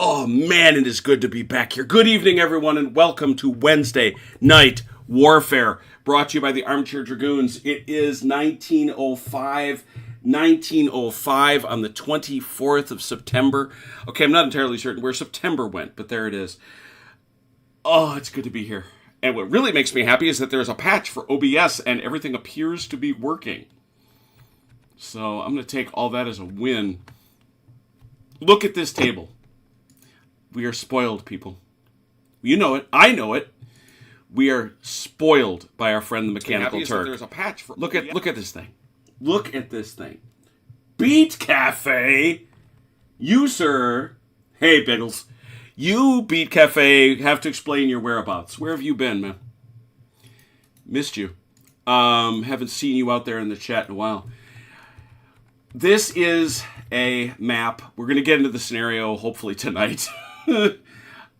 Oh man, it is good to be back here. Good evening, everyone, and welcome to Wednesday Night Warfare, brought to you by the Armchair Dragoons. It is 1905 on the 24th of September. Okay, I'm not entirely certain where September went, but there it is. Oh, it's good to be here. And what really makes me happy is that there's a patch for OBS and everything appears to be working. So I'm going to take all that as a win. Look at this table. We are spoiled, people. You know it. I know it. We are spoiled by our friend the Mechanical Turk. There's a patch for look at this thing. Look at this thing. Beat Cafe. You, sir. Hey, Biggles. You, Beat Cafe, have to explain your whereabouts. Where have you been, man? Missed you. Haven't seen you out there in the chat in a while. This is a map. We're going to get into the scenario hopefully tonight.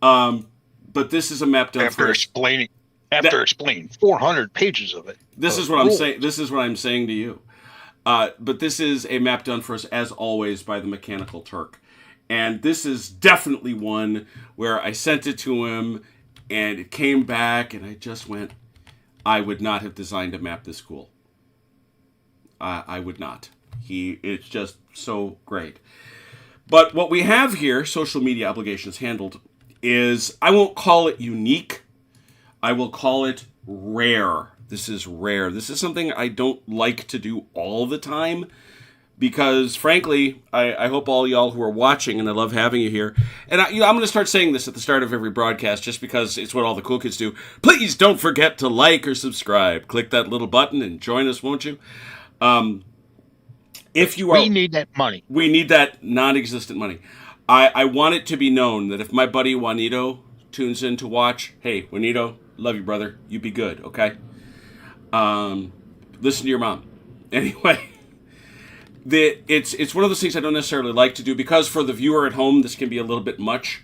But this is a map done after explaining 400 pages of it. This is what I'm saying. This is what I'm saying to you. But this is a map done for us, as always, by the Mechanical Turk. And this is definitely one where I sent it to him, and it came back, and I just went, I would not have designed a map this cool. I would not. It's just so great. But what we have here, social media obligations handled, is, I won't call it unique. I will call it rare. This is rare. This is something I don't like to do all the time because, frankly, I hope all y'all who are watching, and I love having you here, and I'm going to start saying this at the start of every broadcast just because it's what all the cool kids do. Please don't forget to like or subscribe. Click that little button and join us, won't you? We need that money. We need that non-existent money. I want it to be known that if my buddy Juanito tunes in to watch, hey, Juanito, love you, brother. You be good, okay? Listen to your mom. Anyway, it's one of those things I don't necessarily like to do because for the viewer at home, this can be a little bit much.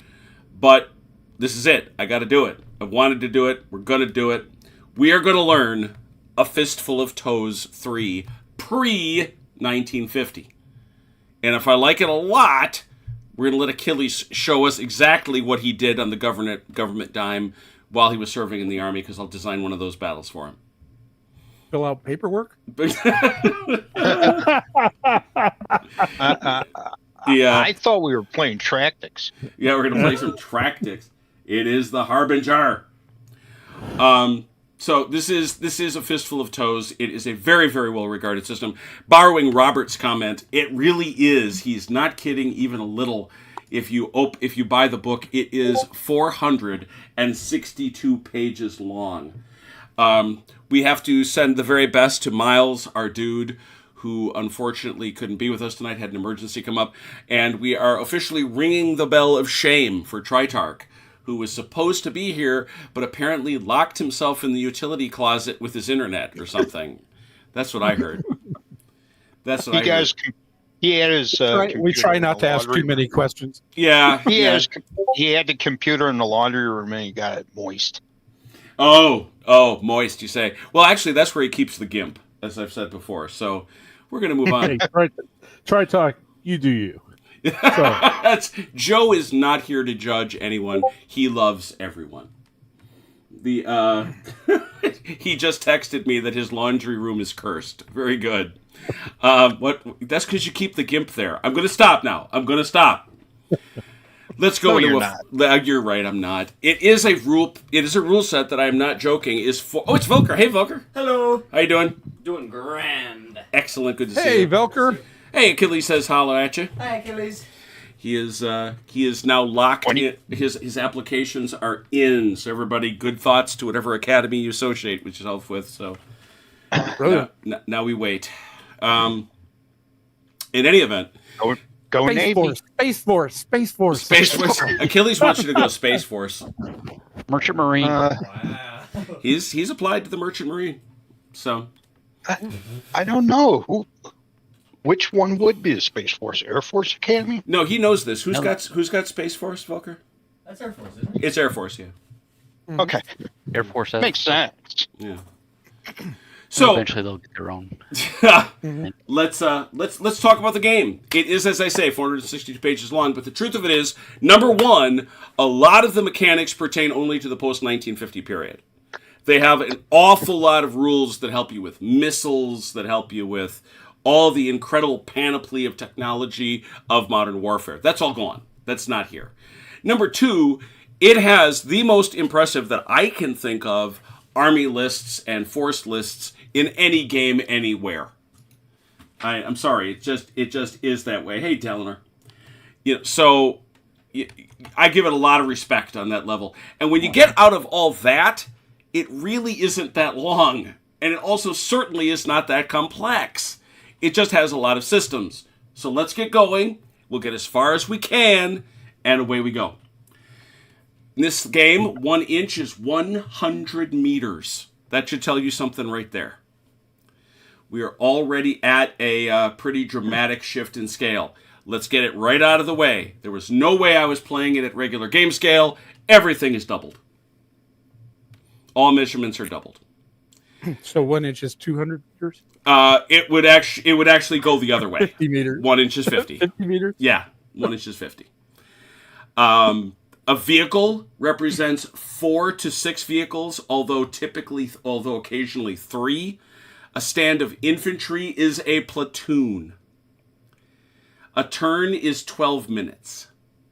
But this is it. I got to do it. I wanted to do it. We're going to do it. We are going to learn A Fistful of Toes 3 pre-1950. And if I like it a lot, we're going to let Achilles show us exactly what he did on the government dime while he was serving in the army, because I'll design one of those battles for him. Fill out paperwork? Yeah. I thought we were playing Tractics. Yeah, we're going to play some Tractics. It is the Harbinger. So this is A Fistful of Toes. It is a very, very well-regarded system. Borrowing Robert's comment, it really is. He's not kidding even a little. If you buy the book, it is 462 pages long. We have to send the very best to Miles, our dude, who unfortunately couldn't be with us tonight, had an emergency come up. And we are officially ringing the bell of shame for Tritarch, who was supposed to be here, but apparently locked himself in the utility closet with his internet or something. That's what I heard. That's what I heard. He had his. We try not to ask too many questions. Yeah. He had the computer in the laundry room and he got it moist. Oh, moist, you say. Well, actually, that's where he keeps the GIMP, as I've said before. So we're going to move on. Hey, try talk. You do you. Joe is not here to judge anyone. He loves everyone. He just texted me that his laundry room is cursed. Very good. What? That's because you keep the GIMP there. I'm going to stop now. Let's go into you're right. I'm not. It is a rule set that I'm not joking. It's Volker. Hey, Volker. Hello. How you doing? Doing grand. Excellent. Good to see you. Hey, Velker. Hey, Achilles says holler at you. Hi, Achilles. He is now locked in. His applications are in. So everybody, good thoughts to whatever academy you associate with yourself with. So now we wait. In any event, go Navy. Space Force. Achilles wants you to go Space Force. Merchant Marine. Wow. He's applied to the Merchant Marine. So I don't know which one would be the Space Force, Air Force Academy. No, he knows this. Who's got Space Force, Volker? That's Air Force, isn't it? It's Air Force, yeah. Okay, Air Force makes sense. Yeah. So eventually they'll get their own. let's talk about the game. It is, as I say, 462 pages long, but the truth of it is, number one, a lot of the mechanics pertain only to the post-1950 period. They have an awful lot of rules that help you with missiles, that help you with all the incredible panoply of technology of modern warfare. That's all gone. That's not here. Number two, it has the most impressive that I can think of army lists and force lists in any game anywhere. I'm sorry, it just is that way. Hey, Delenar. So I give it a lot of respect on that level. And when you get out of all that, it really isn't that long. And it also certainly is not that complex. It just has a lot of systems. So let's get going. We'll get as far as we can, and away we go. In this game, 1 inch is 100 meters. That should tell you something right there. We are already at a pretty dramatic shift in scale. Let's get it right out of the way. There was no way I was playing it at regular game scale. Everything is doubled. All measurements are doubled. So 1 inch is 200 meters? It would actually go the other way. 50 meters. 1 inch is 50. 50 meters? Yeah, 1 inch is 50. A vehicle represents 4 to 6 vehicles, although occasionally 3. A stand of infantry is a platoon. A turn is 12 minutes,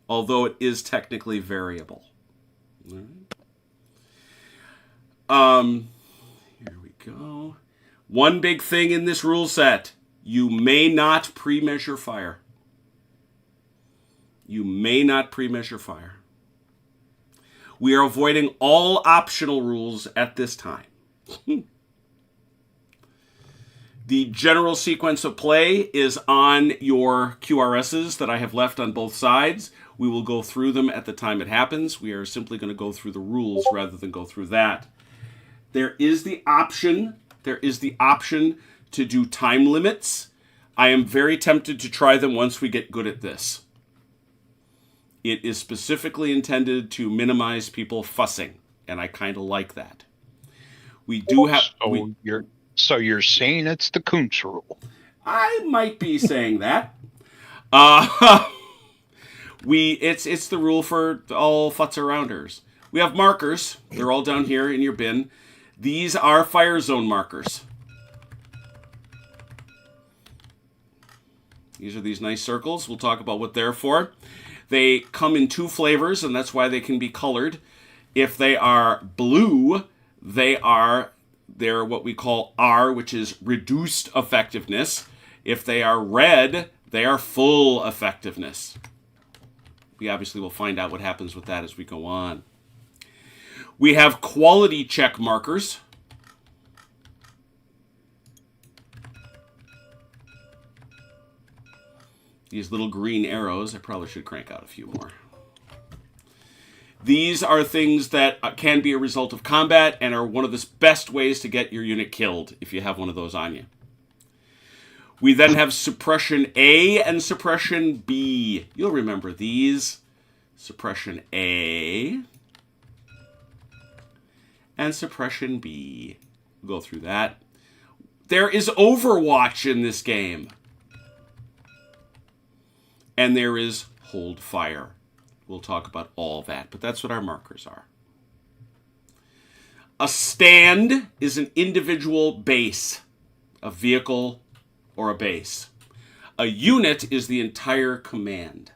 although it is technically variable. All right. Here we go. One big thing in this rule set: you may not pre-measure fire. You may not pre-measure fire. We are avoiding all optional rules at this time. The general sequence of play is on your QRSs that I have left on both sides. We will go through them at the time it happens. We are simply going to go through the rules rather than go through that. There is the option to do time limits. I am very tempted to try them once we get good at this. It is specifically intended to minimize people fussing, and I kind of like that. We do have... So you're saying it's the Kuntz rule? I might be saying that. It's the rule for all futz-arounders. We have markers. They're all down here in your bin. These are fire zone markers. These are these nice circles. We'll talk about what they're for. They come in 2 flavors, and that's why they can be colored. If they are blue, they're what we call R, which is reduced effectiveness. If they are red, they are full effectiveness. We obviously will find out what happens with that as we go on. We have quality check markers. These little green arrows. I probably should crank out a few more. These are things that can be a result of combat and are one of the best ways to get your unit killed if you have one of those on you. We then have Suppression A and Suppression B. You'll remember these. Suppression A and Suppression B. We'll go through that. There is Overwatch in this game. And there is Hold Fire. We'll talk about all that, but that's what our markers are. A stand is an individual base, a vehicle or a base. A unit is the entire command.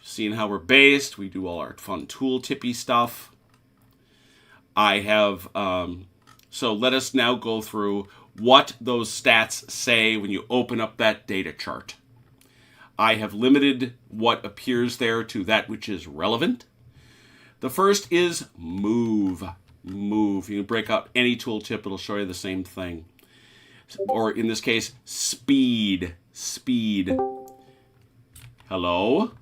Seeing how we're based, we do all our fun tool-tippy stuff. I have, so let us now go through what those stats say when you open up that data chart. I have limited what appears there to that which is relevant. The first is move. Move. You can break out any tooltip, it'll show you the same thing. Or in this case, speed. Speed. Hello?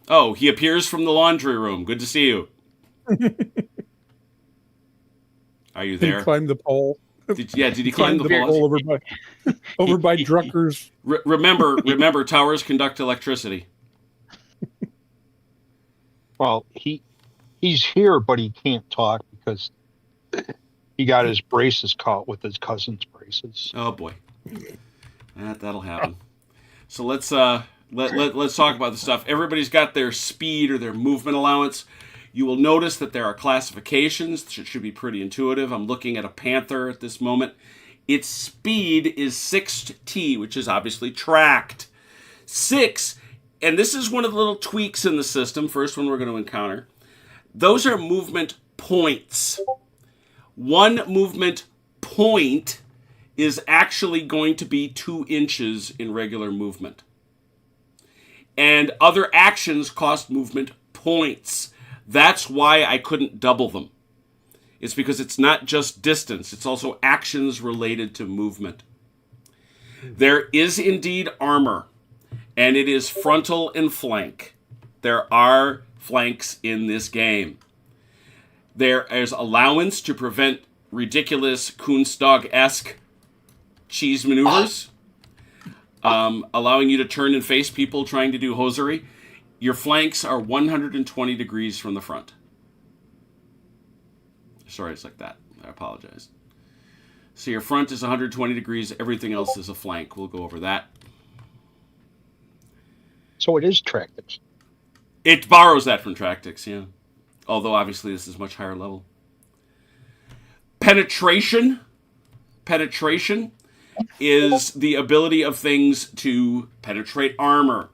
Oh, he appears from the laundry room. Good to see you. Are you there? He climbed the pole. Did he climb the pole? Over by Drucker's. Remember, towers conduct electricity. Well, he's here, but he can't talk because he got his braces caught with his cousin's braces. Oh boy, that'll happen. So let's talk about the stuff. Everybody's got their speed or their movement allowance. You will notice that there are classifications. It should be pretty intuitive. I'm looking at a panther at this moment. Its speed is 6t, which is obviously tracked. 6, and this is one of the little tweaks in the system. First one we're going to encounter. Those are movement points. One movement point is actually going to be 2 inches in regular movement. And other actions cost movement points. That's why I couldn't double them. It's because it's not just distance, it's also actions related to movement. There is indeed armor, and it is frontal and flank. There are flanks in this game. There is allowance to prevent ridiculous Kunstdog-esque cheese maneuvers, allowing you to turn and face people trying to do hosiery. Your flanks are 120 degrees from the front. Sorry, it's like that. I apologize. So your front is 120 degrees. Everything else is a flank. We'll go over that. So it is Tractics. It borrows that from Tractics, yeah. Although, obviously, this is much higher level. Penetration. Penetration is the ability of things to penetrate armor.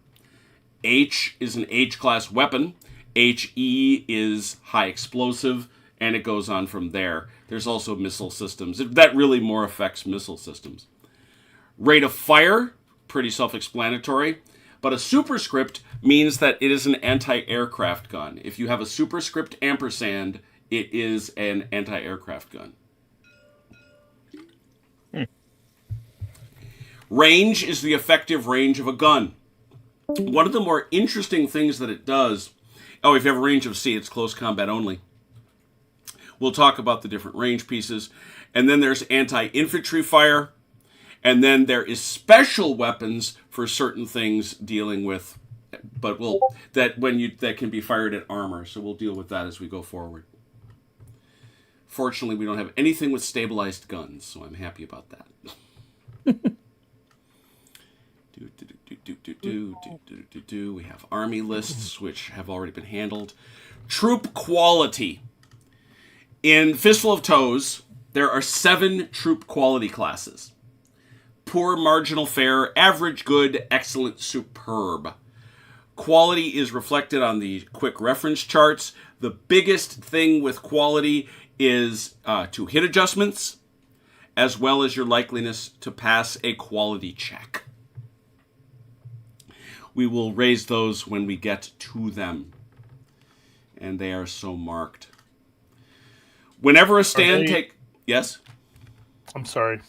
H is an H-class weapon. HE is high explosive, and it goes on from there. There's also missile systems. That really more affects missile systems. Rate of fire, pretty self-explanatory. But a superscript means that it is an anti-aircraft gun. If you have a superscript ampersand, it is an anti-aircraft gun. Range is the effective range of a gun. One of the more interesting things that it does... Oh, if you have a range of C, it's close combat only. We'll talk about the different range pieces. And then there's anti-infantry fire. And then there is special weapons for certain things dealing with... But that can be fired at armor. So we'll deal with that as we go forward. Fortunately, we don't have anything with stabilized guns, so I'm happy about that. We have army lists, which have already been handled. Troop quality. In Fistful of Toes, there are 7 troop quality classes. Poor, marginal, fair, average, good, excellent, superb. Quality is reflected on the quick reference charts. The biggest thing with quality is to hit adjustments, as well as your likeliness to pass a quality check. We will raise those when we get to them. And they are so marked. Whenever a stand Yes? I'm sorry.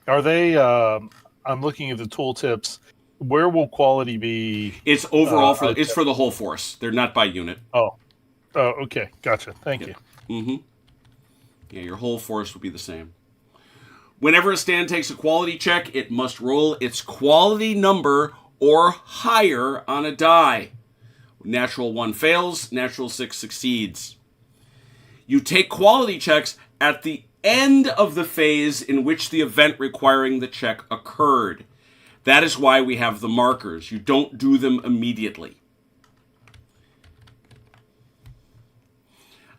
Are they... I'm looking at the tooltips. Where will quality be? It's overall it's for the whole force. They're not by unit. Oh, okay. Gotcha. Thank you. Mm-hmm. Yeah, your whole force will be the same. Whenever a stand takes a quality check, it must roll its quality number or higher on a die. Natural 1 fails, natural 6 succeeds. You take quality checks at the end of the phase in which the event requiring the check occurred. That is why we have the markers. You don't do them immediately.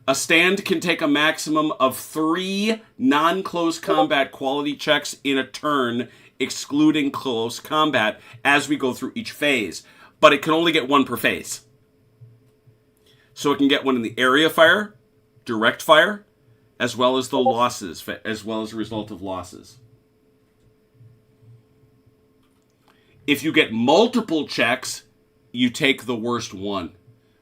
A stand can take a maximum of 3 non-close combat quality checks in a turn, excluding close combat, as we go through each phase. But it can only get 1 per phase. So it can get 1 in the area fire, direct fire, as well as the losses, as well as a result of losses. If you get multiple checks, you take the worst one.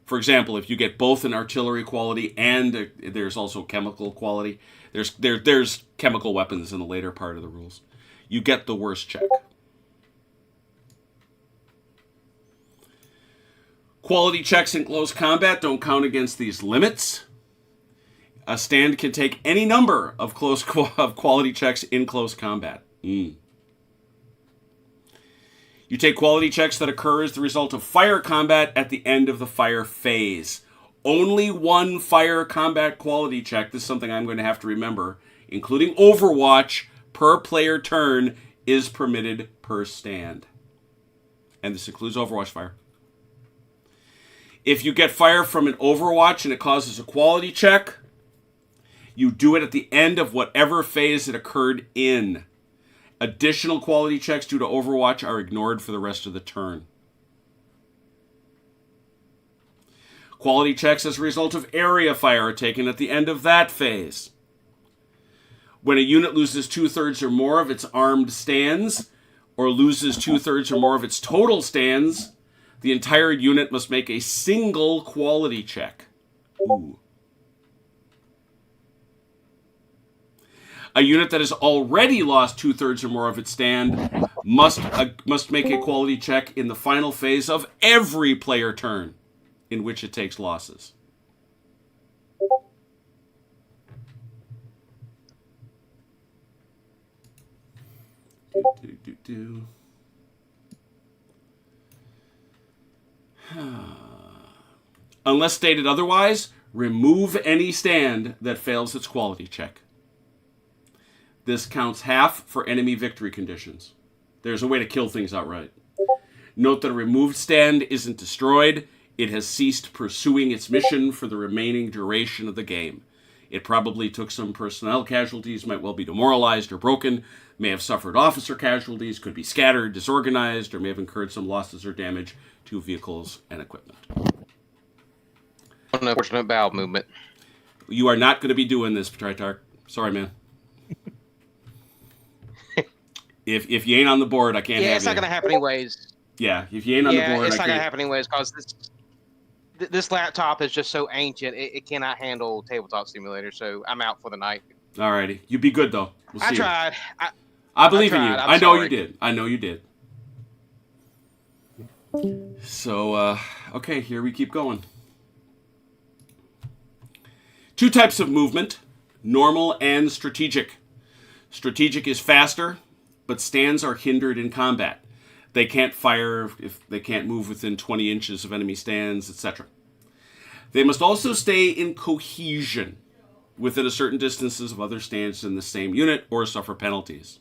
For example, if you get both an artillery quality and there's also chemical quality, there's chemical weapons in the later part of the rules. You get the worst check. Quality checks in close combat don't count against these limits. A stand can take any number of quality checks in close combat. You take quality checks that occur as the result of fire combat at the end of the fire phase. Only one fire combat quality check, this is something I'm going to have to remember, including Overwatch, per player turn is permitted per stand. And this includes Overwatch fire. If you get fire from an Overwatch and it causes a quality check, you do it at the end of whatever phase it occurred in. Additional quality checks due to Overwatch are ignored for the rest of the turn. Quality checks as a result of area fire are taken at the end of that phase. When a unit loses 2/3 or more of its armed stands, or loses 2/3 or more of its total stands, the entire unit must make a single quality check. Ooh. A unit that has already lost 2/3 or more of its stand must make a quality check in the final phase of every player turn in which it takes losses. Unless stated otherwise, remove any stand that fails its quality check. This counts half for enemy victory conditions. There's a way to kill things outright. Note that a removed stand isn't destroyed. It has ceased pursuing its mission for the remaining duration of the game. It probably took some personnel casualties, might well be demoralized or broken, may have suffered officer casualties, could be scattered, disorganized, or may have incurred some losses or damage to vehicles and equipment. Unfortunate bowel movement. You are not going to be doing this, Tritarch. Sorry, man. If you ain't on the board, I can't have you. Yeah, it's not going to happen anyways. Yeah, if you ain't on the board, it's I not can't. going to happen anyways because this laptop is just so ancient, it cannot handle Tabletop Simulator, so I'm out for the night. Alrighty. You be good, though. We'll see I tried. I believe in you. I'm I know sorry. you did. I know you did. So, okay, here we keep going. 2 types of movement, normal and strategic. Strategic is faster, but stands are hindered in combat. They can't fire if they can't move within 20 inches of enemy stands, etc. They must also stay in cohesion within a certain distances of other stands in the same unit or suffer penalties.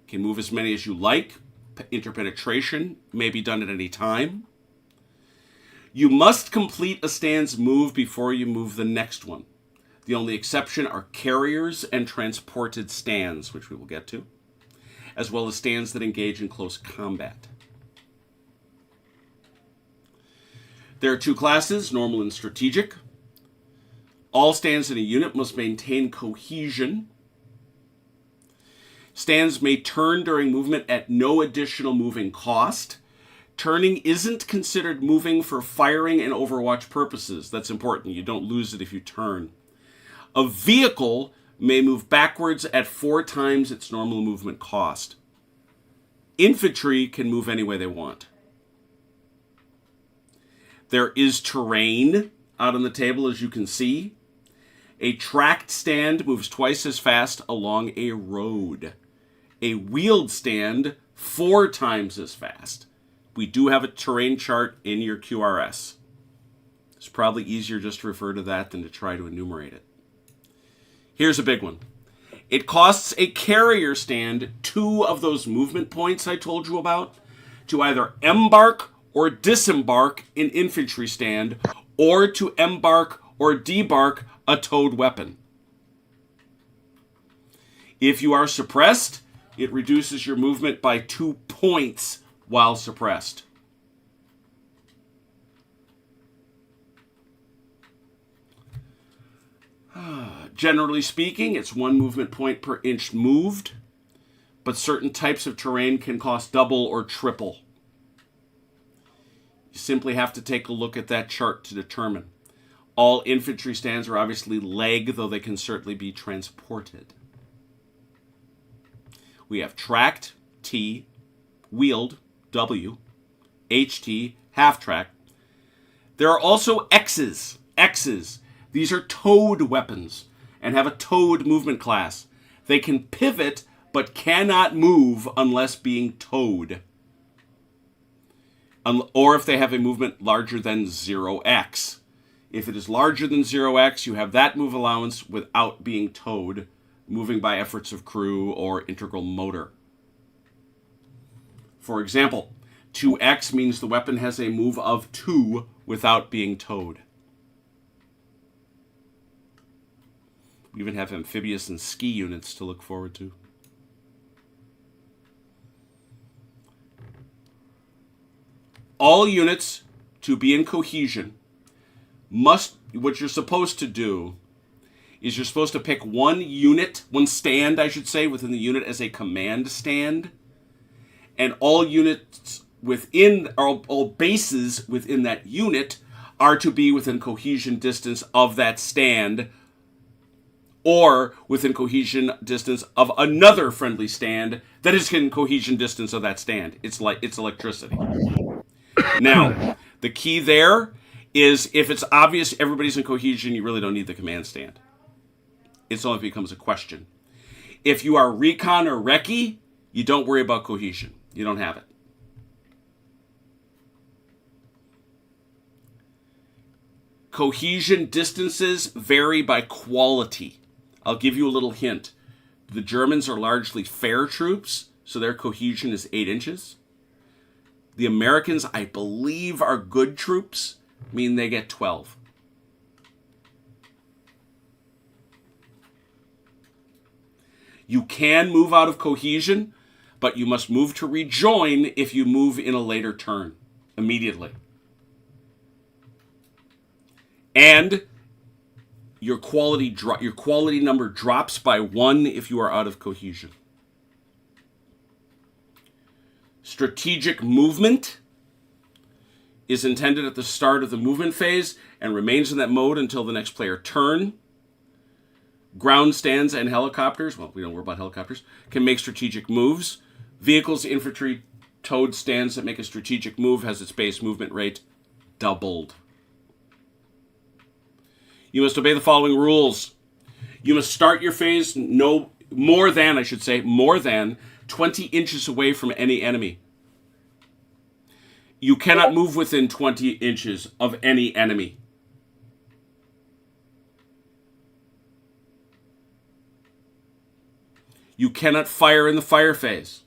Can move as many as you like. Interpenetration may be done at any time. You must complete a stand's move before you move the next one. The only exception are carriers and transported stands, which we will get to, as well as stands that engage in close combat. There are 2 classes, normal and strategic. All stands in a unit must maintain cohesion. Stands may turn during movement at no additional moving cost. Turning isn't considered moving for firing and Overwatch purposes. That's important. You don't lose it if you turn. A vehicle may move backwards at 4 times its normal movement cost. Infantry can move any way they want. There is terrain out on the table, as you can see. A tracked stand moves twice as fast along a road. A wheeled stand 4 times as fast. We do have a terrain chart in your QRS. It's probably easier just to refer to that than to try to enumerate it. Here's a big one. It costs a carrier stand 2 of those movement points I told you about to either embark or disembark an infantry stand, or to embark or debark a towed weapon. If you are suppressed, it reduces your movement by 2 points while suppressed. Generally speaking, it's 1 movement point per inch moved, but certain types of terrain can cost double or triple. You simply have to take a look at that chart to determine. All infantry stands are obviously leg, though they can certainly be transported. We have tracked, T, wheeled, W, HT, half-track. There are also X's. These are towed weapons and have a towed movement class. They can pivot but cannot move unless being towed. or if they have a movement larger than 0x. If it is larger than 0x, you have that move allowance without being towed, moving by efforts of crew or integral motor. For example, 2x means the weapon has a move of 2 without being towed. We even have amphibious and ski units to look forward to. All units, to be in cohesion, what you're supposed to do is you're supposed to pick one stand, I should say, within the unit as a command stand. And all units all bases within that unit are to be within cohesion distance of that stand, or within cohesion distance of another friendly stand that is in cohesion distance of that stand. It's electricity. Now, the key there is if it's obvious everybody's in cohesion, you really don't need the command stand. It only becomes a question. If you are recon or recce, you don't worry about cohesion. You don't have it. Cohesion distances vary by quality. I'll give you a little hint. The Germans are largely fair troops, so their cohesion is 8 inches. The Americans, I believe, are good troops, meaning they get 12. You can move out of cohesion, but you must move to rejoin if you move in a later turn, immediately. And your quality number drops by 1 if you are out of cohesion. Strategic movement is intended at the start of the movement phase and remains in that mode until the next player turn. Ground stands and helicopters, well, we don't worry about helicopters, can make strategic moves. Vehicles, infantry, towed stands that make a strategic move has its base movement rate doubled. You must obey the following rules. You must start your phase more than 20 inches away from any enemy. You cannot move within 20 inches of any enemy. You cannot fire in the fire phase.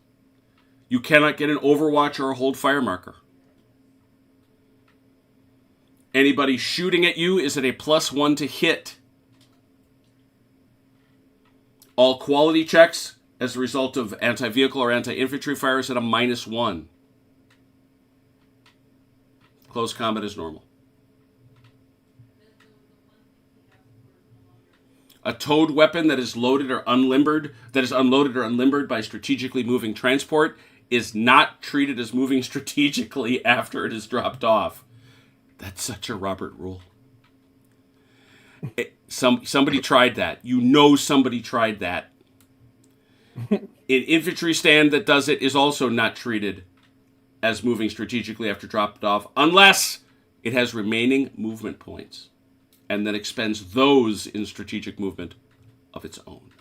You cannot get an overwatch or a hold fire marker. Anybody shooting at you is at a +1 to hit. All quality checks as a result of anti-vehicle or anti-infantry fire is at a -1. Close combat is normal. A towed weapon that is unloaded or unlimbered by strategically moving transport is not treated as moving strategically after it is dropped off. That's such a Robert rule. Somebody tried that. Somebody tried that. An infantry stand that does it is also not treated as moving strategically after dropped off, unless it has remaining movement points, and then expends those in strategic movement of its own.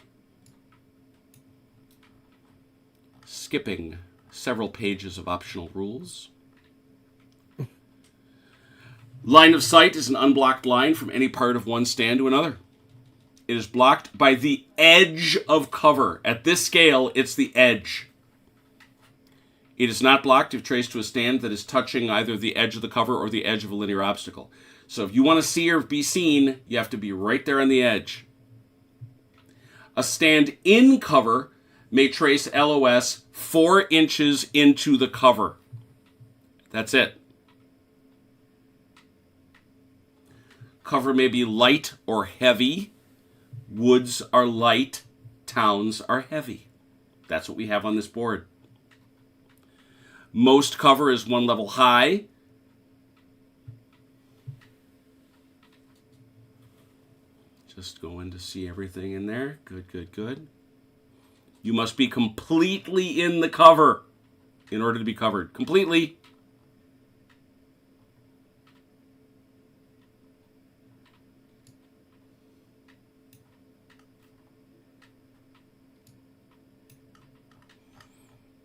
Skipping several pages of optional rules. Line of sight is an unblocked line from any part of one stand to another. It is blocked by the edge of cover. At this scale, it's the edge. It is not blocked if traced to a stand that is touching either the edge of the cover or the edge of a linear obstacle. So if you want to see or be seen, you have to be right there on the edge. A stand in cover may trace LOS 4 inches into the cover. That's it. Cover may be light or heavy. Woods are light. Towns are heavy. That's what we have on this board. Most cover is 1 level high. Just going to see everything in there. Good, good, good. You must be completely in the cover in order to be covered. Completely.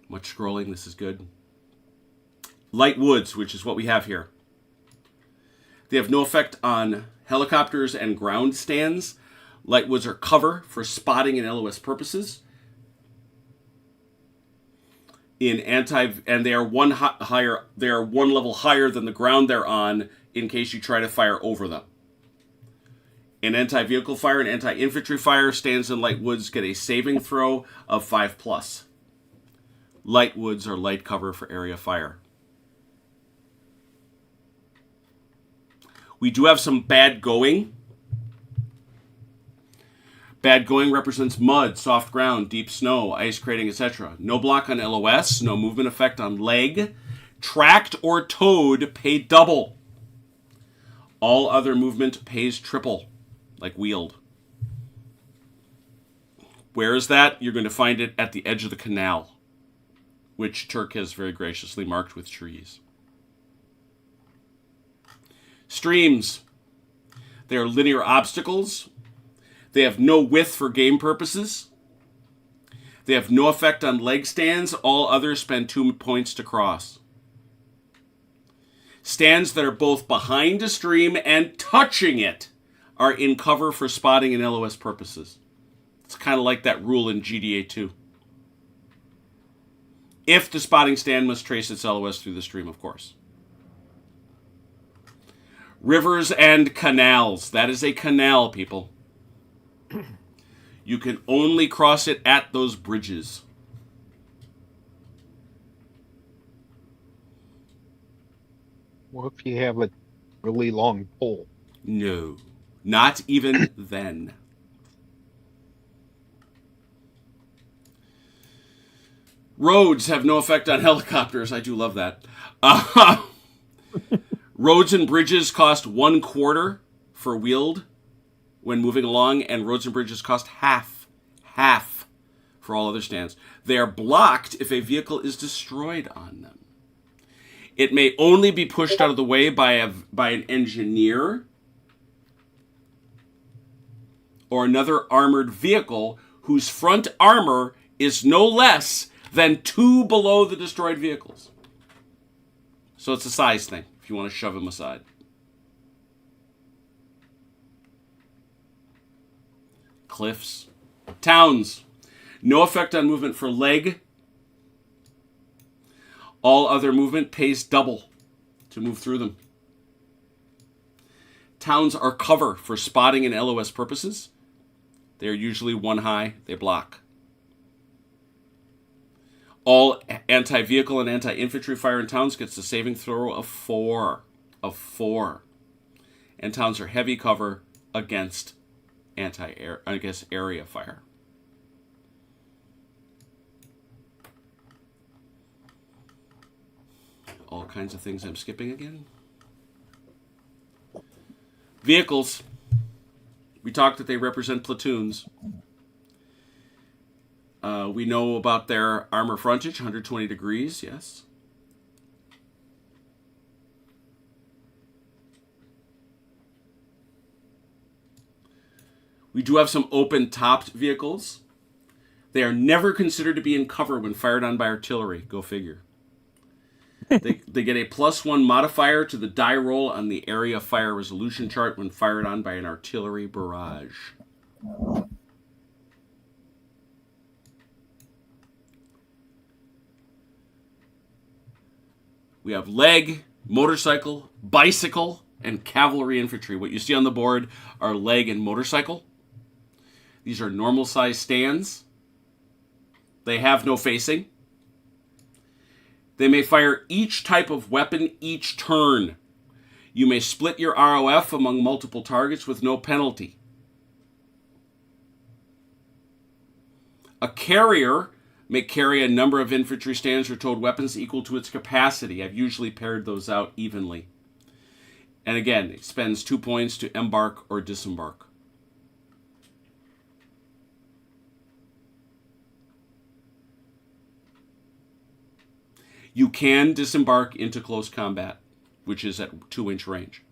Much scrolling. This is good. Light woods, which is what we have here. They have no effect on helicopters and ground stands. Light woods are cover for spotting and LOS purposes. And they are one higher. They are one level higher than the ground they're on in case you try to fire over them. In anti-vehicle fire and anti-infantry fire, stands in light woods get a saving throw of 5+. Light woods are light cover for area fire. We do have some bad going. Bad going represents mud, soft ground, deep snow, ice crating, etc. No block on LOS, no movement effect on leg. Tracked or towed pay double. All other movement pays triple, like wheeled. Where is that? You're going to find it at the edge of the canal, which Turk has very graciously marked with trees. Streams. They are linear obstacles. They have no width for game purposes. They have no effect on leg stands. All others spend 2 points to cross. Stands that are both behind a stream and touching it are in cover for spotting and LOS purposes. It's kind of like that rule in GDA 2. If the spotting stand must trace its LOS through the stream, of course. Rivers and canals. That is a canal, people. You can only cross it at those bridges. What if you have a really long pole? No. Not even then. Roads have no effect on helicopters. I do love that. Roads and bridges cost 1/4 for wheeled when moving along, and roads and bridges cost half for all other stands. They are blocked if a vehicle is destroyed on them. It may only be pushed out of the way by an engineer or another armored vehicle whose front armor is no less than 2 below the destroyed vehicles. So it's a size thing if you want to shove them aside. Cliffs. Towns. No effect on movement for leg. All other movement pays double to move through them. Towns are cover for spotting and LOS purposes. They are usually 1 high. They block. All anti-vehicle and anti-infantry fire in towns gets a saving throw of 4. And towns are heavy cover against area fire. All kinds of things I'm skipping again. Vehicles. We talked that they represent platoons. We know about their armor frontage, 120 degrees, yes. We do have some open-topped vehicles. They are never considered to be in cover when fired on by artillery. Go figure. They get a +1 modifier to the die roll on the area fire resolution chart when fired on by an artillery barrage. We have leg, motorcycle, bicycle, and cavalry infantry. What you see on the board are leg and motorcycle. These are normal size stands. They have no facing. They may fire each type of weapon each turn. You may split your ROF among multiple targets with no penalty. A carrier may carry a number of infantry stands or towed weapons equal to its capacity. I've usually paired those out evenly. And again, it spends 2 points to embark or disembark. You can disembark into close combat, which is at 2-inch range.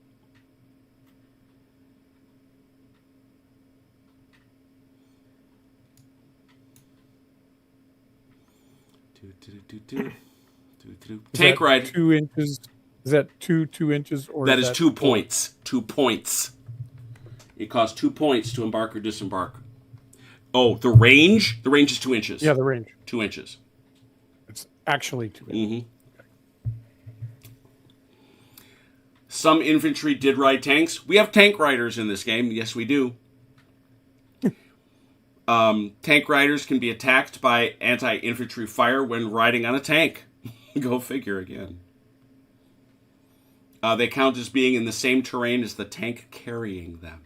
Tank ride. 2 inches. Is that 2 inches? Or That is 2 4? points. 2 points. It costs 2 points to embark or disembark. Oh, the range? The range is 2 inches. Yeah, the range. 2 inches. It's actually 2 inches. Mm-hmm. Some infantry did ride tanks. We have tank riders in this game. Yes, we do. Tank riders can be attacked by anti-infantry fire when riding on a tank. Go figure again. They count as being in the same terrain as the tank carrying them.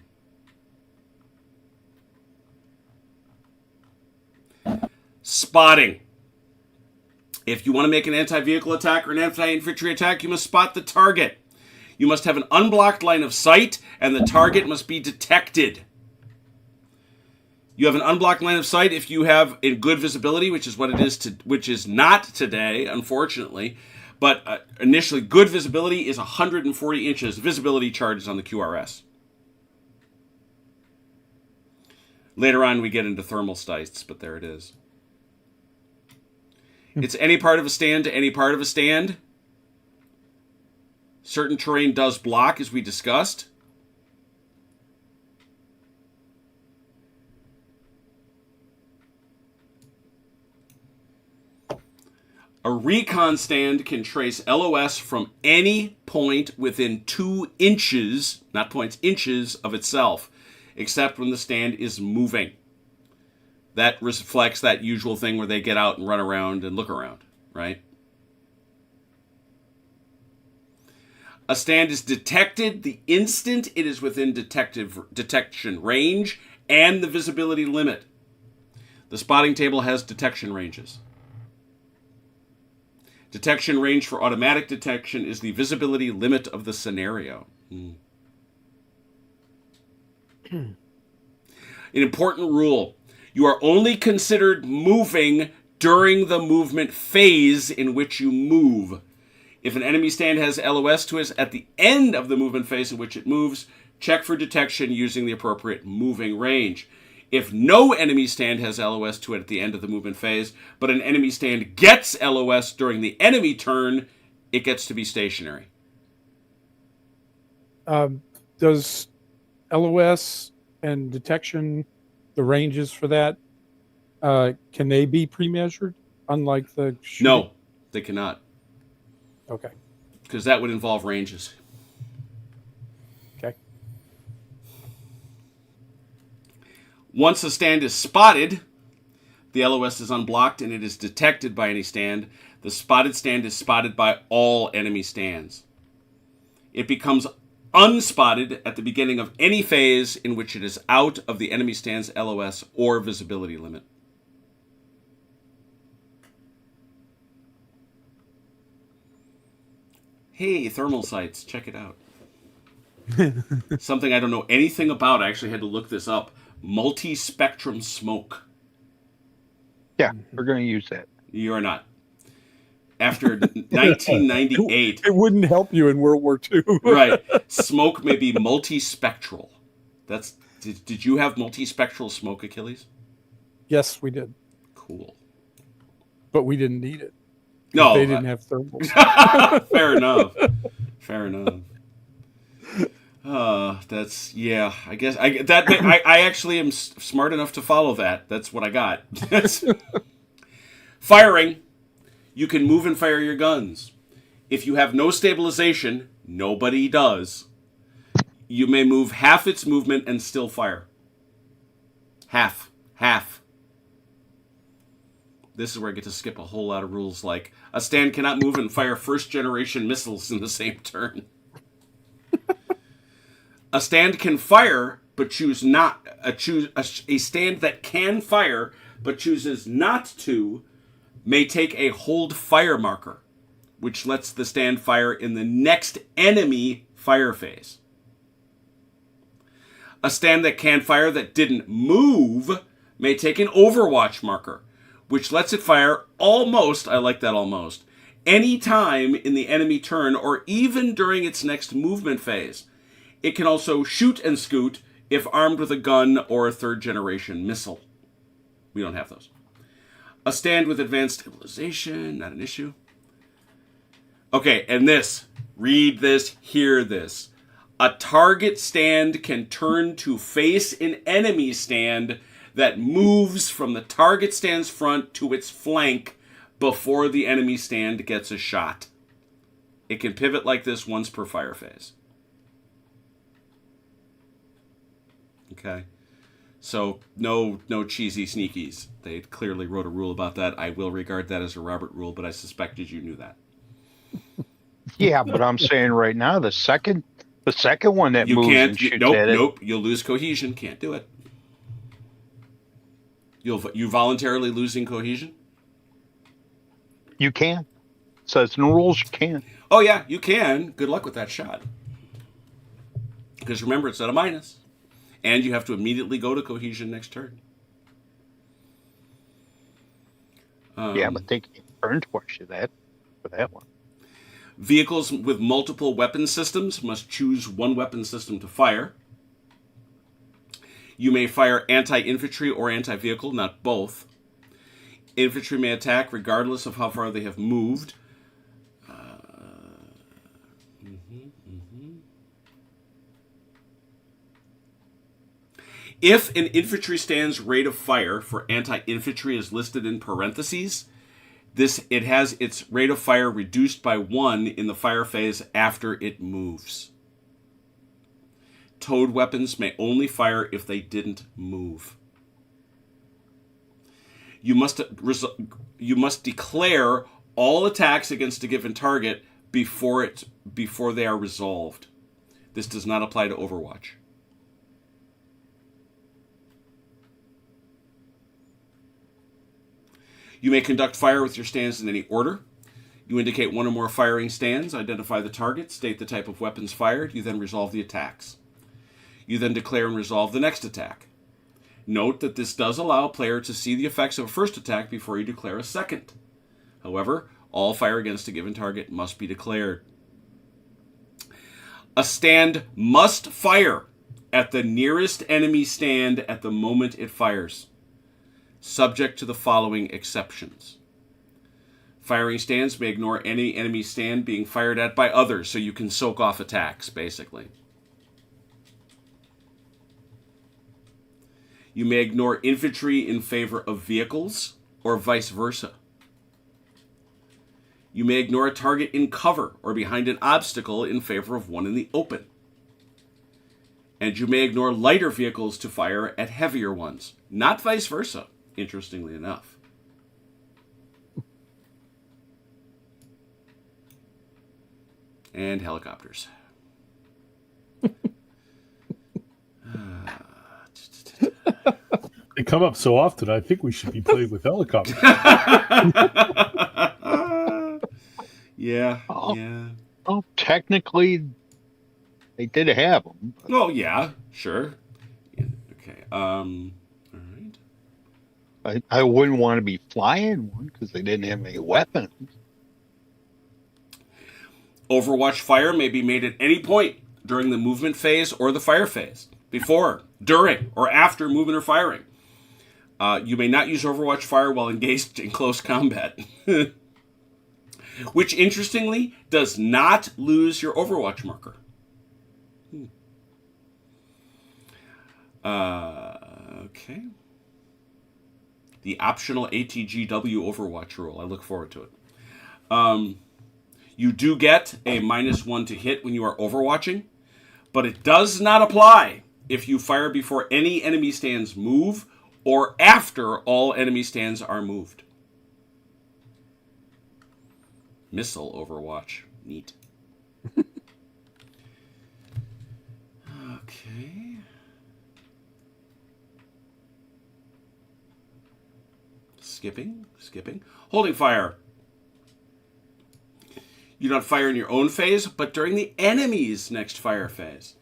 Spotting. If you want to make an anti-vehicle attack or an anti-infantry attack, you must spot the target. You must have an unblocked line of sight, and the target must be detected. You have an unblocked line of sight if you have in good visibility, which is what it is, which is not today, unfortunately. But initially, good visibility is 140 inches. Visibility chart is on the QRS. Later on, we get into thermal sights, but there it is. It's any part of a stand to any part of a stand. Certain terrain does block, as we discussed. A recon stand can trace LOS from any point within 2 inches, not points, inches of itself, except when the stand is moving. That reflects that usual thing where they get out and run around and look around, right? A stand is detected the instant it is within detection range and the visibility limit. The spotting table has detection ranges. Detection range for automatic detection is the visibility limit of the scenario. An important rule. You are only considered moving during the movement phase in which you move. If an enemy stand has LOS to us at the end of the movement phase in which it moves, check for detection using the appropriate moving range. If no enemy stand has LOS to it at the end of the movement phase, but an enemy stand gets LOS during the enemy turn, it gets to be stationary. Does LOS and detection, the ranges for that, can they be pre-measured? Unlike the shooting? No, they cannot. Okay. Because that would involve ranges. Okay. Once a stand is spotted, the LOS is unblocked and it is detected by any stand. The spotted stand is spotted by all enemy stands. It becomes unspotted at the beginning of any phase in which it is out of the enemy stand's LOS or visibility limit. Hey, thermal sights, check it out. Something I don't know anything about. I actually had to look this up. Multi-spectrum smoke. Yeah, we're going to use that. You're not. After 1998, It wouldn't help you in World War II. right? Smoke may be multispectral. Did you have multispectral smoke, Achilles? Yes, we did. Cool. But we didn't need it. No, They didn't have thermals. fair enough. Fair enough. That's yeah. I guess I actually am smart enough to follow that. That's what I got. Firing. You can move and fire your guns. If you have no stabilization, nobody does. You may move half its movement and still fire. Half. This is where I get to skip a whole lot of rules, like a stand cannot move and fire first-generation missiles in the same turn. A stand can fire, but choose not. A stand that can fire, but chooses not to, may take a hold fire marker, which lets the stand fire in the next enemy fire phase. A stand that can fire that didn't move may take an overwatch marker, which lets it fire almost, I like that almost, any time in the enemy turn or even during its next movement phase. It can also shoot and scoot if armed with a gun or a third-generation missile. We don't have those. A stand with advanced stabilization, not an issue. Okay, and this. Read this, hear this. A target stand can turn to face an enemy stand that moves from the target stand's front to its flank before the enemy stand gets a shot. It can pivot like this once per fire phase. Okay. So no cheesy sneakies. They clearly wrote a rule about that. I will regard that as a Robert rule, but I suspected you knew that. Yeah, but I'm saying right now, the second one that You moves can't. and shoots Nope, at it, nope. You'll lose cohesion. Can't do it. You voluntarily losing cohesion? you can. Says in the rules you can. Oh yeah, you can. Good luck with that shot. Because remember, it's at a minus, and you have to immediately go to cohesion next turn. Yeah, but they can turn twice you that for that one. Vehicles with multiple weapon systems must choose one weapon system to fire. You may fire anti-infantry or anti-vehicle, not both. Infantry may attack regardless of how far they have moved. If an infantry stand's rate of fire for anti-infantry is listed in parentheses, it has its rate of fire reduced by 1 in the fire phase after it moves. Towed weapons may only fire if they didn't move. You must declare all attacks against a given target before they are resolved. This does not apply to Overwatch. You may conduct fire with your stands in any order. You indicate one or more firing stands, identify the target, state the type of weapons fired. You then resolve the attacks. You then declare and resolve the next attack. Note that this does allow a player to see the effects of a first attack before you declare a second. However, all fire against a given target must be declared. A stand must fire at the nearest enemy stand at the moment it fires, subject to the following exceptions. Firing stands may ignore any enemy stand being fired at by others, so you can soak off attacks, basically. You may ignore infantry in favor of vehicles, or vice versa. You may ignore a target in cover or behind an obstacle in favor of one in the open. And you may ignore lighter vehicles to fire at heavier ones, not vice versa, interestingly enough. And helicopters. They come up so often, I think we should be playing with helicopters. Yeah, Oh. yeah. Oh, technically, they did have them. Well, yeah, sure. Yeah, okay. All right. I wouldn't want to be flying one because they didn't have any weapons. Overwatch fire may be made at any point during the movement phase or the fire phase, before, during, or after movement or firing. You may not use Overwatch fire while engaged in close combat, which interestingly does not lose your Overwatch marker. Okay. The optional ATGW Overwatch rule. I look forward to it. You do get a -1 to hit when you are overwatching, but it does not apply if you fire before any enemy stands move or after all enemy stands are moved. Missile Overwatch. Neat. Okay. Skipping. Holding fire. You don't fire in your own phase, but during the enemy's next fire phase.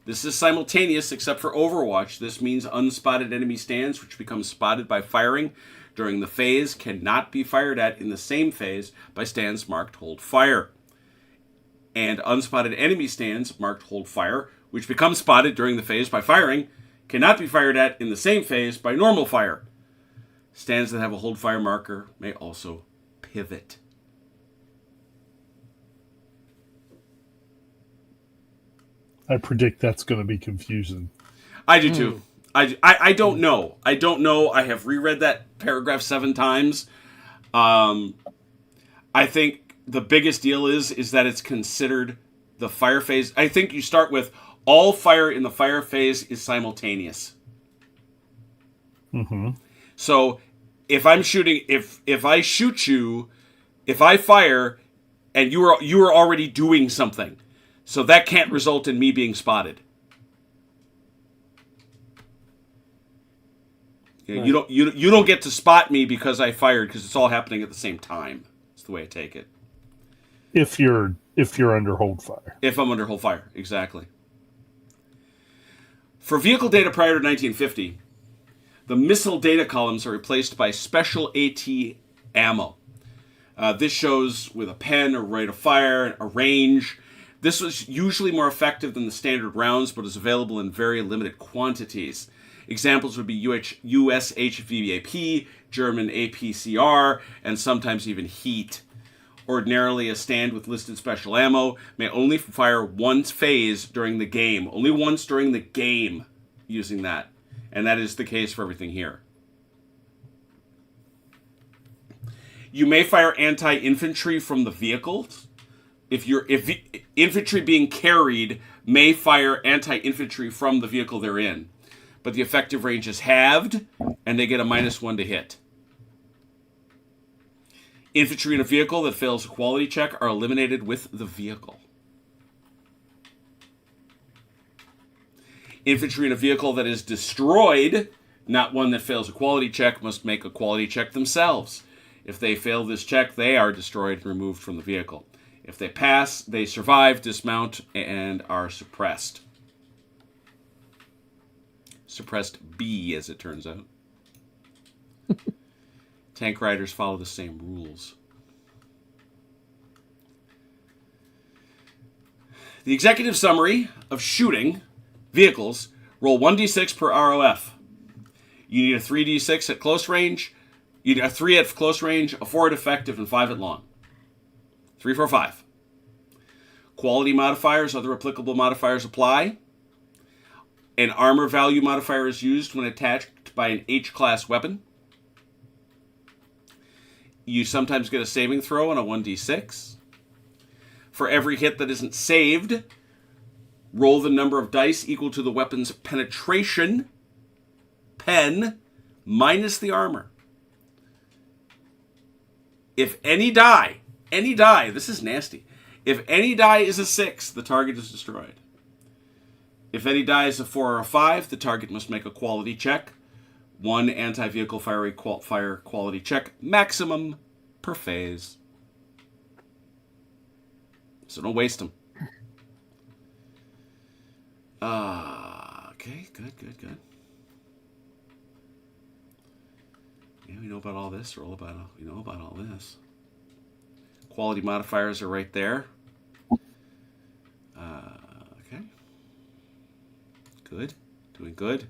This is simultaneous except for Overwatch. This means unspotted enemy stands, which become spotted by firing during the phase, cannot be fired at in the same phase by stands marked hold fire. And unspotted enemy stands marked hold fire, which become spotted during the phase by firing, cannot be fired at in the same phase by normal fire. Stands that have a hold fire marker may also pivot. I predict that's going to be confusing. I do too. I don't know. I don't know. I have reread that paragraph 7 times. I think the biggest deal is that it's considered the fire phase. I think you start with all fire in the fire phase is simultaneous. Mm-hmm. So if I'm shooting, if I shoot you, if I fire, and you are already doing something, so that can't result in me being spotted. Right. You don't get to spot me because I fired, because it's all happening at the same time. That's the way I take it. If you're under hold fire. If I'm under hold fire, exactly. For vehicle data prior to 1950, the missile data columns are replaced by special AT ammo. This shows with a pen, a rate of fire, a range. This was usually more effective than the standard rounds, but is available in very limited quantities. Examples would be US HVAP, German APCR, and sometimes even HEAT. Ordinarily, a stand with listed special ammo may only fire once phase during the game. Only once during the game using that. And that is the case for everything here. You may fire anti-infantry from the vehicles. If infantry being carried may fire anti-infantry from the vehicle they're in. But the effective range is halved, and they get a -1 to hit. Infantry in a vehicle that fails a quality check are eliminated with the vehicle. Infantry in a vehicle that is destroyed, not one that fails a quality check, must make a quality check themselves. If they fail this check, they are destroyed and removed from the vehicle. If they pass, they survive, dismount, and are suppressed. Suppressed B, as it turns out. Tank riders follow the same rules. The executive summary of shooting vehicles: roll 1d6 per ROF. You need a 3d6 at close range. You need a 3 at close range, a 4 at effective, and 5 at long. 3, 4, 5. Quality modifiers, other applicable modifiers apply. An armor value modifier is used when attached by an H-class weapon. You sometimes get a saving throw on a 1d6. For every hit that isn't saved, roll the number of dice equal to the weapon's penetration, pen, minus the armor. If any die, this is nasty. If any die is a 6, the target is destroyed. If any die is a 4 or a 5, the target must make a quality check. 1 anti-vehicle fire quality check, maximum per phase. So don't waste them. Okay, good. Yeah, we know about all this. We know about all this. Quality modifiers are right there. Okay. Good. Doing good.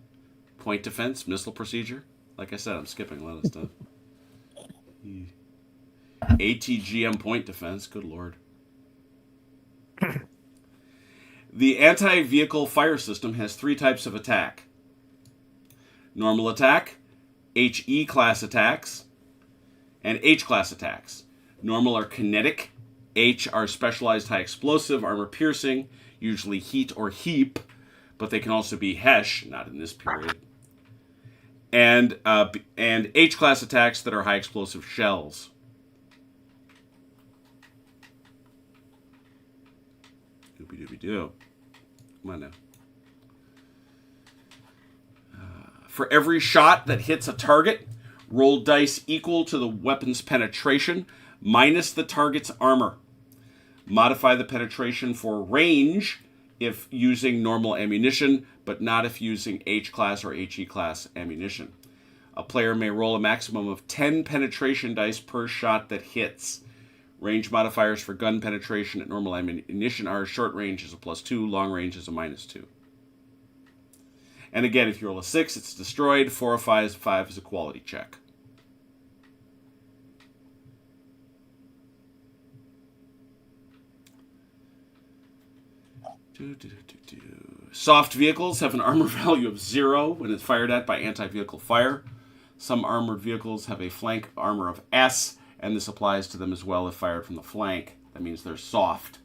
Point defense, missile procedure. Like I said, I'm skipping a lot of stuff. ATGM point defense. Good lord. The anti-vehicle fire system has 3 types of attack. Normal attack, HE class attacks, and H class attacks. Normal are kinetic. H are specialized high explosive, armor piercing, usually heat or heap, but they can also be HESH, not in this period. And H class attacks that are high explosive shells. Doobie-doobie-doo. Come on now. For every shot that hits a target, roll dice equal to the weapon's penetration minus the target's armor. Modify the penetration for range if using normal ammunition, but not if using H-class or HE-class ammunition. A player may roll a maximum of 10 penetration dice per shot that hits. Range modifiers for gun penetration at normal ammunition are short range is a +2, long range is a -2. And again, if you roll a 6, it's destroyed. 4 or 5 is a quality check. Soft vehicles have an armor value of 0 when it's fired at by anti-vehicle fire. Some armored vehicles have a flank armor of S, and this applies to them as well if fired from the flank. That means they're soft.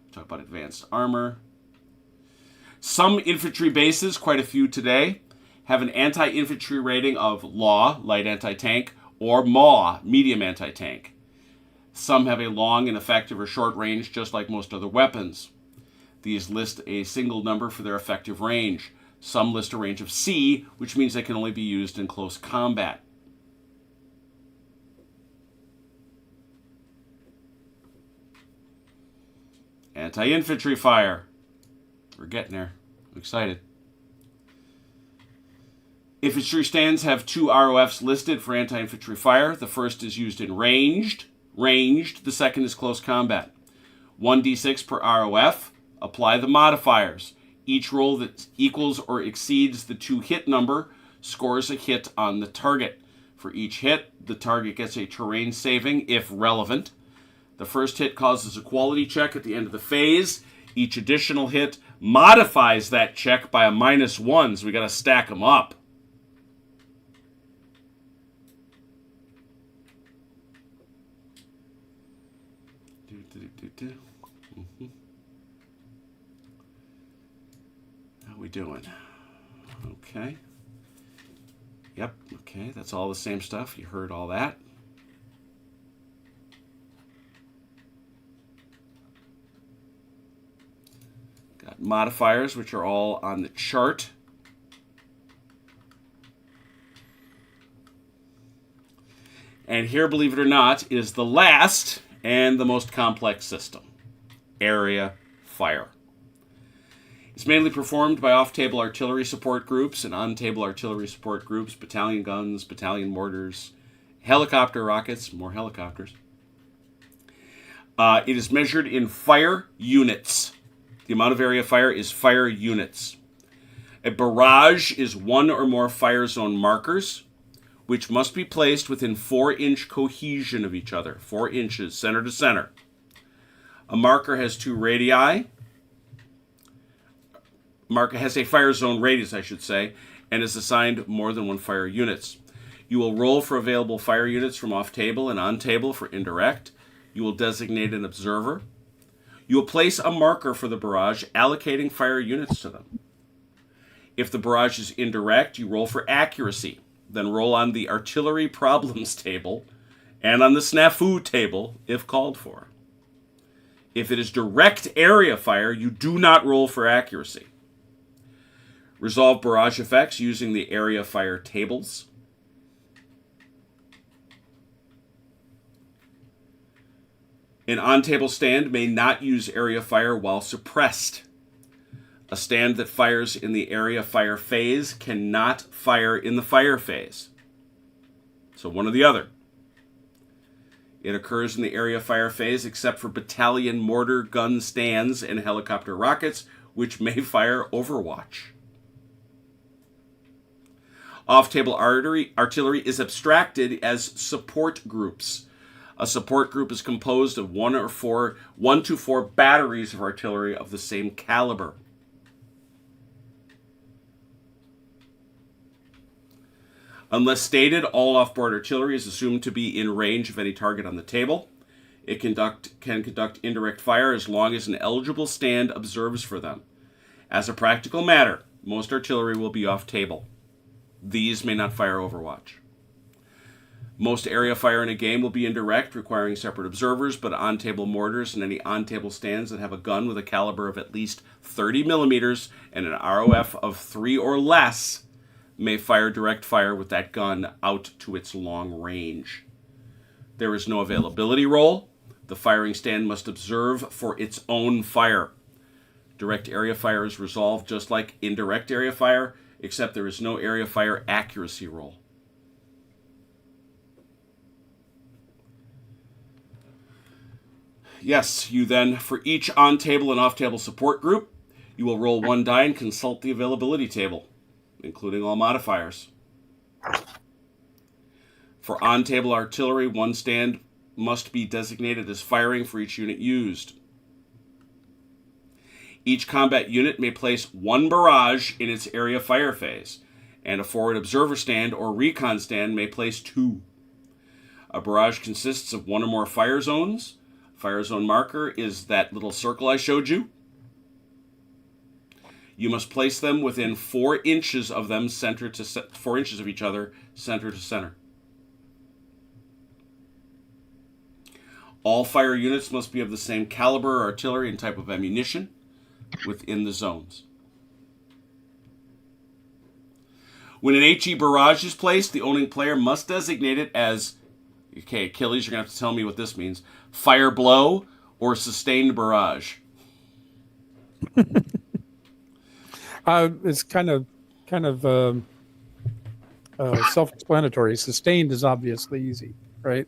We'll talk about advanced armor. Some infantry bases, quite a few today, have an anti-infantry rating of LAW, light anti-tank, or MAW, medium anti-tank. Some have a long and effective or short range, just like most other weapons. These list a single number for their effective range. Some list a range of C, which means they can only be used in close combat. Anti-infantry fire. We're getting there. I'm excited. Infantry stands have 2 ROFs listed for anti-infantry fire. The first is used in ranged. The second is close combat. 1d6 per ROF. Apply the modifiers. Each roll that equals or exceeds the 2 hit number scores a hit on the target. For each hit, the target gets a terrain saving if relevant. The first hit causes a quality check at the end of the phase. Each additional hit modifies that check by a -1, so we got to stack them up. How we doing? Okay. Yep, okay, that's all the same stuff. You heard all that. Got modifiers, which are all on the chart. And here, believe it or not, is the last and the most complex system. Area fire. It's mainly performed by off-table artillery support groups and on-table artillery support groups, battalion guns, battalion mortars, helicopter rockets, more helicopters. It is measured in fire units. The amount of area fire is fire units. A barrage is 1 or more fire zone markers, which must be placed within 4-inch cohesion of each other, 4 inches, center to center. A marker has 2 radii. Marker has a fire zone radius, I should say, and is assigned more than 1 fire units. You will roll for available fire units from off-table and on-table for indirect. You will designate an observer. You will place a marker for the barrage, allocating fire units to them. If the barrage is indirect, you roll for accuracy. Then roll on the artillery problems table and on the snafu table if called for. If it is direct area fire, you do not roll for accuracy. Resolve barrage effects using the area fire tables. An on-table stand may not use area fire while suppressed. A stand that fires in the area fire phase cannot fire in the fire phase. So one or the other. It occurs in the area fire phase except for battalion mortar gun stands and helicopter rockets, which may fire Overwatch. Off-table artillery is abstracted as support groups. A support group is composed of 1 to 4 batteries of artillery of the same caliber. Unless stated, all off-board artillery is assumed to be in range of any target on the table. It can conduct indirect fire as long as an eligible stand observes for them. As a practical matter, most artillery will be off-table. These may not fire Overwatch. Most area fire in a game will be indirect, requiring separate observers, but on-table mortars and any on-table stands that have a gun with a caliber of at least 30 millimeters and an ROF of 3 or less may fire direct fire with that gun out to its long range. There is no availability roll. The firing stand must observe for its own fire. Direct area fire is resolved just like indirect area fire, except there is no area fire accuracy roll. Yes, you then, for each on-table and off-table support group, you will roll 1 die and consult the availability table, including all modifiers. For on-table artillery, 1 stand must be designated as firing for each unit used. Each combat unit may place one barrage in its area fire phase, and a forward observer stand or recon stand may place 2. A barrage consists of one or more fire zones. Fire zone marker is that little circle I showed you. You must place them within 4 inches of them, 4 inches of each other, center to center. All fire units must be of the same caliber, artillery, and type of ammunition within the zones. When an HE barrage is placed, the owning player must designate it as, okay, Achilles, you're going to have to tell me what this means, fire blow or sustained barrage. It's kind of self-explanatory. Sustained is obviously easy, right?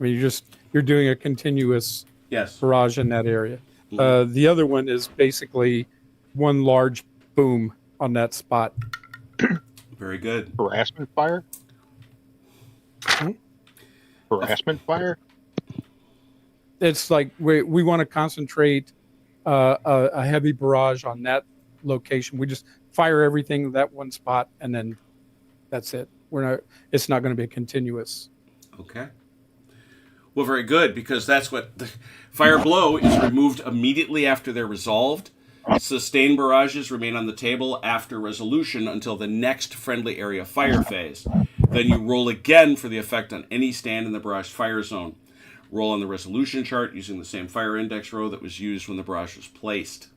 I mean, you're doing a continuous Yes. barrage in that area. Mhm. The other one is basically one large boom on that spot. Very good. Harassment fire? Hmm? Harassment fire? It's like we want to concentrate a heavy barrage on that location. We just fire everything in that one spot, and then that's it. It's not going to be continuous. Okay. Well, very good, because that's what the fire blow is removed immediately after they're resolved. Sustained barrages remain on the table after resolution until the next friendly area fire phase. Then you roll again for the effect on any stand in the barrage fire zone. Roll on the resolution chart using the same fire index row that was used when the barrage was placed.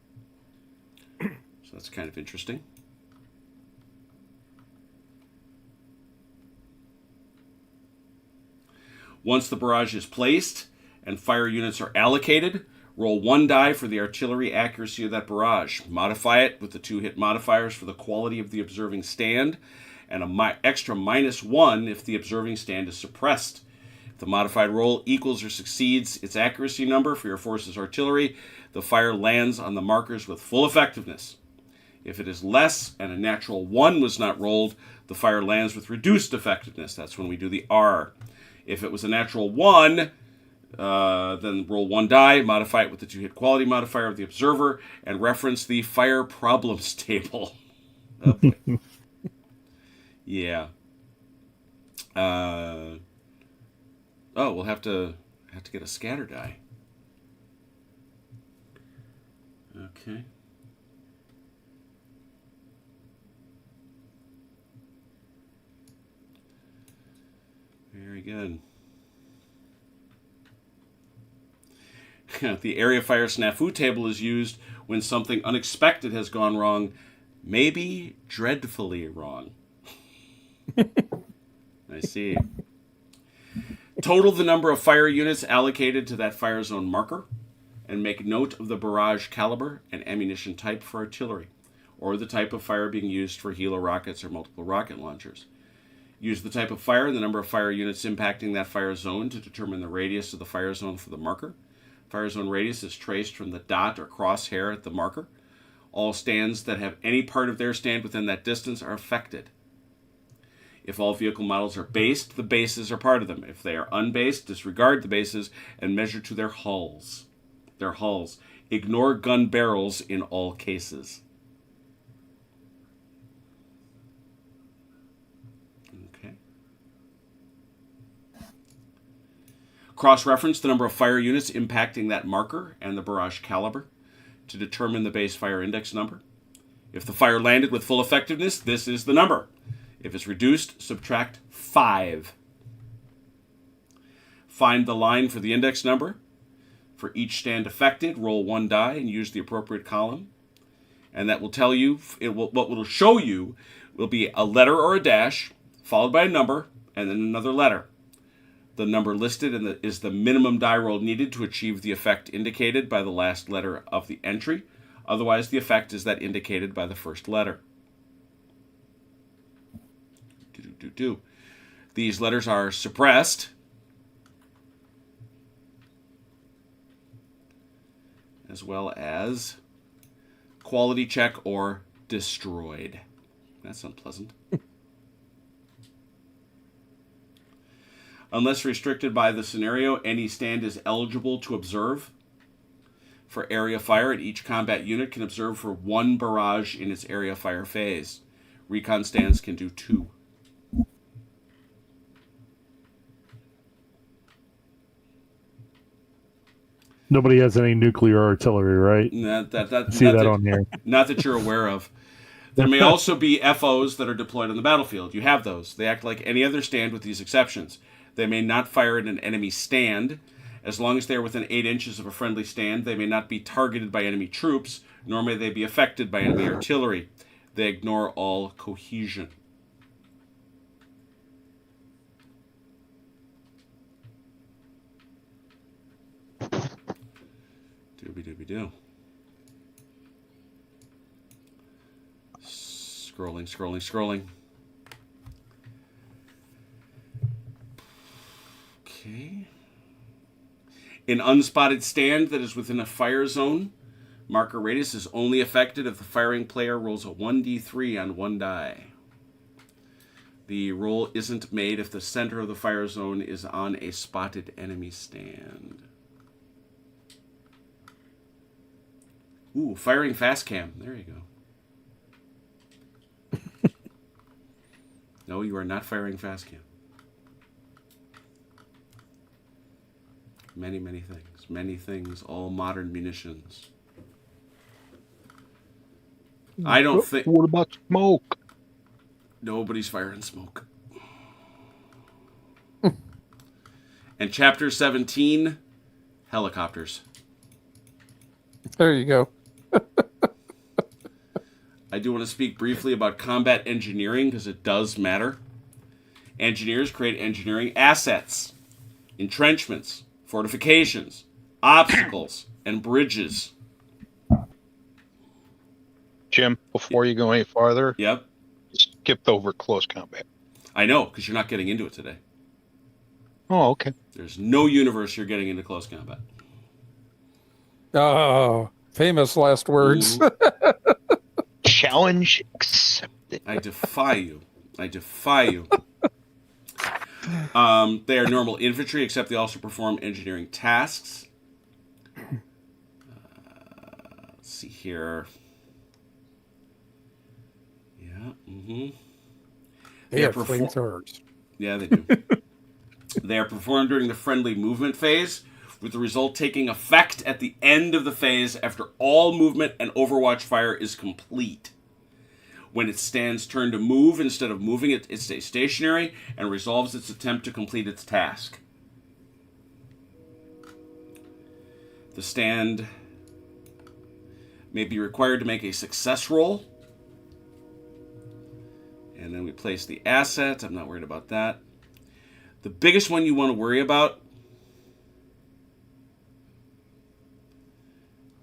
So that's kind of interesting. Once the barrage is placed and fire units are allocated, roll 1 die for the artillery accuracy of that barrage. Modify it with the 2 hit modifiers for the quality of the observing stand, and an extra -1 if the observing stand is suppressed. If the modified roll equals or succeeds its accuracy number for your force's artillery, the fire lands on the markers with full effectiveness. If it is less and a natural 1 was not rolled, the fire lands with reduced effectiveness. That's when we do the R. If it was a natural 1, then roll 1 die, modify it with the 2 hit quality modifier of the observer, and reference the fire problems table. Oh boy. Yeah. We'll have to get a scatter die. Okay. Very good. The area fire snafu table is used when something unexpected has gone wrong, maybe dreadfully wrong. I see. Total the number of fire units allocated to that fire zone marker, and make note of the barrage caliber and ammunition type for artillery, or the type of fire being used for helo rockets or multiple rocket launchers. Use the type of fire and the number of fire units impacting that fire zone to determine the radius of the fire zone for the marker. Fire zone radius is traced from the dot or crosshair at the marker. All stands that have any part of their stand within that distance are affected. If all vehicle models are based, the bases are part of them. If they are unbased, disregard the bases and measure to their hulls. Ignore gun barrels in all cases. Okay. Cross-reference the number of fire units impacting that marker and the barrage caliber to determine the base fire index number. If the fire landed with full effectiveness, this is the number. If it's reduced, subtract 5. Find the line for the index number. For each stand affected, roll 1 die and use the appropriate column. And that will tell you, what will show you will be a letter or a dash, followed by a number, and then another letter. The number listed is the minimum die roll needed to achieve the effect indicated by the last letter of the entry. Otherwise, the effect is that indicated by the first letter. These letters are suppressed, as well as quality check or destroyed. That's unpleasant. Unless restricted by the scenario, any stand is eligible to observe. for area fire, and each combat unit can observe for 1 barrage in its area fire phase. Recon stands can do 2. Nobody has any nuclear artillery, right? See that on here. Not that you're aware of. There may also be FOs that are deployed on the battlefield. You have those. They act like any other stand with these exceptions. They may not fire at an enemy stand. As long as they are within 8 inches of a friendly stand, they may not be targeted by enemy troops, nor may they be affected by enemy artillery. They ignore all cohesion. Dooby-dooby-doo. Scrolling. Okay. An unspotted stand that is within a fire zone. Marker radius is only affected if the firing player rolls a 1d3 on 1 die. The roll isn't made if the center of the fire zone is on a spotted enemy stand. Ooh, firing fast cam. There you go. No, you are not firing fast cam. Many things. Many things, all modern munitions. I don't think... What about smoke? Nobody's firing smoke. And Chapter 17, helicopters. There you go. I do want to speak briefly about combat engineering because it does matter. Engineers create engineering assets, entrenchments, fortifications, obstacles, and bridges. Jim, before you go any farther, Yep. skipped over close combat. I know, because you're not getting into it today. Oh, okay. There's no universe you're getting into close combat. Oh, famous last words. Ooh. Challenge accepted. I defy you. They are normal infantry, except they also perform engineering tasks. Let's see here. Yeah. They have flamethrowers. Yeah, they do. They are performed during the friendly movement phase, with the result taking effect at the end of the phase after all movement and overwatch fire is complete. When it stands turn to move, instead of moving, it stays stationary and resolves its attempt to complete its task. The stand may be required to make a success roll. And then we place the asset. I'm not worried about that. The biggest one you want to worry about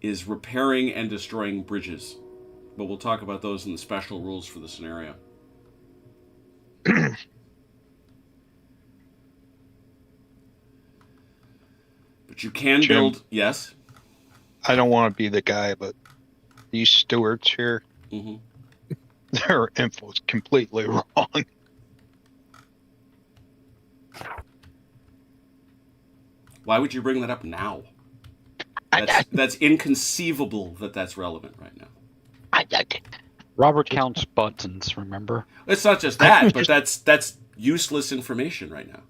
is repairing and destroying bridges. But we'll talk about those in the special rules for the scenario. But you can Jim, build... Yes? I don't want to be the guy, but these stewards here, their info is completely wrong. Why would you bring that up now? That's inconceivable that that's relevant right now. Robert counts buttons, remember? It's not just that, but that's useless information right now.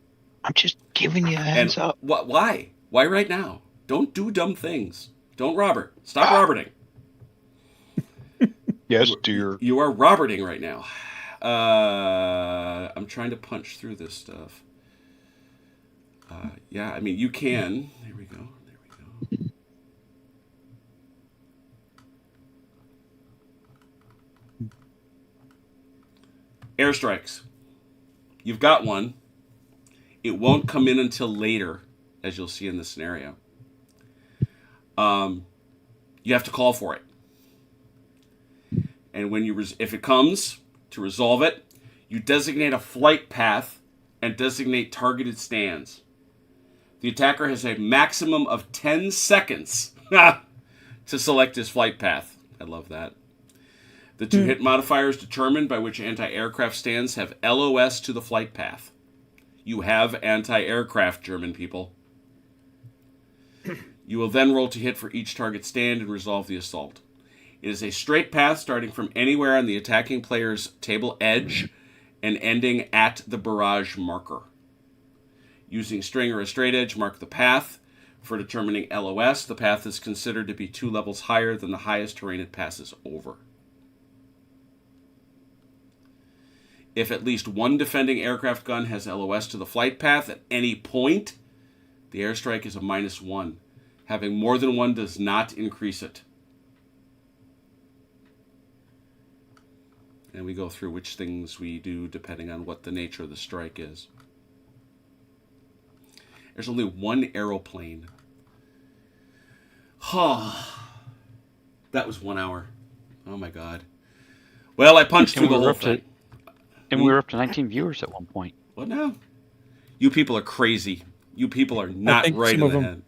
I'm just giving you a heads up. Why? Why right now? Don't do dumb things. Don't Robert. Stop Roberting. Yes, dear. You are Roberting right now. I'm trying to punch through this stuff. Yeah, I mean, you can. There we go. Airstrikes. You've got one. It won't come in until later, as you'll see in this scenario. You have to call for it. And when if it comes, to resolve it, you designate a flight path and designate targeted stands. The attacker has a maximum of 10 seconds to select his flight path. I love that. The 2 hit modifier is determined by which anti-aircraft stands have LOS to the flight path. You have anti-aircraft, German people. You will then roll to hit for each target stand and resolve the assault. It is a straight path starting from anywhere on the attacking player's table edge and ending at the barrage marker. Using string or a straight edge, mark the path. For determining LOS, the path is considered to be 2 levels higher than the highest terrain it passes over. If at least one defending aircraft gun has LOS to the flight path at any point, the airstrike is a -1. Having more than one does not increase it. And we go through which things we do depending on what the nature of the strike is. There's only one aeroplane. That was 1 hour. Oh my god. Well, I punched through the whole thing. And we were up to 19 viewers at one point. What now? You people are crazy. You people are not think right in some the of head.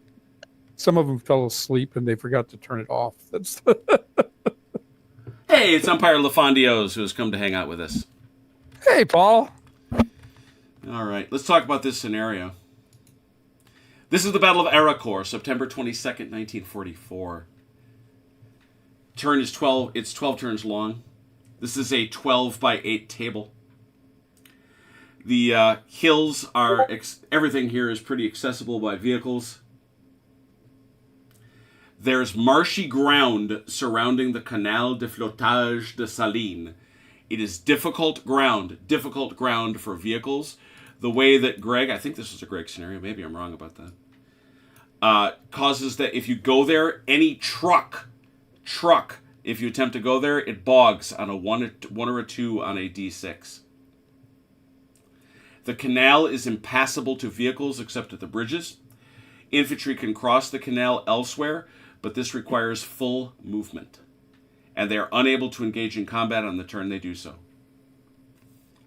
Some of them fell asleep and they forgot to turn it off. That's Hey, it's Umpire LaFondios who has come to hang out with us. Hey, Paul. All right, let's talk about this scenario. This is the Battle of Aracore, September 22nd, 1944. Turn is 12. It's 12 turns long. This is a 12 by 8 table. The hills are... everything here is pretty accessible by vehicles. There's marshy ground surrounding the Canal de Flottage de Salines. It is difficult ground for vehicles. The way that Greg, I think this is a Greg scenario, maybe I'm wrong about that, causes that if you go there, any truck, if you attempt to go there, it bogs on a 1 or a 2 on a D6. The canal is impassable to vehicles except at the bridges. Infantry can cross the canal elsewhere, but this requires full movement, and they are unable to engage in combat on the turn they do so.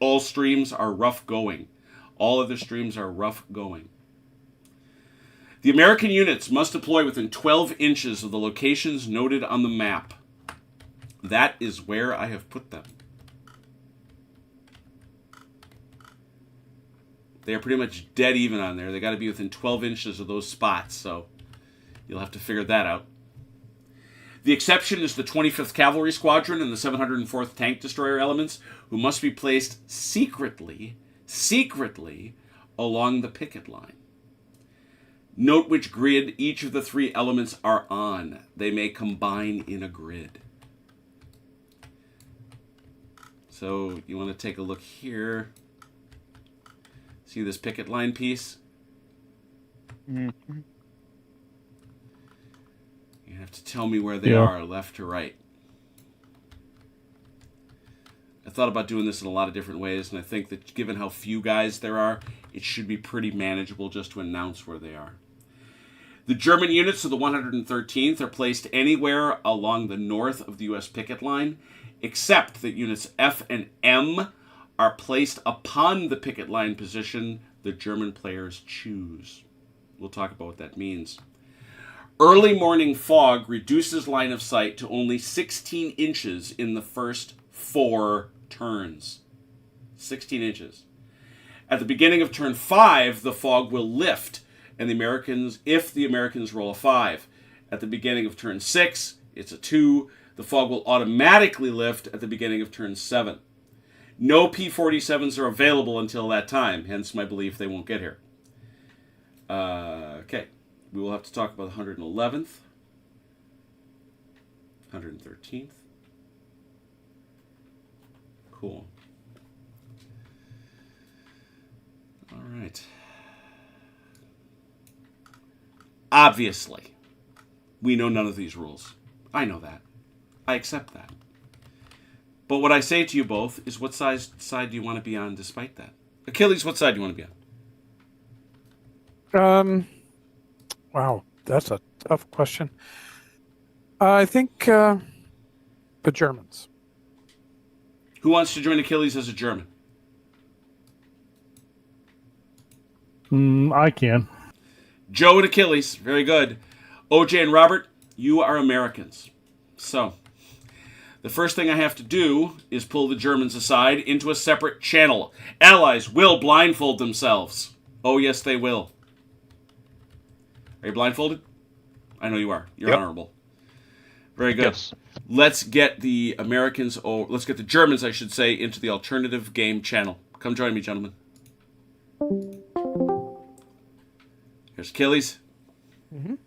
All streams are rough going. All other streams are rough going. The American units must deploy within 12 inches of the locations noted on the map. That is where I have put them. They are pretty much dead even on there. They got to be within 12 inches of those spots, so you'll have to figure that out. The exception is the 25th Cavalry Squadron and the 704th Tank Destroyer elements, who must be placed secretly along the picket line. Note which grid each of the 3 elements are on. They may combine in a grid. So you want to take a look here. See this picket line piece? Mm-hmm. You have to tell me where they are, left to right. I thought about doing this in a lot of different ways, and I think that given how few guys there are, it should be pretty manageable just to announce where they are. The German units of the 113th are placed anywhere along the north of the U.S. picket line, except that units F and M are placed upon the picket line position the German players choose. We'll talk about what that means. Early morning fog reduces line of sight to only 16 inches in the first 4 turns. 16 inches. At the beginning of turn 5, the fog will lift, and if the Americans roll a 5. At the beginning of turn 6, it's a 2. The fog will automatically lift at the beginning of turn 7. No P-47s are available until that time, hence my belief they won't get here. Okay. We will have to talk about the 111th, 113th. Cool. All right. Obviously, we know none of these rules. I know that. I accept that. But what I say to you both is, what side do you want to be on despite that? Achilles, what side do you want to be on? Wow, that's a tough question. I think the Germans. Who wants to join Achilles as a German? I can. Joe and Achilles, very good. OJ and Robert, you are Americans. So, the first thing I have to do is pull the Germans aside into a separate channel. Allies will blindfold themselves. Oh, yes, they will. Are you blindfolded? I know you are. You're Yep. honorable. Very good. Yes. Let's get the Americans, or let's get the Germans, I should say, into the alternative game channel. Come join me, gentlemen. Here's Achilles. Mhm.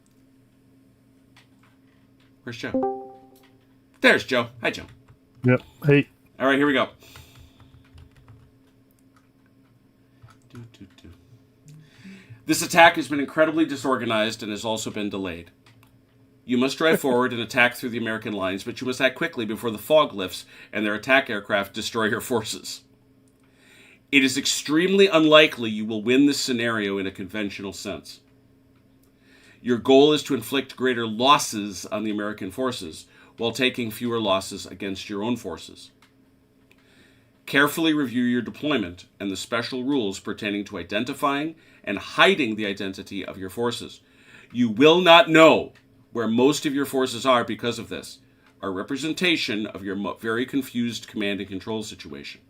Where's Joe? There's Joe. Hi, Joe. Yep. Hey. All right, here we go. This attack has been incredibly disorganized and has also been delayed. You must drive forward and attack through the American lines, but you must act quickly before the fog lifts and their attack aircraft destroy your forces. It is extremely unlikely you will win this scenario in a conventional sense. Your goal is to inflict greater losses on the American forces while taking fewer losses against your own forces. Carefully review your deployment and the special rules pertaining to identifying and hiding the identity of your forces. You will not know where most of your forces are because of this, a representation of your very confused command and control situation.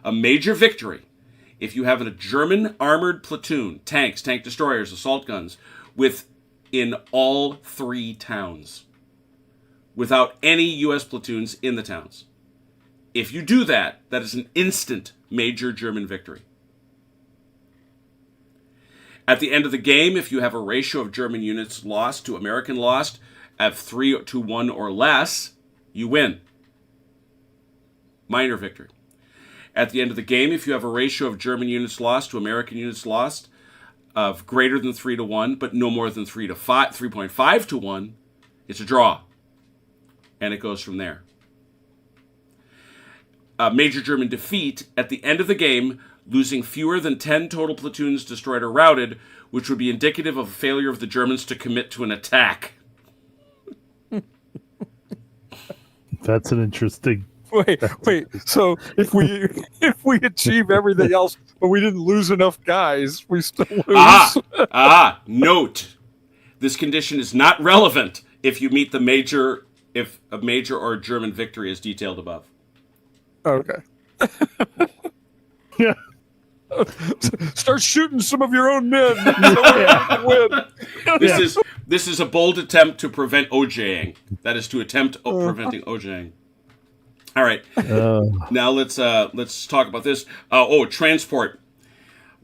A major victory if you have a German armored platoon, tanks, tank destroyers, assault guns, within all 3 towns, without any U.S. platoons in the towns. If you do that, that is an instant major German victory. At the end of the game, if you have a ratio of German units lost to American lost of 3-1 or less, you win. Minor victory. At the end of the game, if you have a ratio of German units lost to American units lost of greater than 3-1, but no more than 3.5 to 1, it's a draw. And it goes from there. A major German defeat, at the end of the game, losing fewer than 10 total platoons destroyed or routed, which would be indicative of a failure of the Germans to commit to an attack. That's an interesting. Wait. So if we achieve everything else, but we didn't lose enough guys, we still lose. Note. This condition is not relevant if you meet if a major or German victory is detailed above. Okay. Yeah. Start shooting some of your own men. So we can win. This is a bold attempt to prevent OJing. That is to attempt preventing OJing. All right. Now let's talk about this. Transport.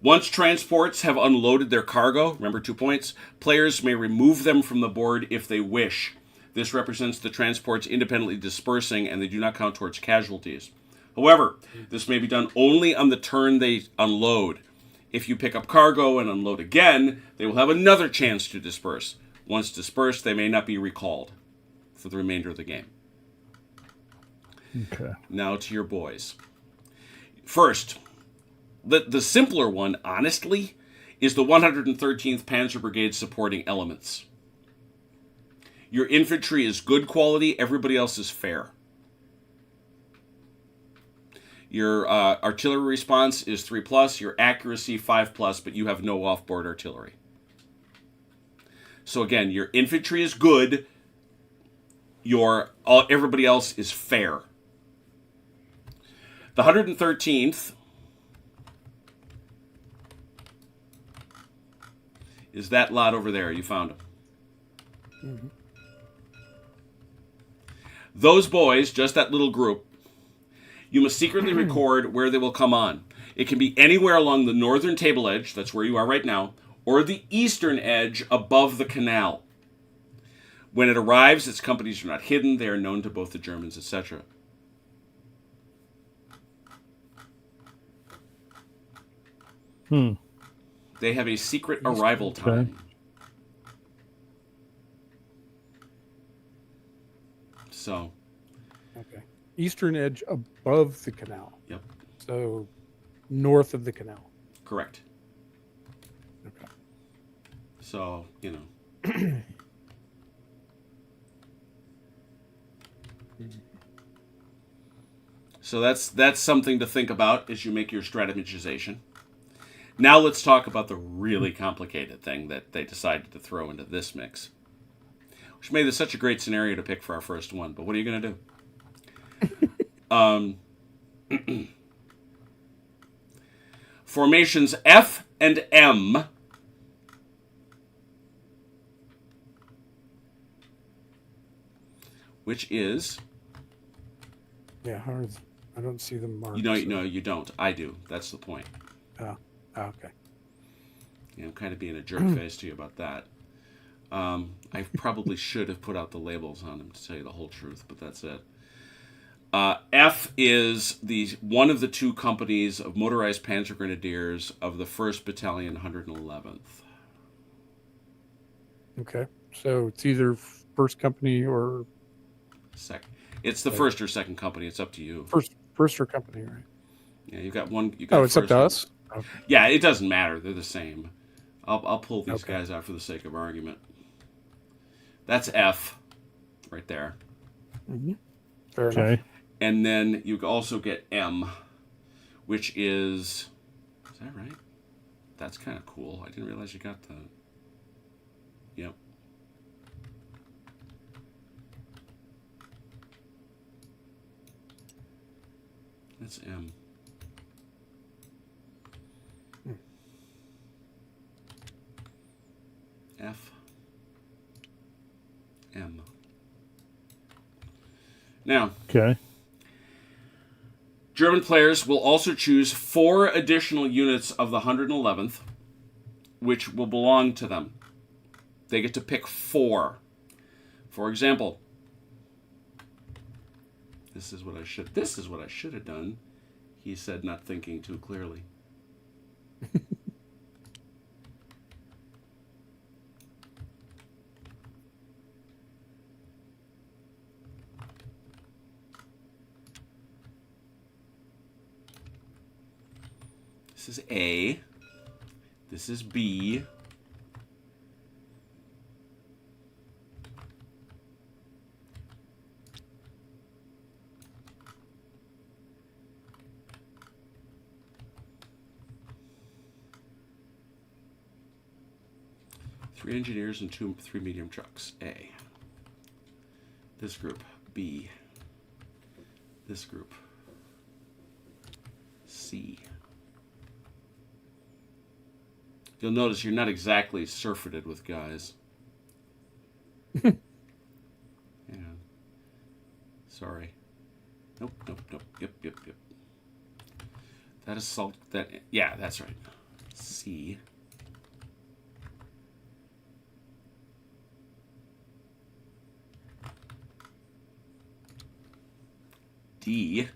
Once transports have unloaded their cargo, remember 2 points, players may remove them from the board if they wish. This represents the transports independently dispersing, and they do not count towards casualties. However, this may be done only on the turn they unload. If you pick up cargo and unload again, they will have another chance to disperse. Once dispersed, they may not be recalled for the remainder of the game. Okay. Now to your boys. First, the simpler one, honestly, is the 113th Panzer Brigade supporting elements. Your infantry is good quality, everybody else is fair. Your artillery response is 3+, your accuracy 5+, but you have no off-board artillery. So again, your infantry is good, everybody else is fair. The 113th is that lot over there. You found them. Mm-hmm. Those boys, just that little group, you must secretly record where they will come on. It can be anywhere along the northern table edge, that's where you are right now, or the eastern edge above the canal. When it arrives, its companies are not hidden. They are known to both the Germans, etc. They have a secret arrival time. So. Okay. Eastern edge above the canal. Yep. So north of the canal. Correct. Okay. So, you know. So that's something to think about as you make your strategization. Now let's talk about the really complicated thing that they decided to throw into this mix. Which made this such a great scenario to pick for our first one, but what are you going to do? Formations F and M which is Yeah, I don't see them marked. no, you don't. I do. That's the point. Oh, okay. Yeah, I'm kind of being a jerk face to you about that. I probably should have put out the labels on them to tell you the whole truth, but that's it. F is one of the two companies of motorized Panzer Grenadiers of the 1st Battalion, 111th. Okay. So it's either first company or It's the first or second company. It's up to you. first or company, right? Yeah, you got one. You got Oh, it's up first to one. us? Okay. Yeah, it doesn't matter. They're the same. I'll pull these Okay. guys out for the sake of argument. That's F, right there. Mm-hmm. Fair enough. Okay. And then you also get M, which is that right? That's kind of cool. I didn't realize you got that. Yep. That's M. F. M. Now, Okay. German players will also choose 4 additional units of the 111th, which will belong to them. They get to pick 4. For example, this is what I should have done, he said, not thinking too clearly. This is A. This is B. Three engineers and 3 medium trucks. A. This group. B. This group. C. You'll notice you're not exactly surfeited with guys. Yeah. Sorry. Nope. Yep. That is salt. Yeah, that's right. C. D.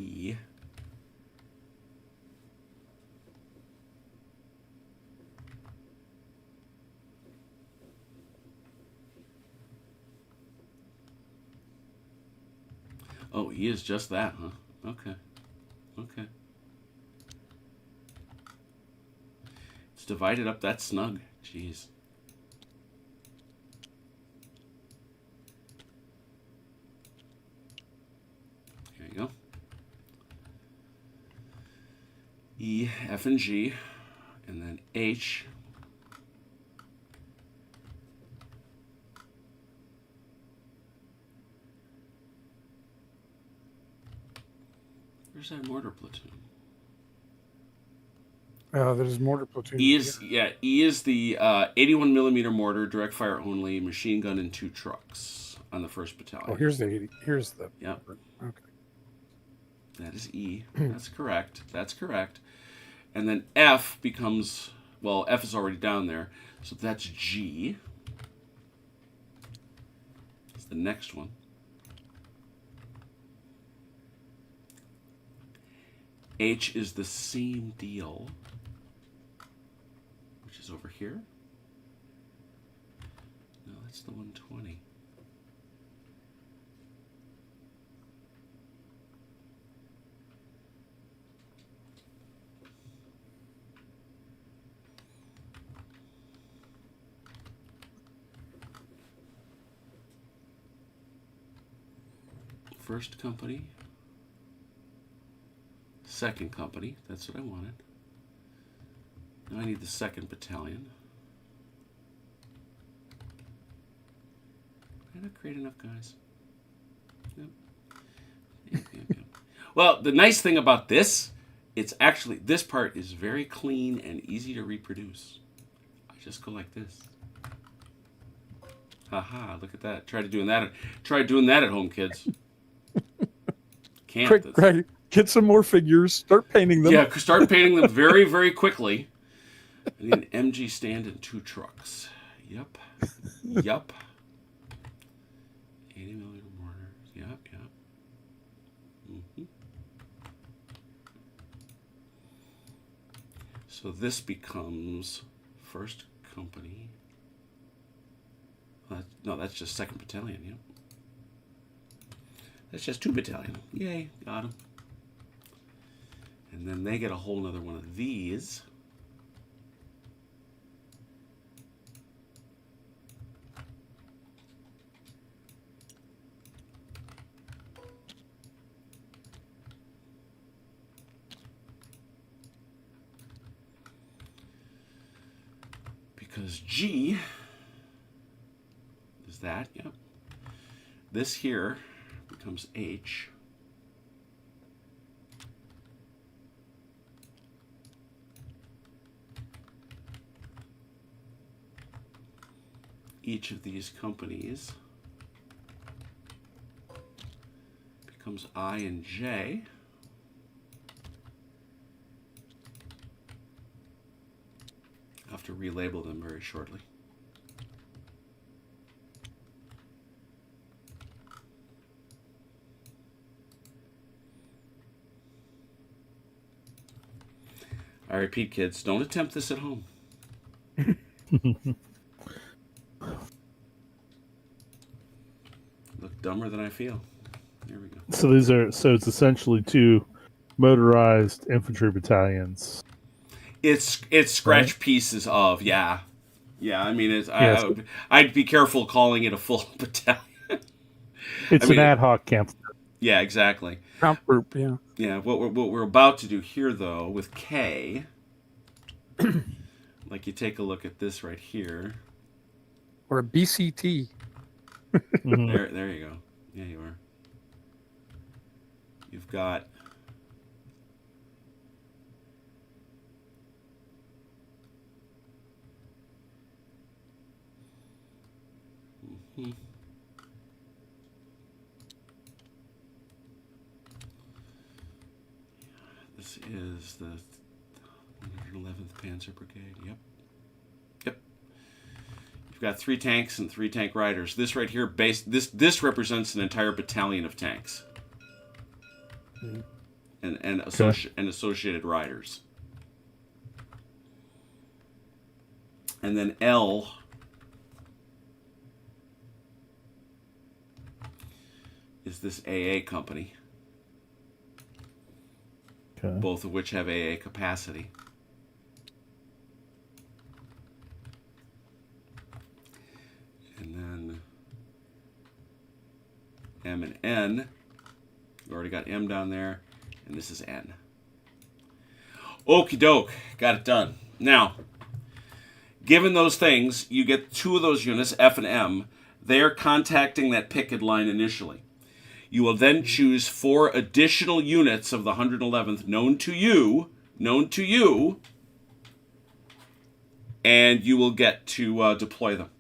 E. Oh, E is just that, huh? Okay. It's divided up that snug. Jeez. Here you go. E, F, and G, and then H. Where's that mortar platoon? There's mortar platoon. E is the 81 millimeter mortar, direct fire only, machine gun, and 2 trucks on the 1st Battalion. Oh, here's the. Yep. Okay. That is E. That's correct. And then F becomes, well, F is already down there, so that's G. That's the next one. H is the same deal, which is over here. No, that's the 120. First company. Second company. That's what I wanted. Now I need the 2nd Battalion. Did I not create enough guys? Yep. Well, the nice thing about this, it's actually, this part is very clean and easy to reproduce. I just go like this. Haha, look at that. Try doing that at home, kids. Can't. Quick, Greg, get some more figures. Start painting them. Yeah, start painting them very, very quickly. I need an MG stand and 2 trucks. Yep. Yup. 80 millimeter mortars. Yep. Mm-hmm. So this becomes first company. No, that's just 2nd Battalion. Yep. That's just 2 battalion. Yay, got them. And then they get a whole nother one of these. Because G is that, yep. This here becomes H. Each of these companies becomes I and J. I'll have to relabel them very shortly. I repeat, kids, don't attempt this at home. Look dumber than I feel. There we go. So it's essentially 2 motorized infantry battalions. It's scratch pieces of, yeah. I mean, Yes. I'd be careful calling it a full battalion. It's an ad hoc camp. Yeah, exactly. Comp group, yeah. Yeah, what we're about to do here, though, with K, like you take a look at this right here. Or a BCT. Mhm. There you go. Yeah, you are. You've got this is the 111th Panzer Brigade. Yep. You've got 3 tanks and 3 tank riders. This right here, this represents an entire battalion of tanks, and associated riders. And then L is this AA company. Okay. Both of which have AA capacity. And then M and N. We already got M down there, and this is N. Okie doke, got it done. Now, given those things, you get 2 of those units, F and M. They are contacting that picket line initially. You will then choose 4 additional units of the 111th known to you, and you will get to deploy them.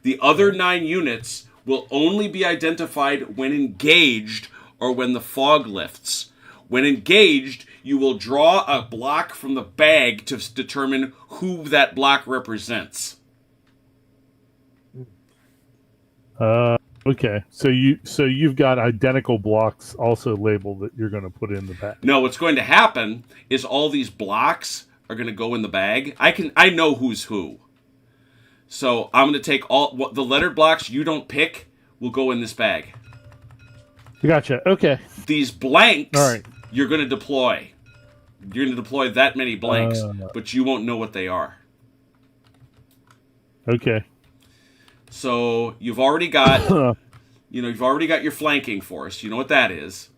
The other 9 units will only be identified when engaged or when the fog lifts. When engaged, you will draw a block from the bag to determine who that block represents. Okay. So you've got identical blocks also labeled that you're going to put in the bag. No, what's going to happen is all these blocks are going to go in the bag. I know who's who. So I'm going to take all the lettered blocks you don't pick will go in this bag. Gotcha. Okay. These blanks, All right. you're going to deploy. You're going to deploy that many blanks, but you won't know what they are. Okay. So you've already got, you've already got your flanking force. You know what that is.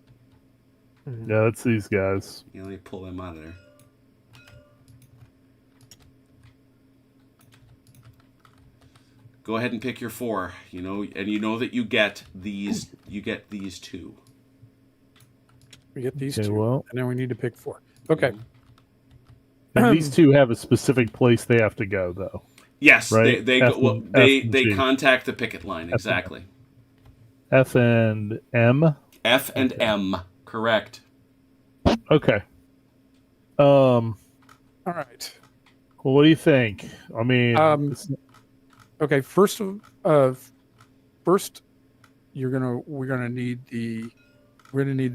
Yeah, that's these guys. Let me pull them out of there. Go ahead and pick your 4. And you know that you get these. You get these 2. We get these Okay, two, well. and then we need to pick 4. Okay. And these two have a specific place they have to go, though. Yes, Right? they F go, well, and- F and they G. contact the picket line F and M. exactly. F and M. F and Okay. M, correct. Okay. All right. Well, what do you think? I mean, Okay. First, we're gonna need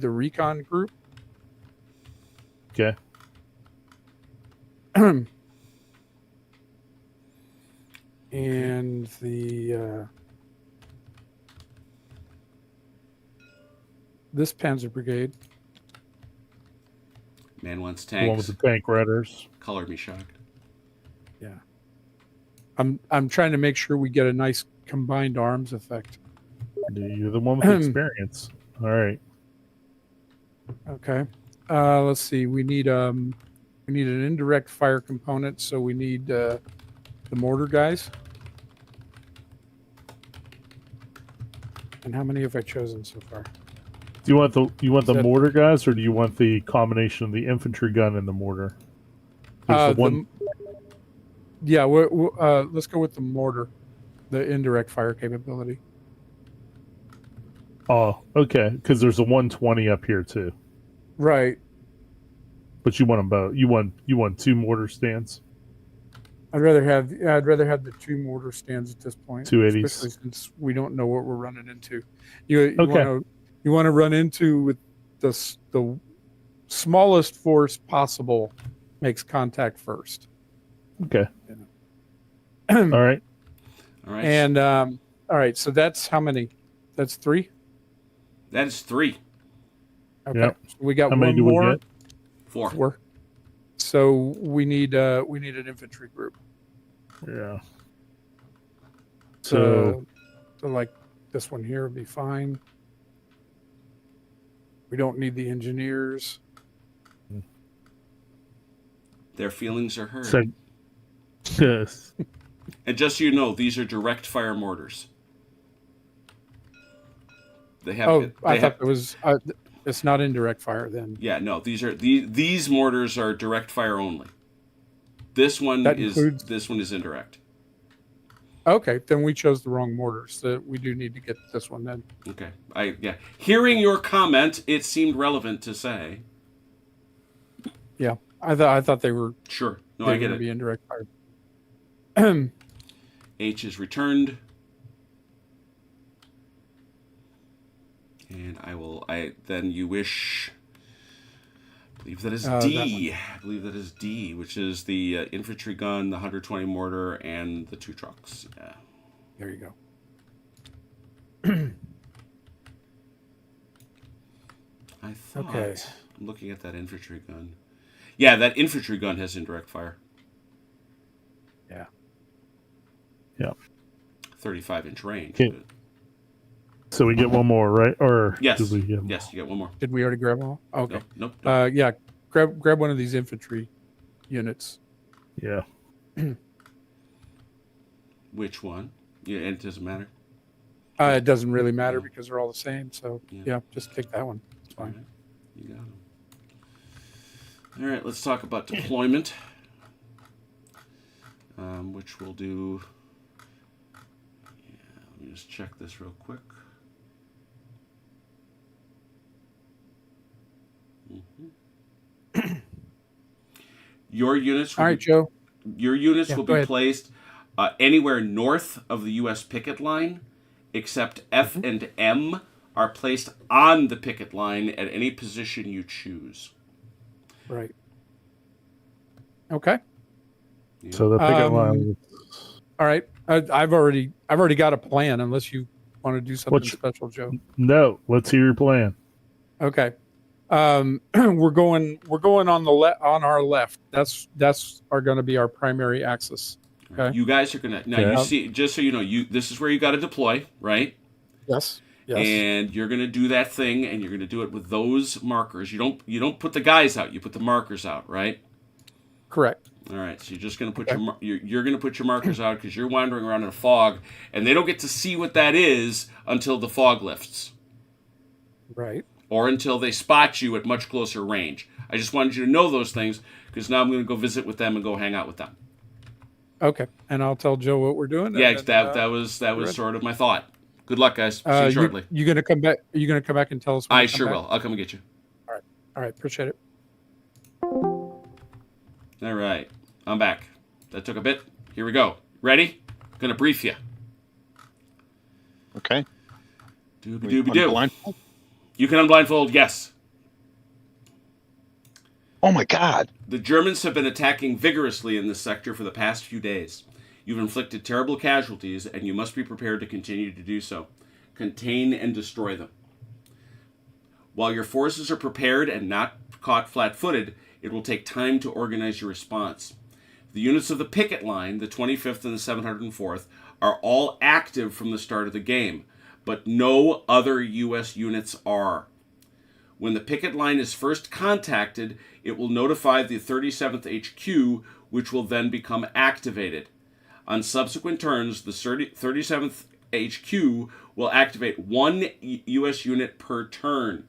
the recon group. okay. And the this Panzer Brigade. Man wants The one with tanks. the tank redders. Color me shocked. Yeah. I'm trying to make sure we get a nice combined arms effect. You're the one with the experience. All right. Okay. Let's see. We need an indirect fire component, so we need the mortar guys. And how many have I chosen so far? Do you want the that- mortar guys, or do you want the combination of the infantry gun and the mortar? There's the one. Yeah, let's go with the mortar, the indirect fire capability. Oh, okay. Because there's a 120 up here too. Right. But you want them both. You want 2 mortar stands. I'd rather have the 2 mortar stands at this point. 280s. Especially since we don't know what we're running into. You Okay. want to run into with the smallest force possible makes contact first. Okay. All right. All right. And all right, so that's how many? That's 3. that is 3. Okay, Yep. so we got How many one do we more. get? 4. 4. So we need an infantry group. Yeah. So like this one here would be fine. We don't need the engineers. Their feelings are heard. So, yes. And just so you know, these are direct fire mortars. They have. Oh, they I have, thought it was. It's not indirect fire then. Yeah, no. These mortars are direct fire only. This one That is includes- indirect. Okay, then we chose the wrong mortars. So we do need to get this one then. Okay. Hearing your comment, it seemed relevant to say. Yeah, I thought they were. Sure. No, they I were get gonna it. Be indirect fire. H is returned. And then you wish. I believe that is D. I believe that is D, which is the infantry gun, the 120 mortar, and the 2 trucks. Yeah. There you go. I thought. Okay. I'm looking at that infantry gun. Yeah, that infantry gun has indirect fire. Yeah. Yeah. 35-inch range. Okay. but- So we get one more, right? Or Yes. did we get Yes, you get one more. Did we already grab all? Okay. Nope. Yeah, grab one of these infantry units. Yeah. Which one? Yeah, it doesn't matter. It doesn't really matter because they're all the same. So Yeah. yeah, just take that one. It's All fine. right. You got 'em. All right, let's talk about deployment, which we'll do. Yeah, let me just check this real quick. Your units will All right, be, Joe. your units Yeah, will go be ahead. placed anywhere north of the U.S. picket line, except F Mm-hmm. and M are placed on the picket line at any position you choose. Right. Okay. So the picket Um, line. All right. I've already got a plan. Unless you want to do something What's- special, Joe. No, let's hear your plan. Okay. We're going on our left. That's going to be our primary axis. Okay. You guys are gonna now. Yeah. You see, just so you know, this is where you got to deploy, right? Yes. Yes. And you're gonna do that thing, and you're gonna do it with those markers. You don't put the guys out. You put the markers out, right? Correct. All right. So you're just gonna put Okay. you're gonna put your markers out because you're wandering around in a fog, and they don't get to see what that is until the fog lifts. Right. or until they spot you at much closer range. I just wanted you to know those things because now I'm going to go visit with them and go hang out with them. Okay. And I'll tell Joe what we're doing. Yeah, and then, that was ready. sort of my thought. Good luck, guys. See you shortly. You gonna come back? Are you gonna come back and tell us when I you come sure back? will. I'll come and get you. All right. Appreciate it. All right. I'm back. That took a bit. Here we go. Ready? Gonna brief you. Okay. Doobie-doobie-doo. Unblindfold? You can unblindfold, yes. Oh my God. The Germans have been attacking vigorously in this sector for the past few days. You've inflicted terrible casualties, and you must be prepared to continue to do so. Contain and destroy them. While your forces are prepared and not caught flat-footed, it will take time to organize your response. The units of the picket line, the 25th and the 704th, are all active from the start of the game, but no other U.S. units are. When the picket line is first contacted, it will notify the 37th HQ, which will then become activated. On subsequent turns, the 37th HQ will activate one U.S. unit per turn.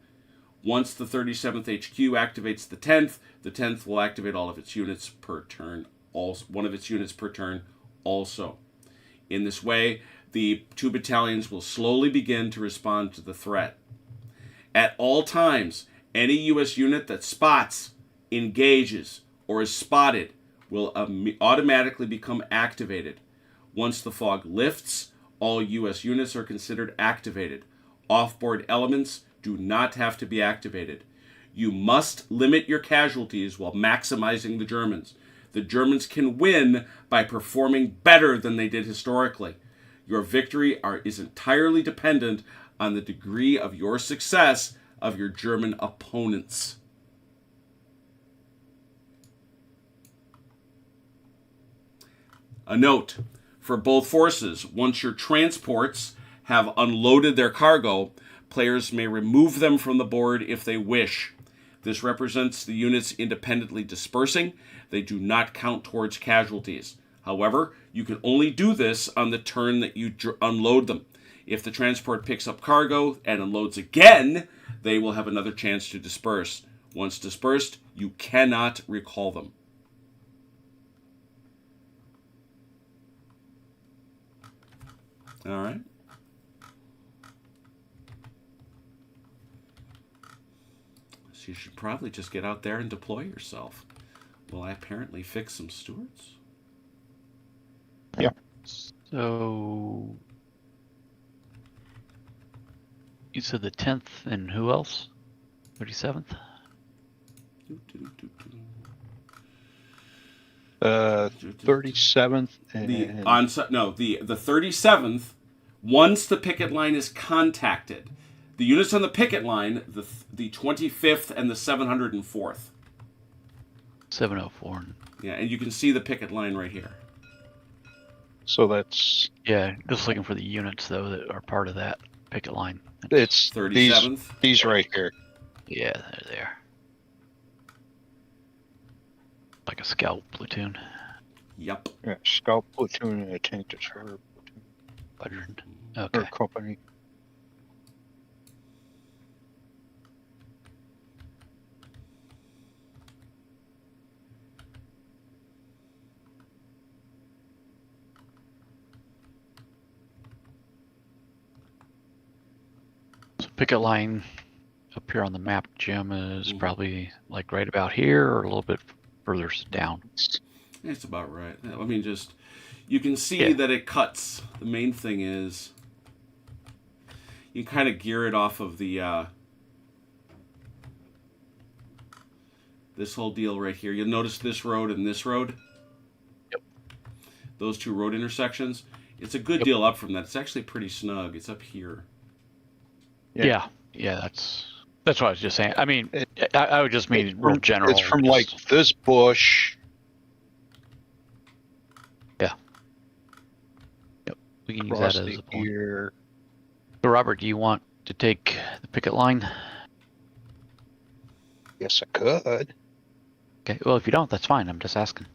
Once the 37th HQ activates the 10th will activate all of its units per turn. Also, one of its units per turn also. In this way, the two battalions will slowly begin to respond to the threat. At all times, any U.S. unit that spots, engages, or is spotted will automatically become activated. Once the fog lifts, all U.S. units are considered activated. Off-board elements do not have to be activated. You must limit your casualties while maximizing the Germans. The Germans can win by performing better than they did historically. Your victory is entirely dependent on the degree of your success of your German opponents. A note, for both forces, once your transports have unloaded their cargo, players may remove them from the board if they wish. This represents the units independently dispersing. They do not count towards casualties. However, you can only do this on the turn that you unload them. If the transport picks up cargo and unloads again, they will have another chance to disperse. Once dispersed, you cannot recall them. All right. So you should probably just get out there and deploy yourself. Will I apparently fix some stewards? Yeah. So you said the 10th and who else? 37th? 37th and The 37th. Once the picket line is contacted, the units on the picket line, the 25th and the 704th. 704. Yeah, and you can see the picket line right here. so that's Yeah, just looking for the units though that are part of that picket line. it's 37th. these right here. Yeah, they're there. Like a scout platoon. Yep. Yeah, scout platoon and a tank destroyer Quadrant. or Okay. company. So picket line up here on the map, Jim, is probably like right about here or a little bit further down. It's about right. I mean, just you can see that it cuts. The main thing is you kind of gear it off of the this whole deal right here. You'll notice this road and this road. Yep. Those two road intersections. It's a good deal up from that. It's actually pretty snug. It's up here. Yeah, that's what I was just saying. I mean, I would just mean real general. It's from like this bush. We can use that across as a point. ear. So Robert, do you want to take the picket line? Yes, I could. Okay. Well, if you don't, that's fine. I'm just asking.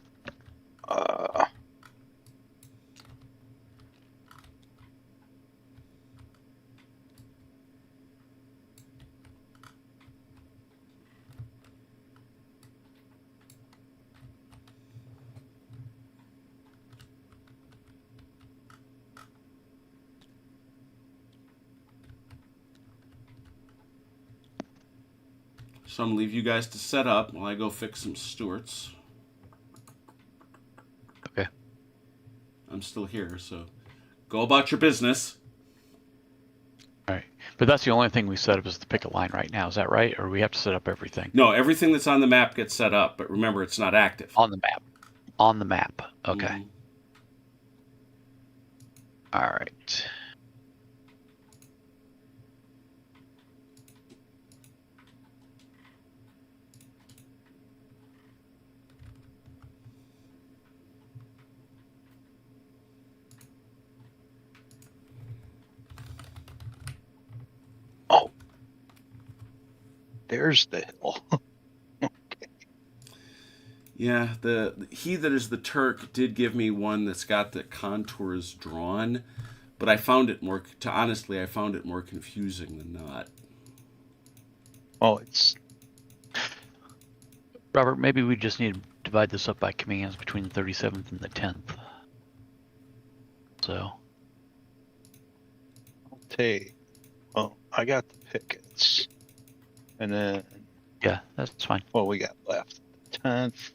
So I'm going to leave you guys to set up while I go fix some Stuarts. Okay. I'm still here, so go about your business. All right. But that's the only thing we set up is the picket line right now. Is that right? Or we have to set up everything? No, everything that's on the map gets set up, but remember, it's not active. On the map. On the map. Okay. Mhm. All right. Oh, there's the hill. Yeah, he that is the Turk did give me one that's got the contours drawn, but I found it more confusing than not. Oh, it's Robert, maybe we just need to divide this up by commands between the 37th and the 10th. So. I'll take. Oh, I got the pickets, and then Yeah, that's fine. what we got left? 10th.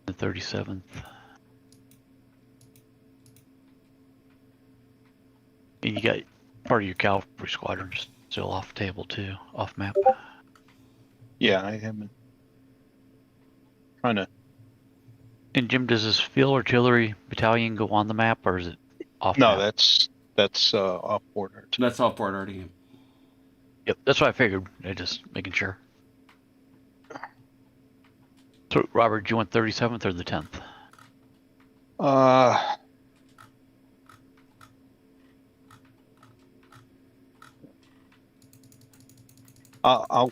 The 37th. And you got part of your cavalry squadron still off table too, off map. Yeah, I haven't. Trying to. And Jim, does this field artillery battalion go on the map or is it off No, map? that's off border. That's off board already. Yep, that's what I figured. I just making sure. So, Robert, do you want 37th or the 10th? I'll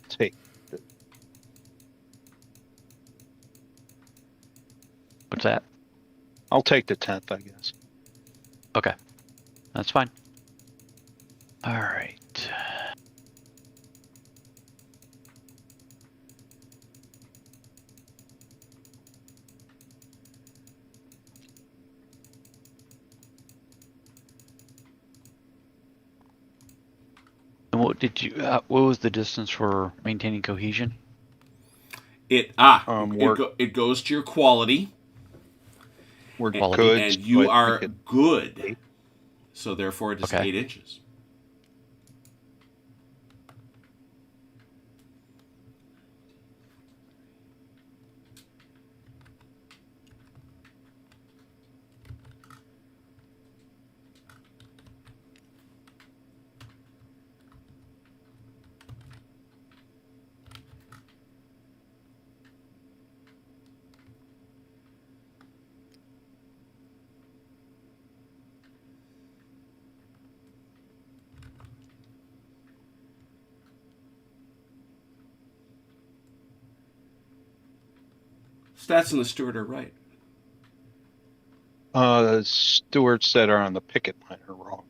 take. What's that? I'll take the 10th, I guess. Okay, that's fine. All right. And what did you? What was the distance for maintaining cohesion? It goes to your quality. We're Quality. good. And you so I are think good. So therefore it is Okay. 8 inches. Stats in the Stuart are right. The stewards that are on the picket line are wrong.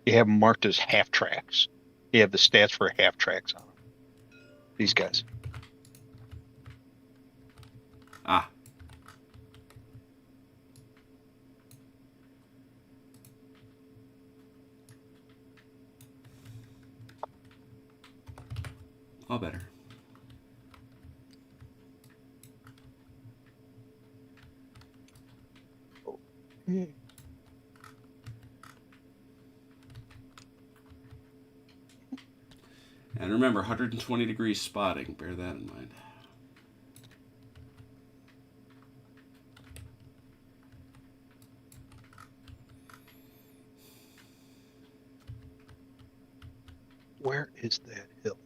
You have them marked as half tracks. You have the stats for half tracks on them. These guys. Ah. All better. And remember, 120 degrees spotting. Bear that in mind. Where is that hill?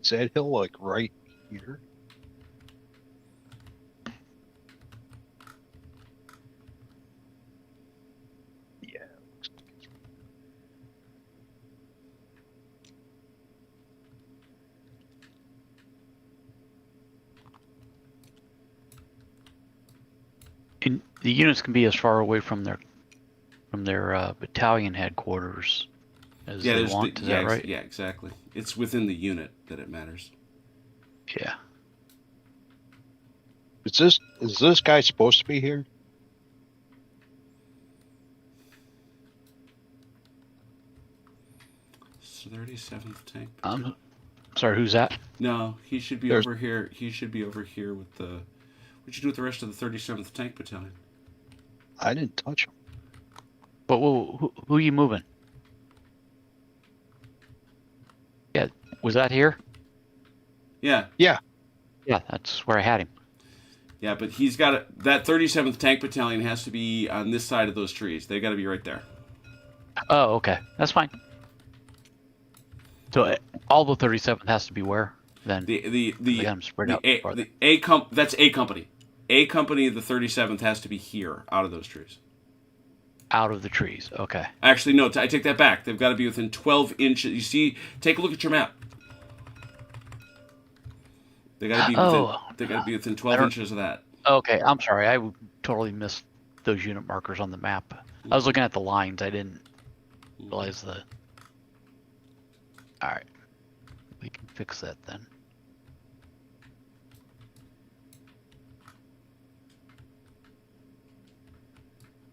Is that hill like right here? Yeah. Looks like it's And the units can be as far away from their battalion headquarters as they there's want. Is that right? Yeah, exactly. It's within the unit that it matters. Yeah. Is this guy supposed to be here? 37th tank. Sorry, who's that? No, he should be There's- over here. He should be over here with the. What'd you do with the rest of the 37th Tank Battalion? I didn't touch him. But who are you moving? Yeah, was that here? Yeah, Yeah, that's where I had him. yeah, but he's got it. That 37th Tank Battalion has to be on this side of those trees. They got to be right there. Oh, okay, that's fine. So all the 37th has to be where then? The They got 'em spread out farther. That's A company. A company of the 37th has to be here, out of those trees. Out of the trees. Okay. Actually, no, I take that back. They've got to be within 12 inches. You see, take a look at your map. They got to be within. Oh. They got to be within 12 inches of that. Okay, I'm sorry. I totally missed those unit markers on the map. I was looking at the lines. I didn't realize the. All right, we can fix that then.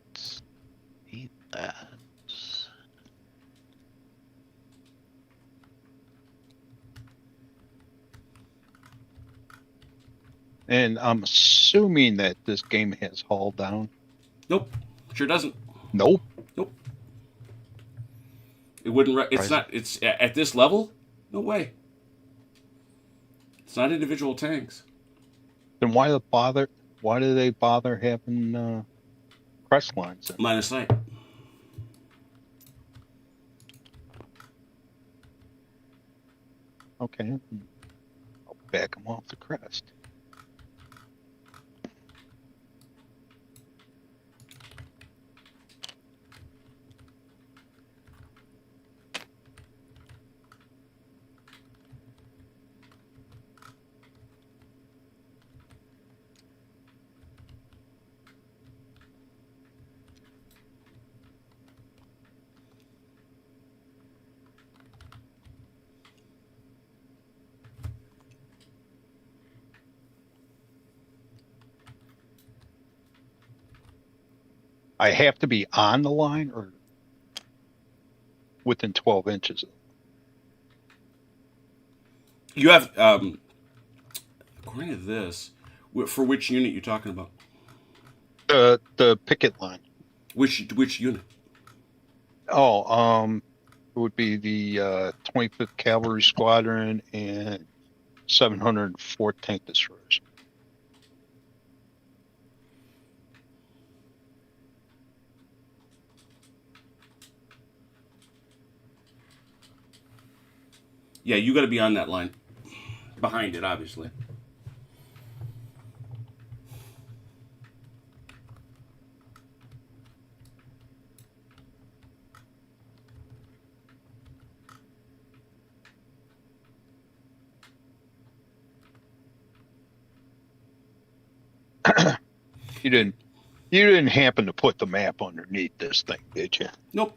Let's eat that. And I'm assuming that this game has hull down. Nope, sure doesn't. Nope. Nope. It wouldn't. It's not. It's at this level. No way. It's not individual tanks. Then why bother? Why do they bother having crest lines? Then? Line of sight. Okay, I'll back them off the crest. I have to be on the line or within 12 inches. You have, according to this, for which unit you talking about? The picket line. Which unit? Oh, it would be the 25th Cavalry Squadron and 704th Tank Destroyers. Yeah, you got to be on that line. Behind it, obviously. You didn't happen to put the map underneath this thing, did you? Nope.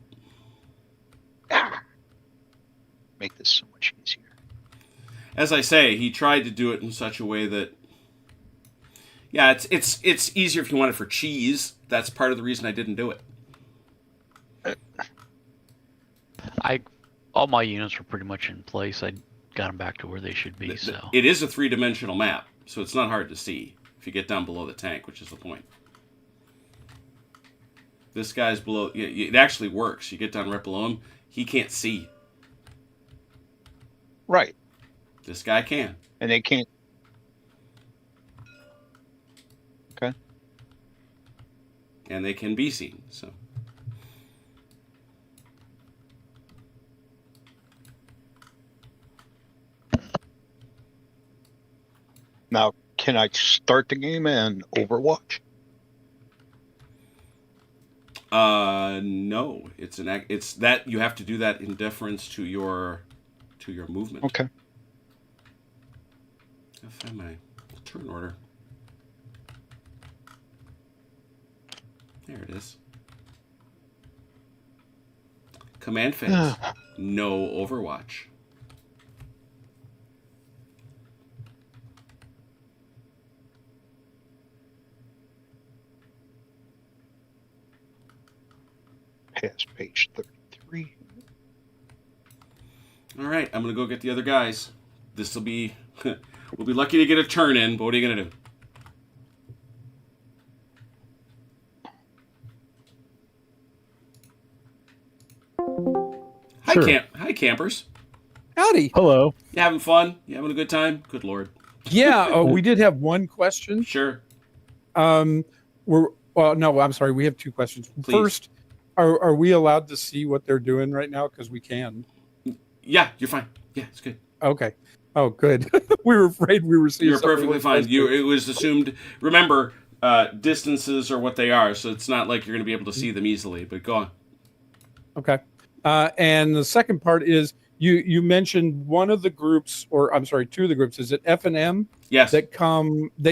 Make this so much easier. As I say, he tried to do it in such a way that, yeah, it's easier if you want it for cheese. That's part of the reason I didn't do it. All my units were pretty much in place. I got them back to where they should be. So It is a three-dimensional map, so it's not hard to see if you get down below the tank, which is the point. This guy's below. It actually works. You get down right below him, he can't see. Right. This guy can. And they can't. Okay. And they can be seen. So Now, can I start the game and Overwatch? no, it's that you have to do that in deference to your movement. Okay. I'll find my turn order. There it is. Command phase. No Overwatch. Past page 33. All right, I'm gonna go get the other guys. This will be we'll be lucky to get a turn in, but what are you gonna do? Sure. Hi campers. Howdy. Hello. You having fun? You having a good time? Good lord. Yeah, we did have one question. Sure. No, I'm sorry. We have two questions. Please. First, are we allowed to see what they're doing right now? Because we can. Yeah, you're fine. Yeah, it's good. Okay. Oh, good. We were afraid we were seeing. You're something perfectly we fine. weren't supposed It was assumed. Remember, distances are what they are, so it's not like you're going to be able to see them easily. But go on. to. Okay. And the second part is you mentioned one of the groups, or I'm sorry, two of the groups. Is it F and M Yes. they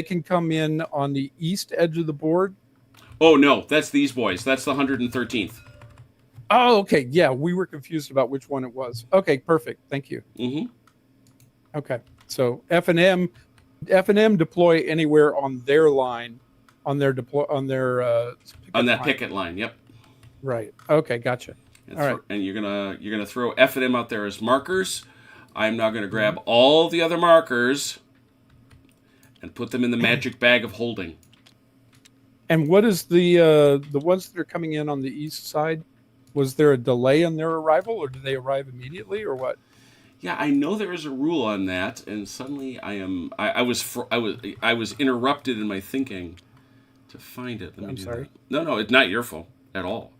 can come in on the east edge of the board? Oh no, that's these boys. That's the 113th. Oh, okay. Yeah, we were confused about which one it was. Okay, perfect. Thank you. Mm-hmm. Okay, so F and M deploy anywhere on their line, on their On that line. picket line. Yep. Right. Okay, gotcha. And, All right. and you're gonna throw F and M out there as markers. I'm now gonna grab all the other markers and put them in the magic bag of holding. And what is the ones that are coming in on the east side? Was there a delay on their arrival, or did they arrive immediately, or what? Yeah, I know there is a rule on that, and suddenly I was interrupted in my thinking to find it. Let me I'm do sorry. that. No, it's not your fault at all.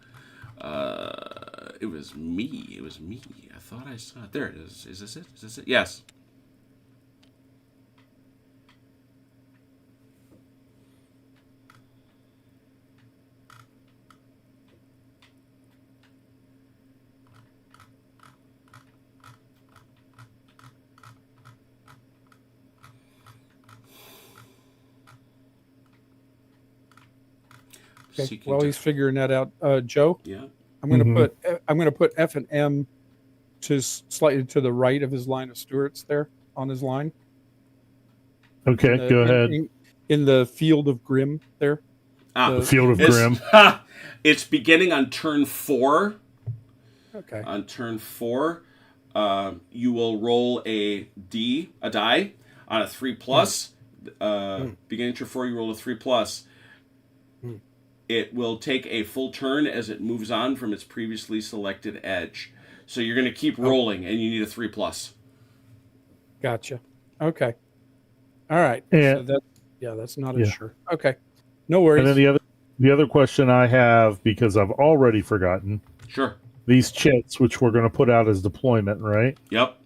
It was me. I thought I saw it. There it is. Is this it? Is this it? Yes. Okay. Seeking While to- he's figuring that out, Joe, Yeah. I'm going to Mhm. put F and M to slightly to the right of his line of Stewarts there on his line. Okay, Uh, go in- ahead. in the field of Grim there. Ah, The- Field of it's, Grim. it's beginning on turn 4. Okay. On turn 4, you will roll a die on a 3+. Beginning turn 4, you roll a 3+. It will take a full turn as it moves on from its previously selected edge. So you're going to keep rolling, and you need a 3+. Gotcha. Okay. All right. And- So that's not Yeah. as sure. Okay. No worries. And then the other question I have, because I've already forgotten, Sure. these chits, which we're going to put out as deployment, right? Yep.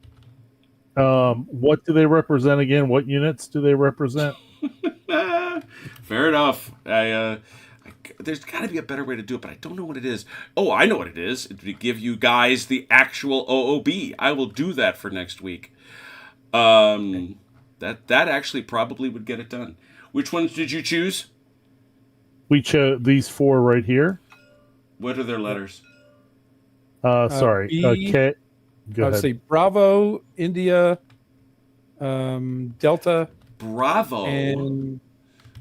What do they represent again? What units do they represent? Fair enough. There's got to be a better way to do it, but I don't know what it is. Oh, I know what it is. It's to give you guys the actual OOB. I will do that for next week. That actually probably would get it done. Which ones did you choose? We chose these 4 right here. What are their letters? Sorry. B- K. Go Let's ahead. see. Bravo, India, Delta, Bravo. and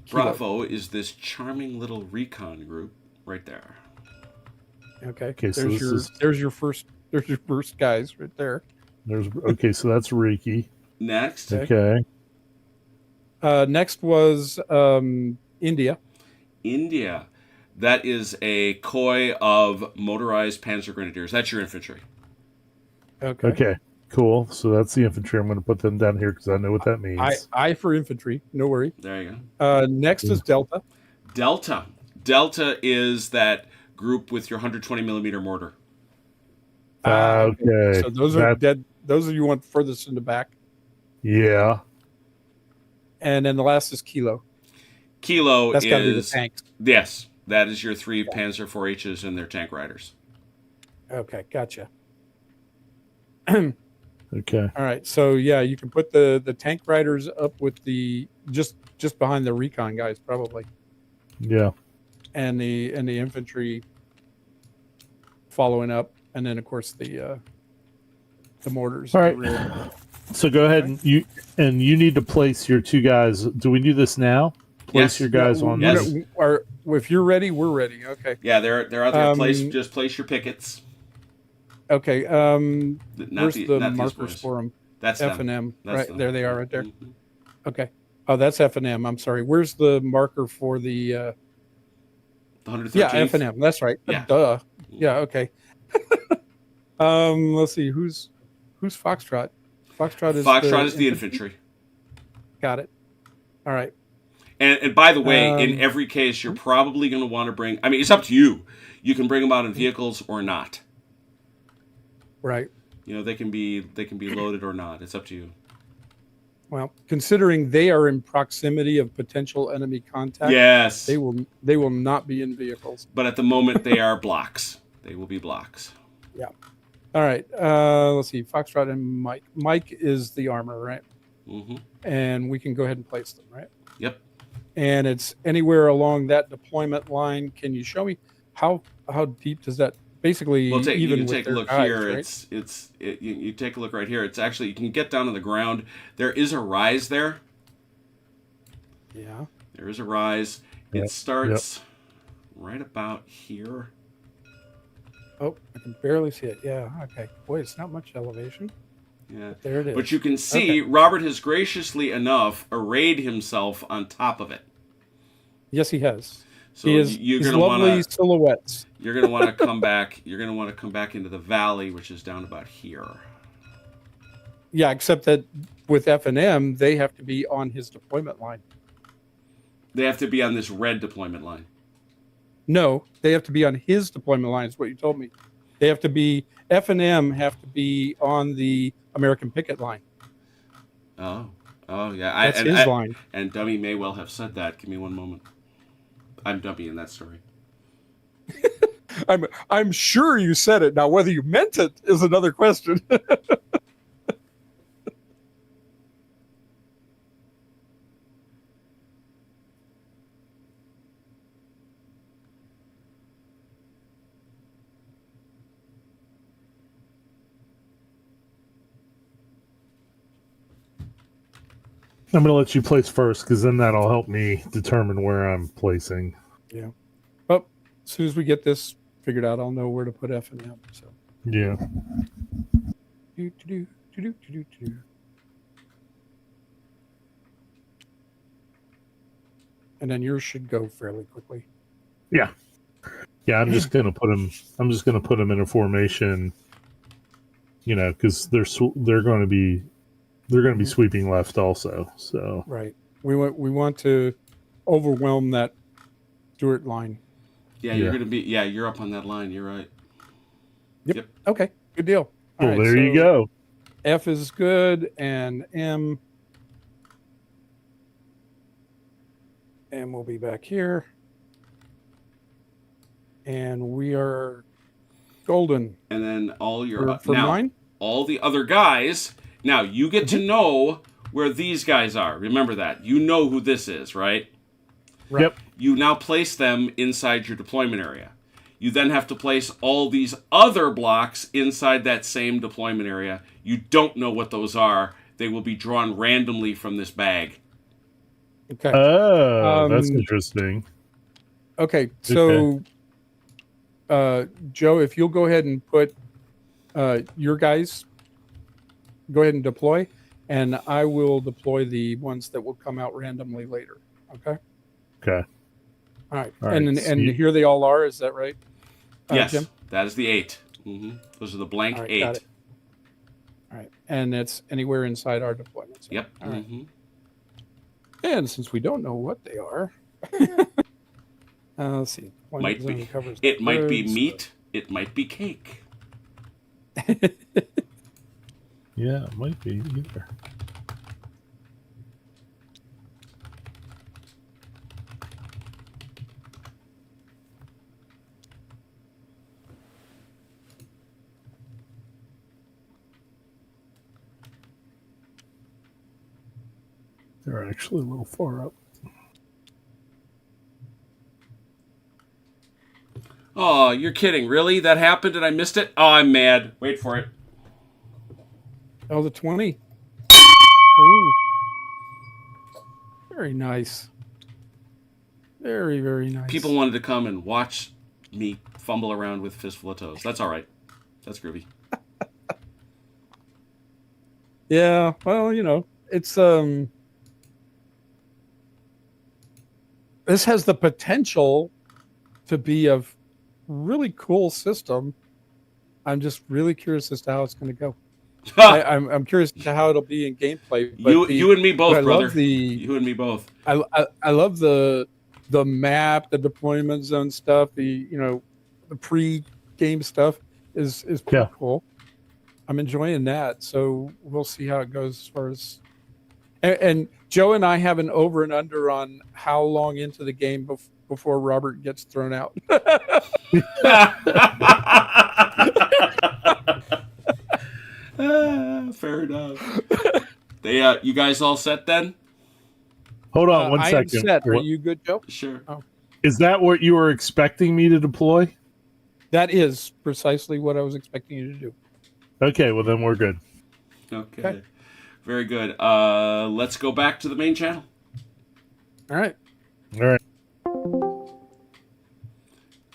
Kilo. Bravo is this charming little recon group right there. Okay. Okay, so There's your first guys right there. Okay, so that's Reiki. Next, Okay. Okay. Next was India. India. That is a koi of motorized panzer grenadiers. That's your infantry. Okay. Okay. Cool. So that's the infantry. I'm going to put them down here because I know what that means. I for infantry. No worry. There you go. Next is Delta. Delta. Delta is that group with your 120 millimeter mortar. Okay. So those are dead. Those are you want furthest in the back. Yeah. And then the last is Kilo. Kilo That's got to be the is tanks. yes. That is your 3 Panzer 4Hs and their tank riders. Okay, gotcha. Okay. All right. So yeah, you can put the tank riders up with the just behind the recon guys probably, Yeah. and the infantry following up, and then of course the mortars. All in the right. rear. So go ahead and you need to place your 2 guys. Do we do this now? Place Yes. your guys on. Yes. If you're ready, we're ready. Okay. Yeah, they're out there. Um, Just place your pickets. Okay. Not Where's the not these markers boys. for them? That's F them. and M. That's Right them. there, they are right there. Mhm. Okay. Oh, that's F and M. I'm sorry. Where's the marker for the? The 113th. Yeah, F and M. That's right. Yeah. Duh. Yeah. Okay. Let's see. Who's Foxtrot? Foxtrot is the infantry. Got it. All right. And by the way, in Um, every case, you're probably going to want to bring. I mean, it's up to you. You can bring them out in vehicles or not. Right. You know, they can be loaded or not. It's up to you. Well, considering they are in proximity of potential enemy contact, Yes. they will not be in vehicles. But at the moment, they are blocks. They will be blocks. Yeah. All right. Let's see. Foxtrot and Mike. Mike is the armor, right? Mm-hmm. And we can go ahead and place them, right? Yep. And it's anywhere along that deployment line. Can you show me how deep does that basically Well, you even can with take a their look guys, here. right? You take a look right here. It's actually, you can get down to the ground. There is a rise there. Yeah. There is a rise. Yep. It starts right about here. Oh, I can barely see it. Yeah. Okay. Boy, it's not much elevation. Yeah. But there it is. But you can see Robert has graciously enough arrayed himself on top of it. Yes, he has. So you're his going to lovely want to silhouettes. you're going to want to come back. You're going to want to come back into the valley, which is down about here. Yeah, except that with F and M, they have to be on his deployment line. They have to be on this red deployment line. No, they have to be on his deployment line. Is what you told me. They have to be F and M have to be on the American picket line. Oh, yeah. That's his line. And Dummy may well have said that. Give me one moment. I'm Dummy in that story. I'm sure you said it. Now, whether you meant it is another question. I'm going to let you place first because then that'll help me determine where I'm placing. Yeah. Well, as soon as we get this figured out, I'll know where to put F and M. So. Yeah. And then yours should go fairly quickly. Yeah. Yeah, I'm just gonna put them in a formation. You know, because they're going to be sweeping left also. So Right. We want to overwhelm that Stewart line. Yeah, you're going to be. Yeah, you're up on that line. You're right. Yep. Okay. Good deal. well, All right, there you so go. F is good, and M will be back here. And we are golden And then all your for now mine. all the other guys. Now you get to know where these guys are. Remember that. You know who this is, right? Right. Yep. You now place them inside your deployment area. You then have to place all these other blocks inside that same deployment area. You don't know what those are. They will be drawn randomly from this bag. Okay. Oh, that's interesting. Okay. So, Joe, if you'll go ahead and put your guys, go ahead and deploy, and I will deploy the ones that will come out randomly later. Okay. Okay. All right. All right, And see- here they all are. Is that right? Yes, Jim? that is the 8. Those are the blank All right, 8. got it. All right. And it's anywhere inside our deployment zone. Yep. All right. And since we don't know what they are, let's see. Might Deployment be. zone covers It the might be birds. meat. It might be cake. Yeah, it might be either. They're actually a little far up. Oh, you're kidding. Really? That happened and I missed it? Oh, I'm mad. Wait for it. Oh, the 20. Ooh. Very nice. Very, very nice. People wanted to come and watch me fumble around with Fistful of Toes. That's all right. That's groovy. Yeah, well, it's this has the potential to be a really cool system. I'm just really curious as to how it's going to go. I'm curious as to how it'll be in gameplay. But you and me both, I brother. love the You and me both. I love the map, the deployment zone stuff. The pre-game stuff is pretty Yeah. cool. I'm enjoying that. So we'll see how it goes as far as. And Joe and I have an over and under on how long into the game before Robert gets thrown out. Fair enough. You guys all set then? Hold on one I second. am set. Are you good, Joe? Sure. Oh. Is that what you were expecting me to deploy? That is precisely what I was expecting you to do. Okay, well then we're good. Okay. Very good. Let's go back to the main channel. All right. All right.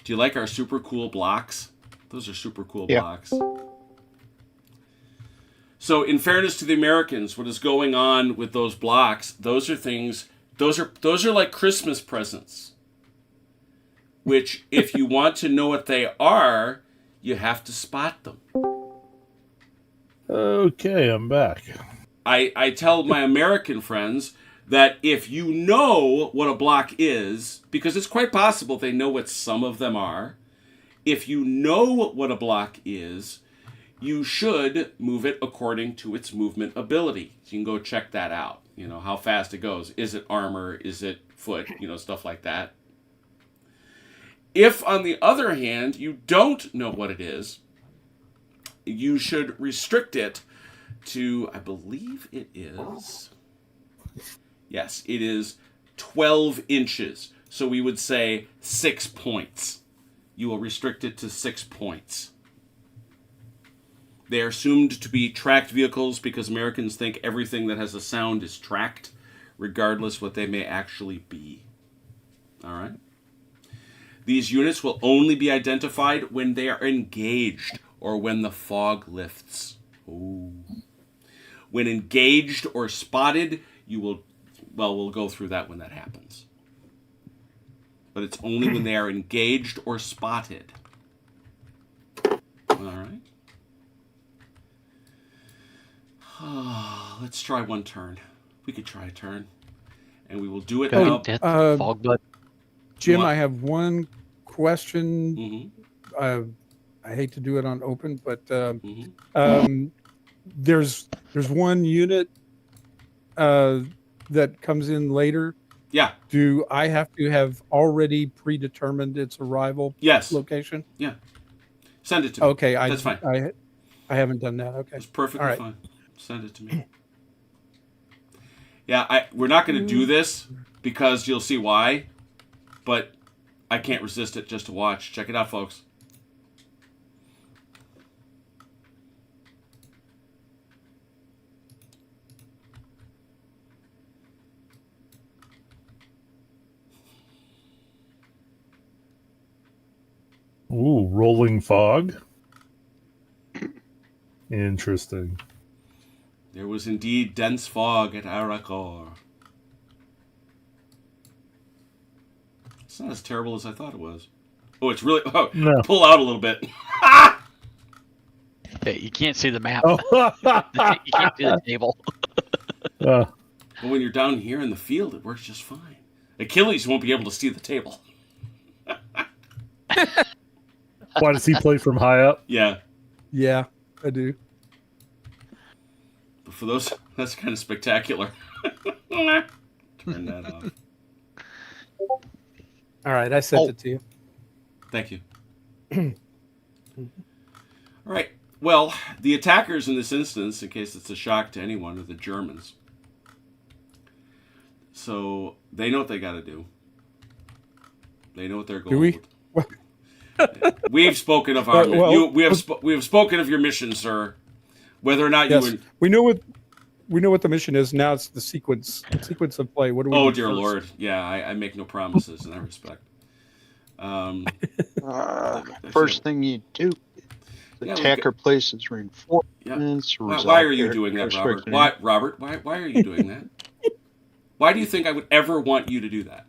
Do you like our super cool blocks? Those are super cool Yeah. blocks. So, in fairness to the Americans, what is going on with those blocks? Those are things. Those are like Christmas presents. Which, if you want to know what they are, you have to spot them. Okay, I'm back. I tell my American friends that if you know what a block is, because it's quite possible they know what some of them are, if you know what a block is, you should move it according to its movement ability. So you can go check that out. How fast it goes. Is it armor? Is it foot? Stuff like that. If, on the other hand, you don't know what it is, you should restrict it to, I believe it is, yes, it is 12 inches. So we would say 6 points. You will restrict it to 6 points. They are assumed to be tracked vehicles because Americans think everything that has a sound is tracked, regardless what they may actually be. All right? These units will only be identified when they are engaged or when the fog lifts. Ooh. When engaged or spotted, we'll go through that when that happens. But it's only when they are engaged or spotted. All right. Let's try one turn. We could try a turn. And we will do it now. Death, fog blood. Jim, What? I have one question. Mm-hmm. I hate to do it on open, but Mm-hmm. there's one unit that comes in later. Yeah. Do I have to have already predetermined its arrival Yes. location? Yeah. Send it to me. Okay, That's fine. I haven't done that. Okay, It's perfectly All right. fine. Send it to me. Yeah, we're not going to do this because you'll see why, but I can't resist it just to watch. Check it out, folks. Ooh, rolling fog. Interesting. There was indeed dense fog at Arakor. It's not as terrible as I thought it was. Oh, it's really... Oh, No. pull out a little bit. Hey, you can't see the map. Oh. You can't see the table. Uh, But when you're down here in the field, it works just fine. Achilles won't be able to see the table. why does he play from high up? Yeah. yeah, I do. But for those... That's kind of spectacular. Turn that off. All right, I sent Oh. it to you. Thank you. All right. Well, the attackers in this instance, in case it's a shock to anyone, are the Germans. So they know what they got to do. They know what their goal. Do we? We've spoken of our. Well, we have spoken of your mission, sir. Whether or not Yes, you would. we know what the mission is. Now it's the sequence of play. What do we? Oh do dear first? Lord! Yeah, I make no promises in that respect. First thing you do. The Yeah, we attacker places reinforcements. Why are you doing that, Robert? Why are you doing that? Why do you think I would ever want you to do that?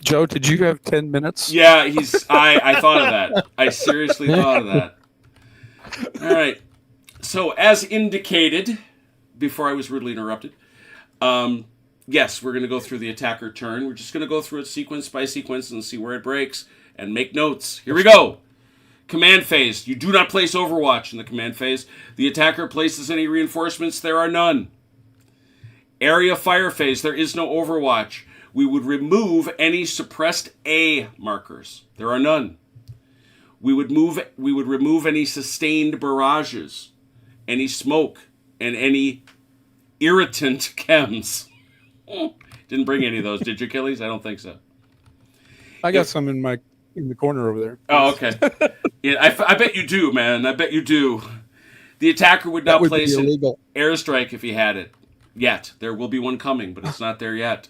Joe, did you have 10 minutes? Yeah, I thought of that. I seriously thought of that. All right. So, as indicated before I was rudely interrupted, yes, we're going to go through the attacker turn. We're just going to go through it sequence by sequence and see where it breaks and make notes. Here we go. Command phase. You do not place Overwatch in the command phase. The attacker places any reinforcements. There are none. Area fire phase. There is no Overwatch. We would remove any suppressed A markers. There are none. We would remove any sustained barrages, any smoke, and any irritant chems. Didn't bring any of those, did you, Achilles? I don't think so. I got some in the corner over there. Oh, okay. Yeah, I bet you do, man. I bet you do. The attacker would not place an airstrike if he had it. Yet. There will be one coming, but it's not there yet.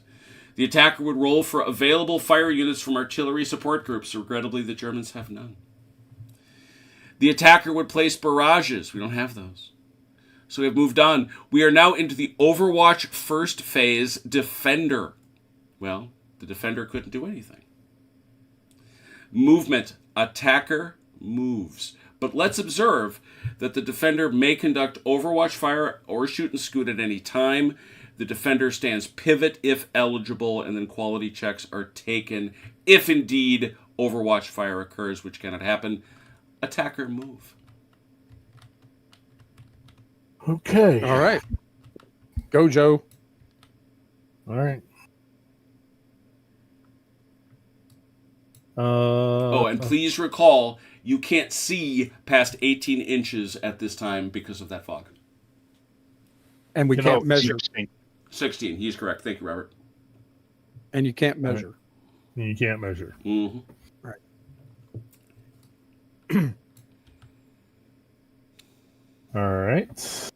The attacker would roll for available fire units from artillery support groups. Regrettably, the Germans have none. The attacker would place barrages. We don't have those. So we have moved on. We are now into the Overwatch first phase Defender. Well, the Defender couldn't do anything. Movement. Attacker moves. But let's observe that the Defender may conduct Overwatch fire or shoot and scoot at any time. The Defender stands pivot if eligible, and then quality checks are taken if indeed Overwatch fire occurs, which cannot happen. Attacker move. Okay. All right. Go, Joe. All right. And please recall, you can't see past 18 inches at this time because of that fog. And we can't measure. 16. He's correct. Thank you, Robert. And you can't measure. You can't measure. Mm-hmm. Right. All right.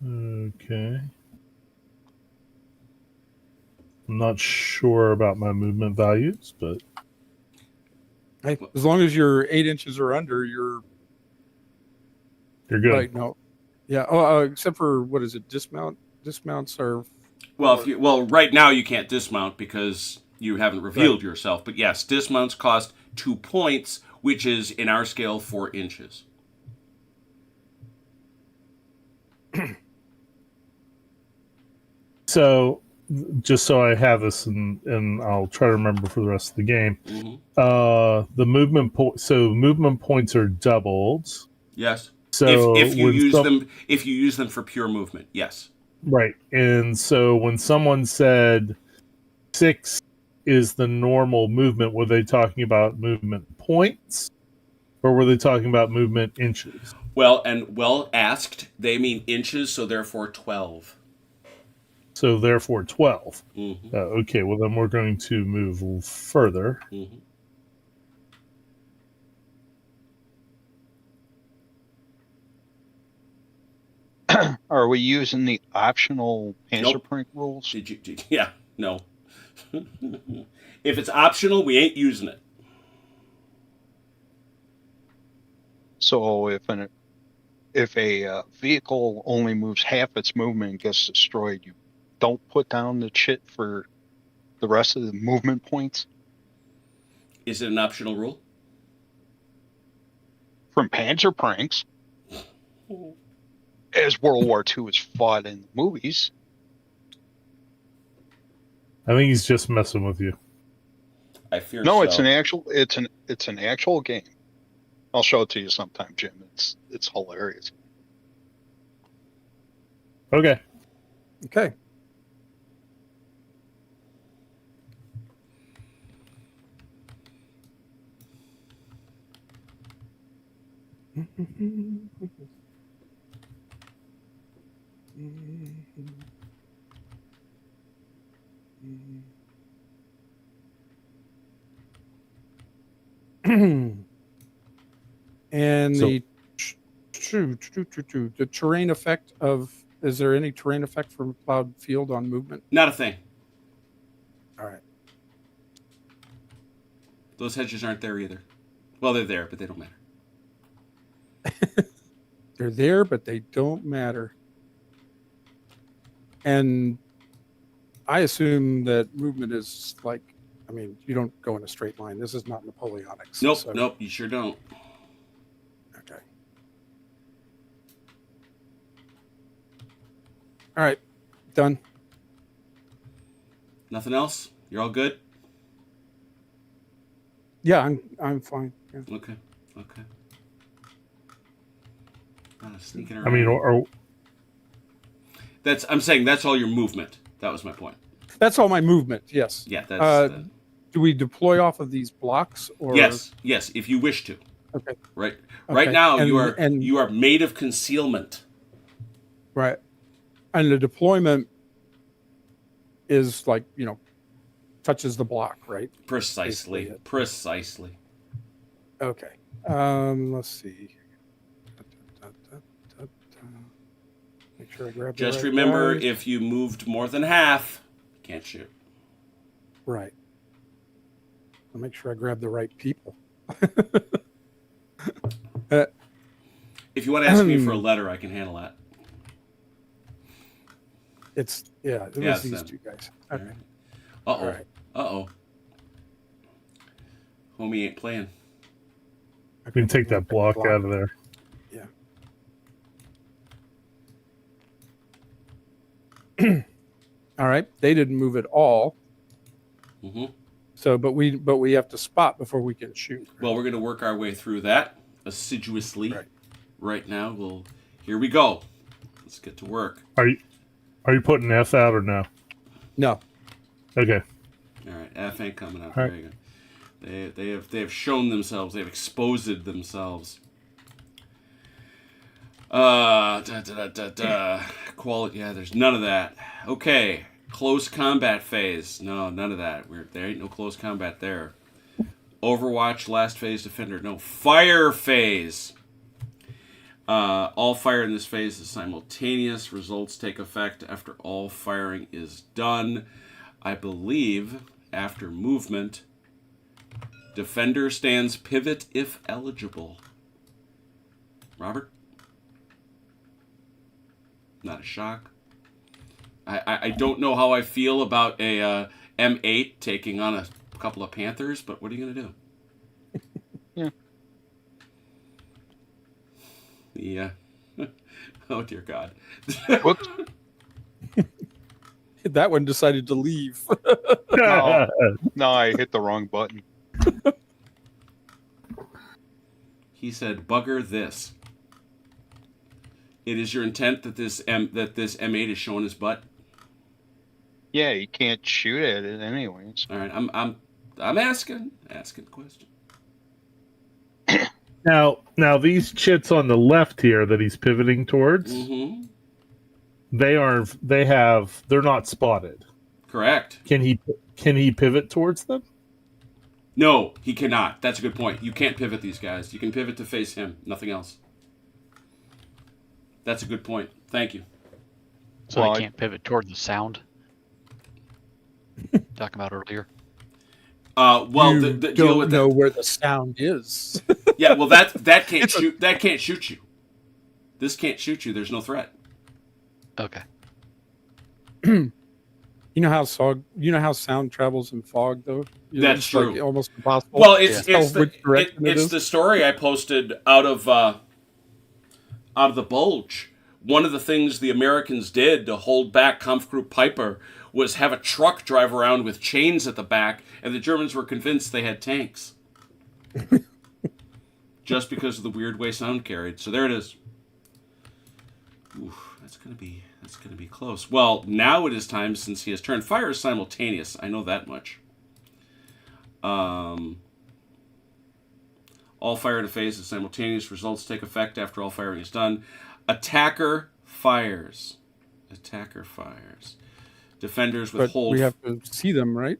Okay. I'm not sure about my movement values, but Hey, as long as you're 8 inches or under, you're you're good. right. No, yeah. Oh, except for what is it? Dismounts are. Well, right now you can't dismount because you haven't revealed yourself. But yes, dismounts cost 2 points, which is in our scale 4 inches. So, just so I have this, and I'll try to remember for the rest of the game. Mm-hmm. The movement movement points are doubled. Yes. So if you use them for pure movement, yes. Right. And so when someone said 6 is the normal movement, were they talking about movement points, or were they talking about movement inches? Well asked. They mean inches, so therefore 12. So therefore 12. Mm-hmm. Okay, well then we're going to move further. Mm-hmm. Are we using the optional Panzerprank rules? Yeah, no. If it's optional, we ain't using it. So if a vehicle only moves half its movement and gets destroyed, you don't put down the shit for the rest of the movement points? Is it an optional rule? From Panzerpranks, as World War II is fought in the movies. I think he's just messing with you. I fear no, so. it's an actual game. I'll show it to you sometime, Jim. It's hilarious. Okay. Okay. And So- the terrain effect of Is there any terrain effect from plowed field on movement? Not a thing. All right. Those hedges aren't there either. Well, they're there, but they don't matter. They're there, but they don't matter. And I assume that movement is like, I mean, you don't go in a straight line. This is not Napoleonics. Nope, so- nope, you sure don't. Okay. All right. Done. Nothing else? You're all good? Yeah, I'm fine. Yeah. Okay. Sneaking around. I mean, I'm saying that's all your movement. That was my point. That's all my movement. Yes. Yeah, that's Do we deploy off of these blocks or yes, if you wish to. Okay. Right Okay. now And- you are made of concealment. Right. And the deployment is like, touches the block, right? Precisely. Basically it. Precisely. Okay. Let's see. Make sure I grab the Just right remember, guys. if you moved more than half, you can't shoot. Right. I'll make sure I grab the right people. If you want to ask me for a letter, I can handle that. It was Yes, these then. two guys. Okay. Uh-oh. All right. Uh-oh. Homie ain't playing. we can take that block out of there. Yeah. All right. They didn't move at all. Mm-hmm. So, but we have to spot before we can shoot. Well, we're going to work our way through that assiduously. Right. Right now, here we go. Let's get to work. Are you putting F out or no? No. Okay. All right, F ain't coming out. All There you go. They have shown themselves. They have exposed themselves. Quality. Yeah, there's none of that. Okay, close combat phase. No, none of that. There ain't no close combat there. Overwatch, last phase, defender. No, fire phase. All fire in this phase is simultaneous. Results take effect after all firing is done. I believe after movement, defender stands pivot if eligible. Robert? Not a shock. I don't know how I feel about a M8 taking on a couple of Panthers, but what are you going to do? Yeah. Oh, dear God. Whoops. That one decided to leave. No, I hit the wrong button. He said, "Bugger this." It is your intent that this M8 is showing his butt. Yeah, you can't shoot at it anyways. All right, I'm asking the question. Now these chits on the left here that he's pivoting towards, Mm-hmm. they're not spotted. Correct. Can he pivot towards them? No, he cannot. That's a good point. You can't pivot these guys. You can pivot to face him. Nothing else. That's a good point. Thank you. So Well, they can't pivot toward the sound. Talking about earlier. Well, You the deal don't with know that. where the sound is. Yeah, well, that can't shoot. That can't shoot you. This can't shoot you. There's no threat. Okay. You know how sound travels in fog, though. That's it's true. Like almost impossible. Well, it's to tell it's which direction it it's is. the story I posted out of the Bulge. One of the things the Americans did to hold back Kampfgruppe Piper was have a truck drive around with chains at the back, and the Germans were convinced they had tanks. Just because of the weird way sound carried. So there it is. Oof, that's gonna be close. Well, now it is time, since he has turned. Fire is simultaneous. I know that much. All fire in a phase is simultaneous. Results take effect after all firing is done. Attacker fires. Defenders But withhold. we have to see them, right?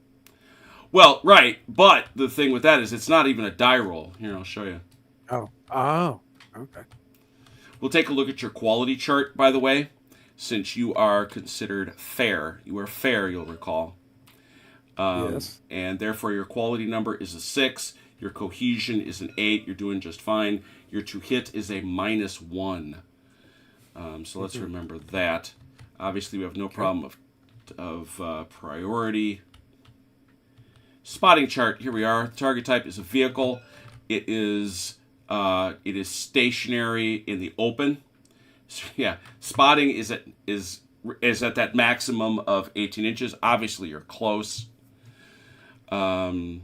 Well, right, but the thing with that is it's not even a die roll. Here, I'll show you. Oh, okay. We'll take a look at your quality chart, by the way. since you are considered fair. You are fair, you'll recall. Yes. And therefore your quality number is a 6. Your cohesion is an 8. You're doing just fine. Your to hit is a -1. So let's remember that. Obviously, we have no problem of priority. Spotting chart. Here we are. Target type is a vehicle. It is stationary in the open. So, yeah, spotting is at that maximum of 18 inches. Obviously, you're close. It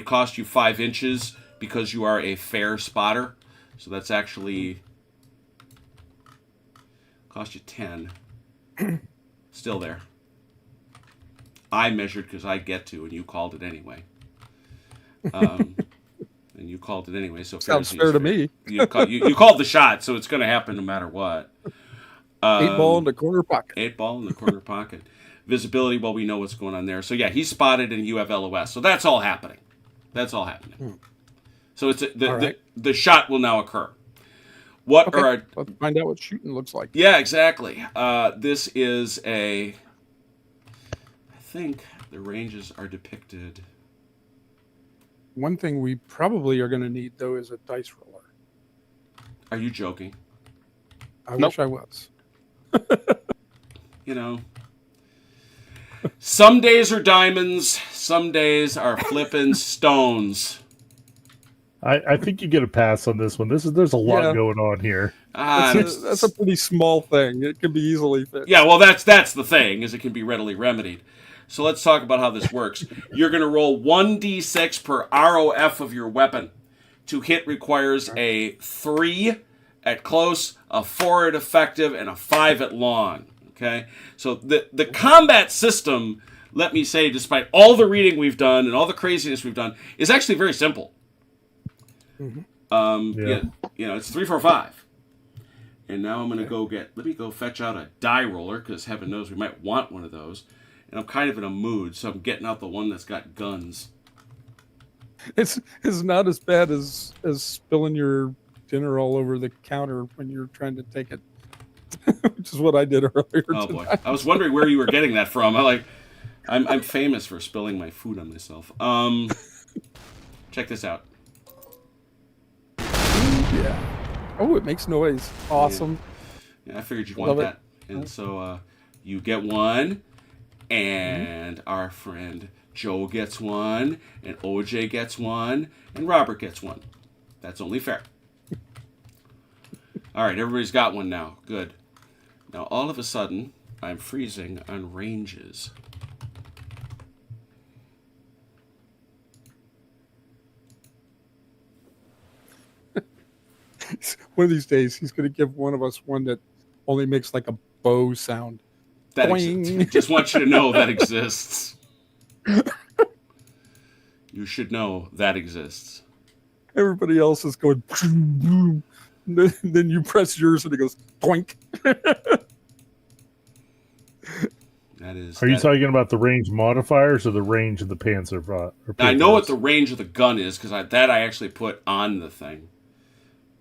costs you 5 inches because you are a fair spotter. So that's actually cost you 10. Still there. I measured because I get to, and you called it anyway. And you called it anyway. So Sounds fair to me. You called the shot, so it's going to happen no matter what. 8 ball in the corner pocket. 8 ball in the corner pocket. Visibility, well, we know what's going on there. So yeah, he's spotted and you have LOS. So that's all happening. That's all happening. So it's the shot will now occur. What Okay. are our, Let's find out what shooting looks like. yeah, exactly. This is I think the ranges are depicted. One thing we probably are going to need, though, is a dice roller. Are you joking? I Nope. wish I was. You know, some days are diamonds, some days are flippin' stones. I think you get a pass on this one. There's a lot Yeah. going on here. That's a pretty small thing. It can be easily fixed. Yeah, well, that's the thing, is it can be readily remedied. So let's talk about how this works. You're going to roll 1d6 per ROF of your weapon. To hit requires a 3 at close, a 4 at effective, and a 5 at long. Okay? So the combat system, let me say, despite all the reading we've done and all the craziness we've done, is actually very simple. Yeah. It's 3, 4, 5. And now I'm going to let me go fetch out a die roller, because heaven knows we might want one of those. And I'm kind of in a mood, so I'm getting out the one that's got guns. It's not as bad as spilling your dinner all over the counter when you're trying to take it, which is what I did earlier. Oh boy, tonight. I was wondering where you were getting that from. I'm famous for spilling my food on myself. Check this out. Yeah. Oh, it makes noise. Awesome. Yeah, I figured you'd Love want it. that. And so you get one, and our friend Joe gets one, and OJ gets one, and Robert gets one. That's only fair. All right, everybody's got one now. Good. Now, all of a sudden, I'm freezing on ranges. One of these days, he's going to give one of us one that only makes like a bow sound. Boing. Just want you to know that exists. You should know that exists. Everybody else is going boom, boom. Then you press yours and it goes boink. That is. Are you talking about the range modifiers or the range of the Panzer? I know what the range of the gun is, because I actually put on the thing.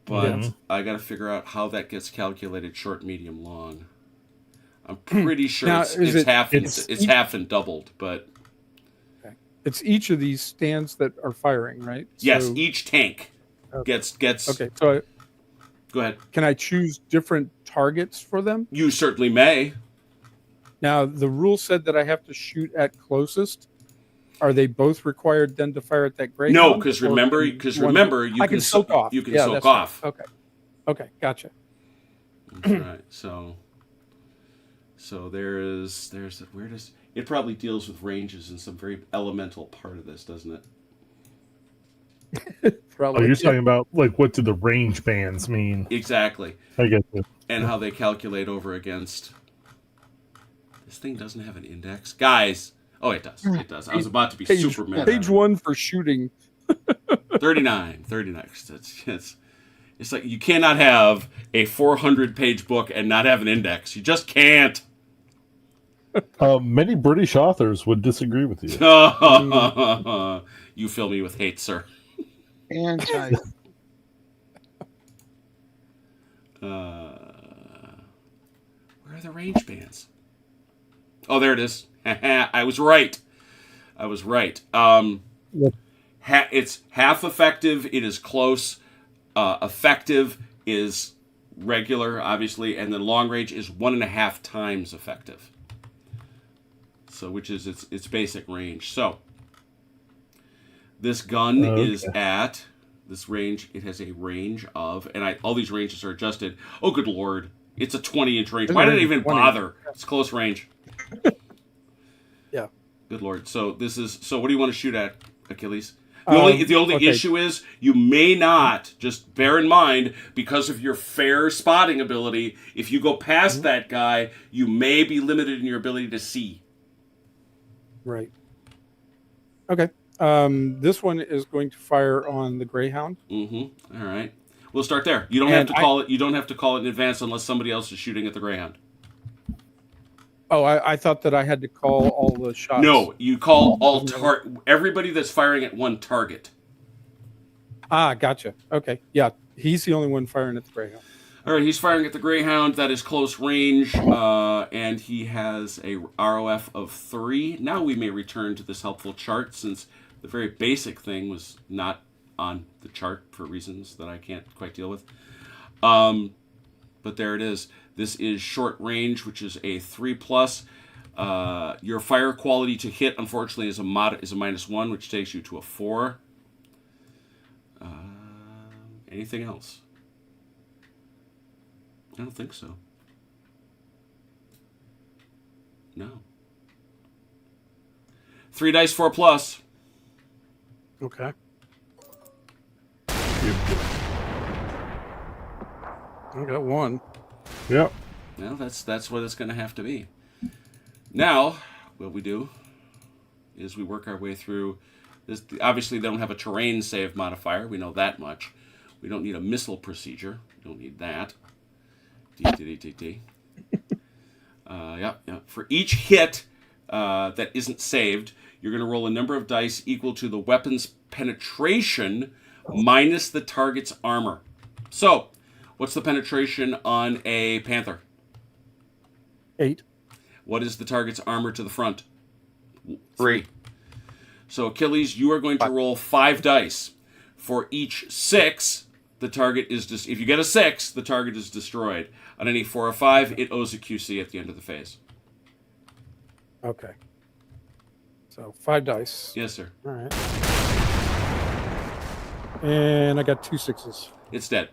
But I got to figure out how that gets calculated short, medium, long. I'm pretty sure Now, it's half and doubled, but it's each of these stands that are firing, right? yes, So- each tank gets. Okay, so Go ahead. can I choose different targets for them? You certainly may. Now, the rule said that I have to shoot at closest. Are they both required then to fire at that gray? No, gun, because or remember, one- you I can soak off. You can Yeah, soak that's right. off. Okay, gotcha. That's right. So there's where does it probably deals with ranges in some very elemental part of this, doesn't it? Probably. Oh, you're talking about like what do the range bands mean? Exactly. I get you. And how they calculate over against. This thing doesn't have an index, guys. Oh, it does. It does. I was about to be super mad. Page 1 for shooting. 39. It's like you cannot have a 400-page book and not have an index. You just can't. Many British authors would disagree with you. You fill me with hate, sir. Anti. Where are the range bands? Oh, there it is. I was right. Yep. It's half effective. It is close. Effective is regular, obviously, and then long range is 1.5 times effective. So, which is its basic range. So, this gun is at this range. It has a range of, and all these ranges are adjusted. Oh, good lord! It's a 20-inch range. Why did I even 20. bother? It's close range. Yeah. Good lord. So this is. So what do you want to shoot at, Achilles? The only okay. issue is you may not, just bear in mind, because of your fair spotting ability, if you go past that guy, you may be limited in your ability to see. Right. Okay. This one is going to fire on the Greyhound. Mm-hmm. All right. We'll start there. You don't have to call it. You don't have to call it in advance unless somebody else is shooting at the Greyhound. Oh, I thought that I had to call all the shots. No, you call everybody that's firing at one target. Ah, gotcha. Okay. Yeah, he's the only one firing at the Greyhound. All right, he's firing at the Greyhound. That is close range, and he has a ROF of 3. Now we may return to this helpful chart, since the very basic thing was not on the chart for reasons that I can't quite deal with. But there it is. This is short range, which is a 3+. Your fire quality to hit, unfortunately, is a -1, which takes you to a 4. Anything else? I don't think so. No. 3 dice, 4+. Okay. I got 1. Yep. Well, that's what it's going to have to be. Now, what we do is we work our way through this. Obviously, they don't have a terrain save modifier. We know that much. We don't need a missile procedure. We don't need that. Yeah. For each hit that isn't saved, you're going to roll a number of dice equal to the weapon's penetration minus the target's armor. So, what's the penetration on a Panther? 8. What is the target's armor to the front? 3. So, Achilles, you are going to roll 5 dice. For each 6, the target is if you get a 6, the target is destroyed. On any 4 or 5, it owes a QC at the end of the phase. Okay. So 5 dice. Yes, sir. All right. And I got 2 6s. It's dead.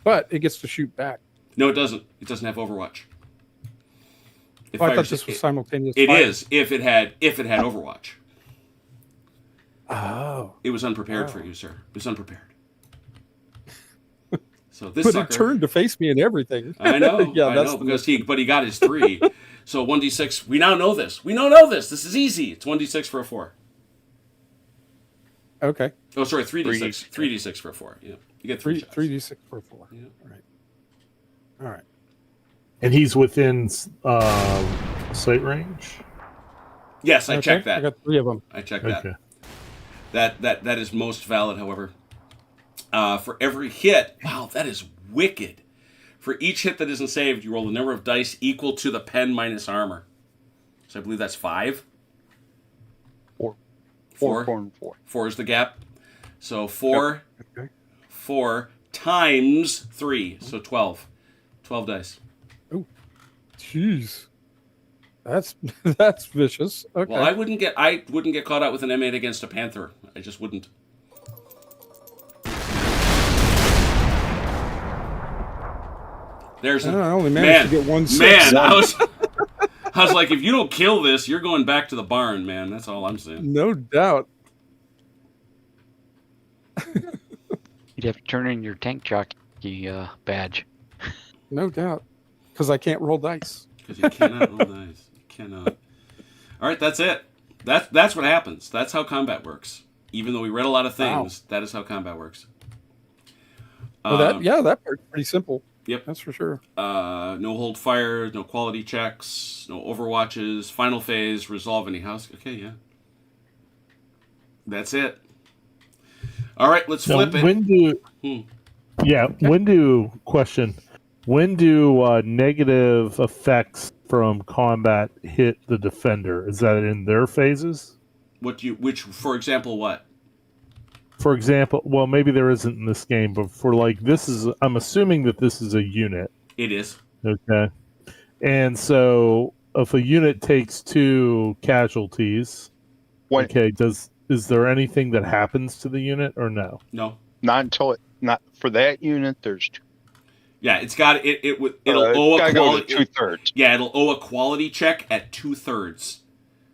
But it gets to shoot back. No, it doesn't. It doesn't have Overwatch. It Oh, I thought fires- this was simultaneous. It fire. is if it had Overwatch. Oh. It was unprepared for you, sir. It was unprepared. So this But sucker, it turned to face me and everything. I know. Yeah, I that's know, the because he got his 3. So 1d6. We now know this. We now know this. This is easy. It's 1d6 for a 4. Okay. Oh, sorry, 3d6. 3d6 for a 4. Yeah, you get 3 shots. 3d6 for 4. Yeah. All right. And he's within sight range. Yes, I checked that. I got 3 of them. I checked that. Okay. That is most valid, however. For every hit, wow, that is wicked. For each hit that isn't saved, you roll the number of dice equal to the pen minus armor. So I believe that's 5. 4. 4. 4 and 4. 4 is the gap. So 4. Okay. 4 times 3, so 12. 12 dice. Jeez. That's vicious. Okay. Well, I wouldn't get caught out with an M8 against a Panther. I just wouldn't. There's I only managed to get 1 6. Man, I was like, if you don't kill this, you're going back to the barn, man. That's all I'm saying. No doubt. You'd have to turn in your tank jockey badge. No doubt. Because I can't roll dice. Because you cannot roll dice. You cannot. All right, that's it. That's what happens. That's how combat works. Even though we read a lot of things, that is how combat works. Well, that part's pretty simple. Yep. That's for sure. No hold fire, no quality checks, no overwatches, final phase, resolve any house. Okay, yeah. That's it. All right, let's flip it. When do question When do negative effects from combat hit the defender? Is that in their phases? For example, what? For example, well, maybe there isn't in this game, but for like this is, I'm assuming that this is a unit. It is. Okay. And so if a unit takes 2 casualties, When, okay, is there anything that happens to the unit or no? No. not until not for that unit. There's 2. Yeah, it's got it'll owe a Gotta go to quality. 2/3. Yeah, it'll owe a quality check at 2/3.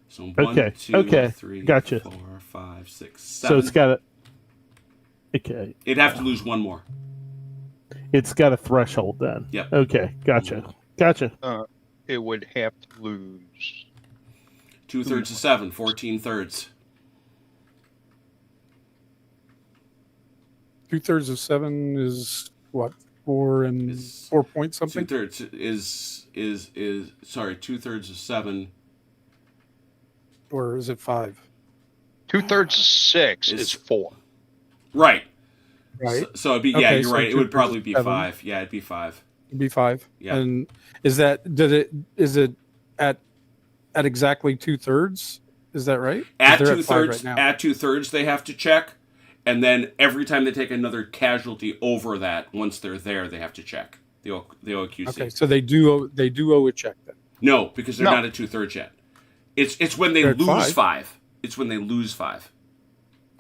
So 1, Okay, 2, okay, 3, gotcha. 4, 5, 6, 7. So it's got a. Okay. It'd have to lose 1 more. It's got a threshold then. Yep. Okay, gotcha. Gotcha. It would have to lose 2/3 of 7, 14 thirds. 2/3 of 7 is what? 4 and Is 4 point something. 2/3 is sorry. 2/3 of 7 Or is it 5? 2/3 of 6 Is- is 4. Right. Right. So it'd be Okay, you're so right. It would 2/3 probably be 7. 5. Yeah, it'd be 5. It'd be 5. Yeah. And is it at exactly 2/3? Is that right? 'Cause At they're 2/3, right now. at 2/3 they have to check, and then every time they take another casualty over that, once they're there, they have to check. They owe a QC. Okay, so they do owe a check then. No, because they're No. not at 2/3 yet. It's when they They're at lose 5. 5. It's when they lose 5.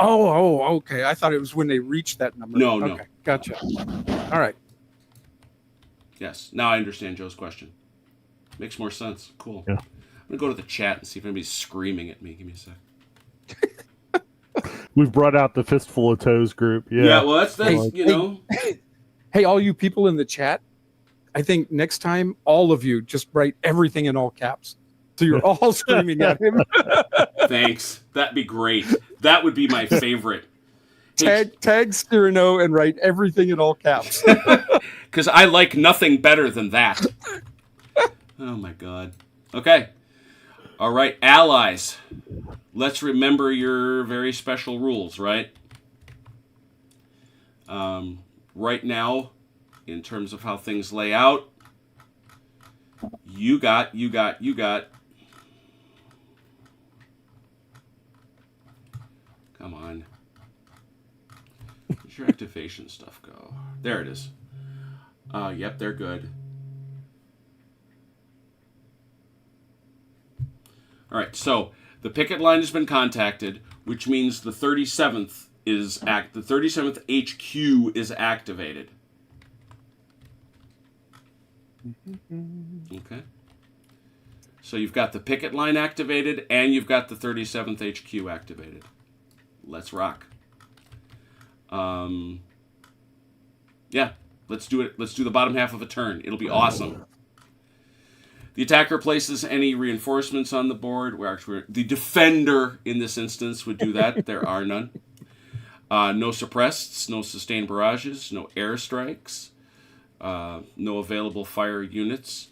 Oh, okay. I thought it was when they reached that number. No, no. Okay, gotcha. All right. Yes. Now I understand Joe's question. Makes more sense. Cool. Yeah. I'm gonna go to the chat and see if anybody's screaming at me. Give me a sec. We've brought out the Fistful of Toes group. Yeah. Yeah. Well, that's Hey, you know. Hey, all you people in the chat, I think next time all of you just write everything in all caps. So you're all screaming at him. Thanks. That'd be great. That would be my favorite. Tag Cyrano and write everything in all caps. Because I like nothing better than that. Oh my god. Okay. All right, allies. Let's remember your very special rules, right? Right now, in terms of how things lay out, you got. Come on. Where's your activation stuff go? There it is. Yep, they're good. All right, so the picket line has been contacted, which means the 37th the 37th HQ is activated. Okay. So you've got the picket line activated and you've got the 37th HQ activated. Let's rock. Yeah, let's do it. Let's do the bottom half of a turn. It'll be awesome. The attacker places any reinforcements on the board. The defender, in this instance, would do that. There are none. No suppresseds, no sustained barrages, no airstrikes, no available fire units.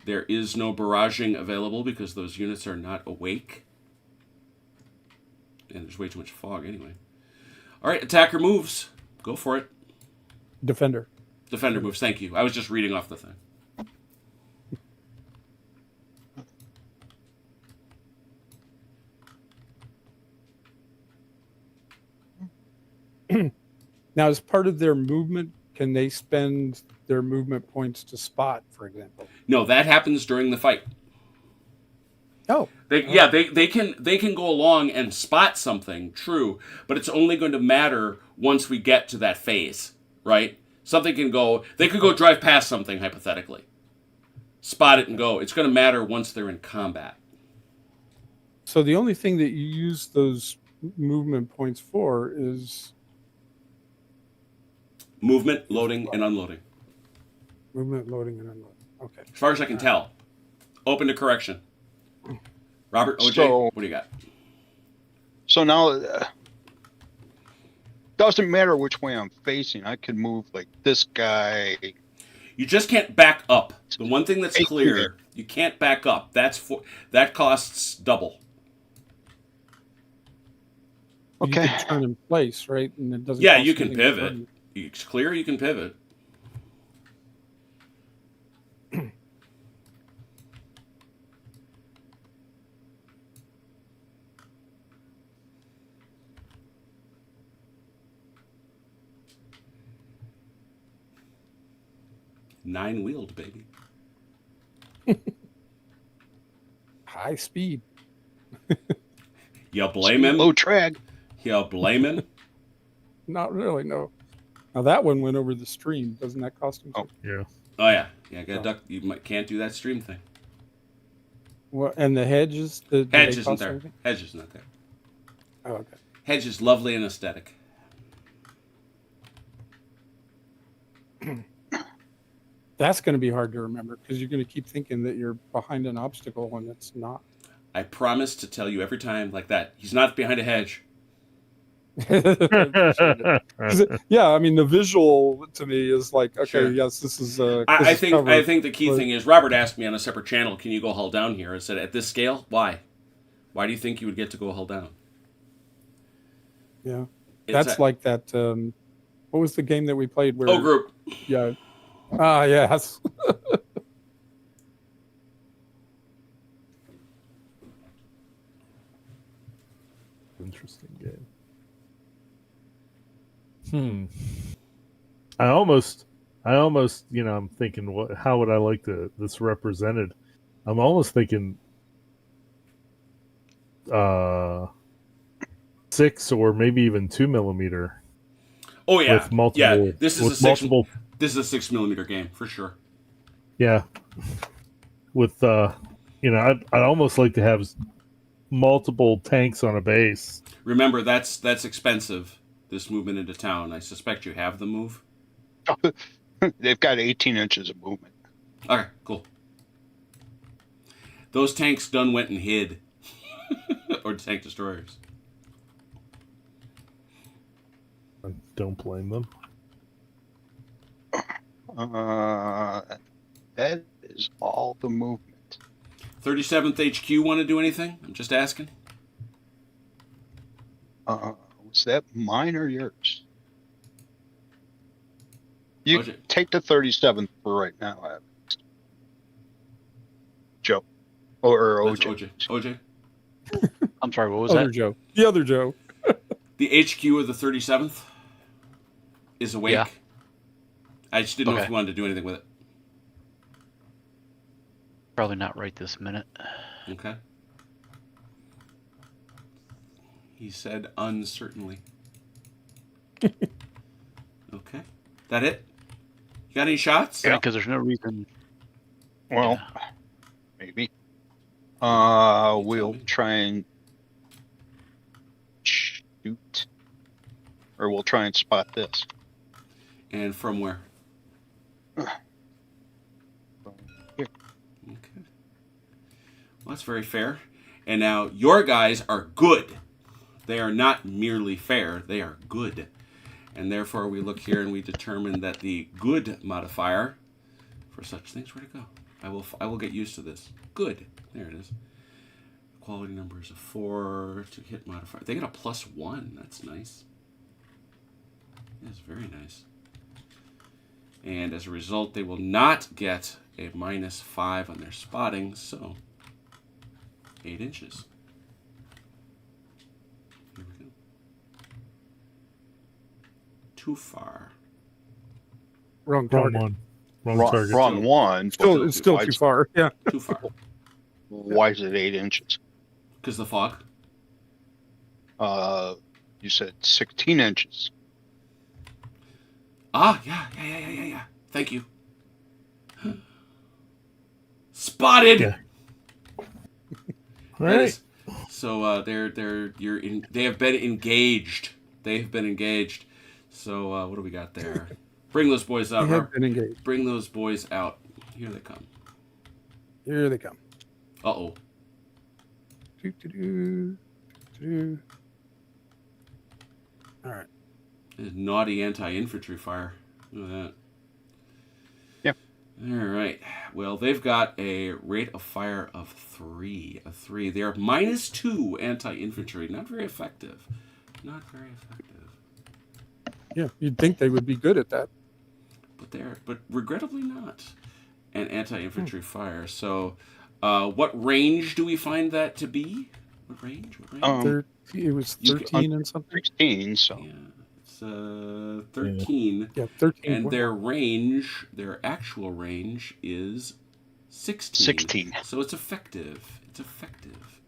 There is no barraging available because those units are not awake. And there's way too much fog anyway. All right, attacker moves. Go for it. Defender. Defender moves. Thank you. I was just reading off the thing. Now, as part of their movement, can they spend their movement points to spot, for example? No, that happens during the fight. Oh, They can go along and spot something, true, but it's only going to matter once we get to that phase, right? Something can go. They could go drive past something hypothetically, spot it and go. It's going to matter once they're in combat. so the only thing that you use those movement points for is Movement, loading, and unloading. movement, loading, and unloading. Okay. As far as I can tell. Open to correction. Robert, OJ, So- what do you got? So now, doesn't matter which way I'm facing. I can move like this guy. You just can't back up. The one thing that's Hey, clear, here. you can't back up. That costs double. Okay. You can turn in place, right? And it doesn't. Yeah, cost you can anything to pivot. turn. It's clear you can pivot. 9-wheeled, baby. High speed. You blame him? Low drag. You blame him? Not really, no. Now that one went over the stream. Doesn't that cost him? Oh. Yeah. Oh, yeah. Yeah, got duck. Can't do that stream thing. Well, and the hedges? Hedge isn't there. Hedge is not there. Oh, okay. Hedge is lovely and aesthetic. That's going to be hard to remember because you're going to keep thinking that you're behind an obstacle when it's not. I promise to tell you every time like that. He's not behind a hedge. Yeah, I mean the visual to me is like, okay, Sure. yes, this is. I think the key thing is Robert asked me on a separate channel, "Can you go hull down here?" I said, "At this scale, why? Why do you think you would get to go hull down?" Yeah, It's that's like that. What was the game that we played where? Oh, group. Yeah. Ah, yes. Interesting game. I almost, I'm thinking, how would I like this represented? I'm almost thinking, 6 or maybe even 2 millimeter. Oh yeah, With multiple, yeah. This is a multiple, This is a 6 millimeter game for sure. yeah. With I'd almost like to have multiple tanks on a base. Remember, that's expensive. This movement into town. I suspect you have the move. They've got 18 inches of movement. Okay, cool. Those tanks done went and hid, or tank destroyers. I don't blame them. That is all the movement. 37th HQ want to do anything? I'm just asking. Was that mine or yours? You OJ. take the 37th for right now, Joe. Or That's OJ. OJ. I'm sorry, what was Other that? Joe. The other Joe. The HQ of the 37th is awake. Yeah. I just didn't know if Okay. you wanted to do anything with it. Probably not right this minute. Okay. He said uncertainly. Okay. That it? You got any shots? Yeah. Because there's no reason. Well, Yeah. maybe. tell We'll me. try and shoot. Or we'll try and spot this. And from where? Here. Okay. Well, that's very fair. And now your guys are good. They are not merely fair, they are good. And therefore we look here and we determine that the good modifier for such things, where'd it go? I will get used to this. Good. There it is. Quality number is a 4 to hit modifier. They get a +1. That's nice. That's very nice. And as a result, they will not get a -5 on their spotting, so 8 inches. Here we go. Too far. Wrong Wrong target. one. Wrong target. Wrong one. It's still Why too is- far. Yeah. Too far. Why is it 8 inches? Because the fog. You said 16 inches. Ah, yeah. Thank you. Spotted. Yeah. All That right. is- so they have been engaged. They have been engaged. So what do we got there? Bring those boys out. They have Robert. been engaged. Bring those boys out. Here they come. Here they come. Uh-oh. Do. All right. Naughty anti-infantry fire. Look at that. Yep. All right. Well, they've got a rate of fire of 3. A 3. They're -2 anti-infantry. Not very effective. Not very effective. Yeah, you'd think they would be good at that. But regrettably not. And anti-infantry fire. So, what range do we find that to be? What range? It was you- 13 and something. 16, so Yeah, it's It's 13. Yeah, 13. And their actual range is 16. 16. So it's effective. It's effective.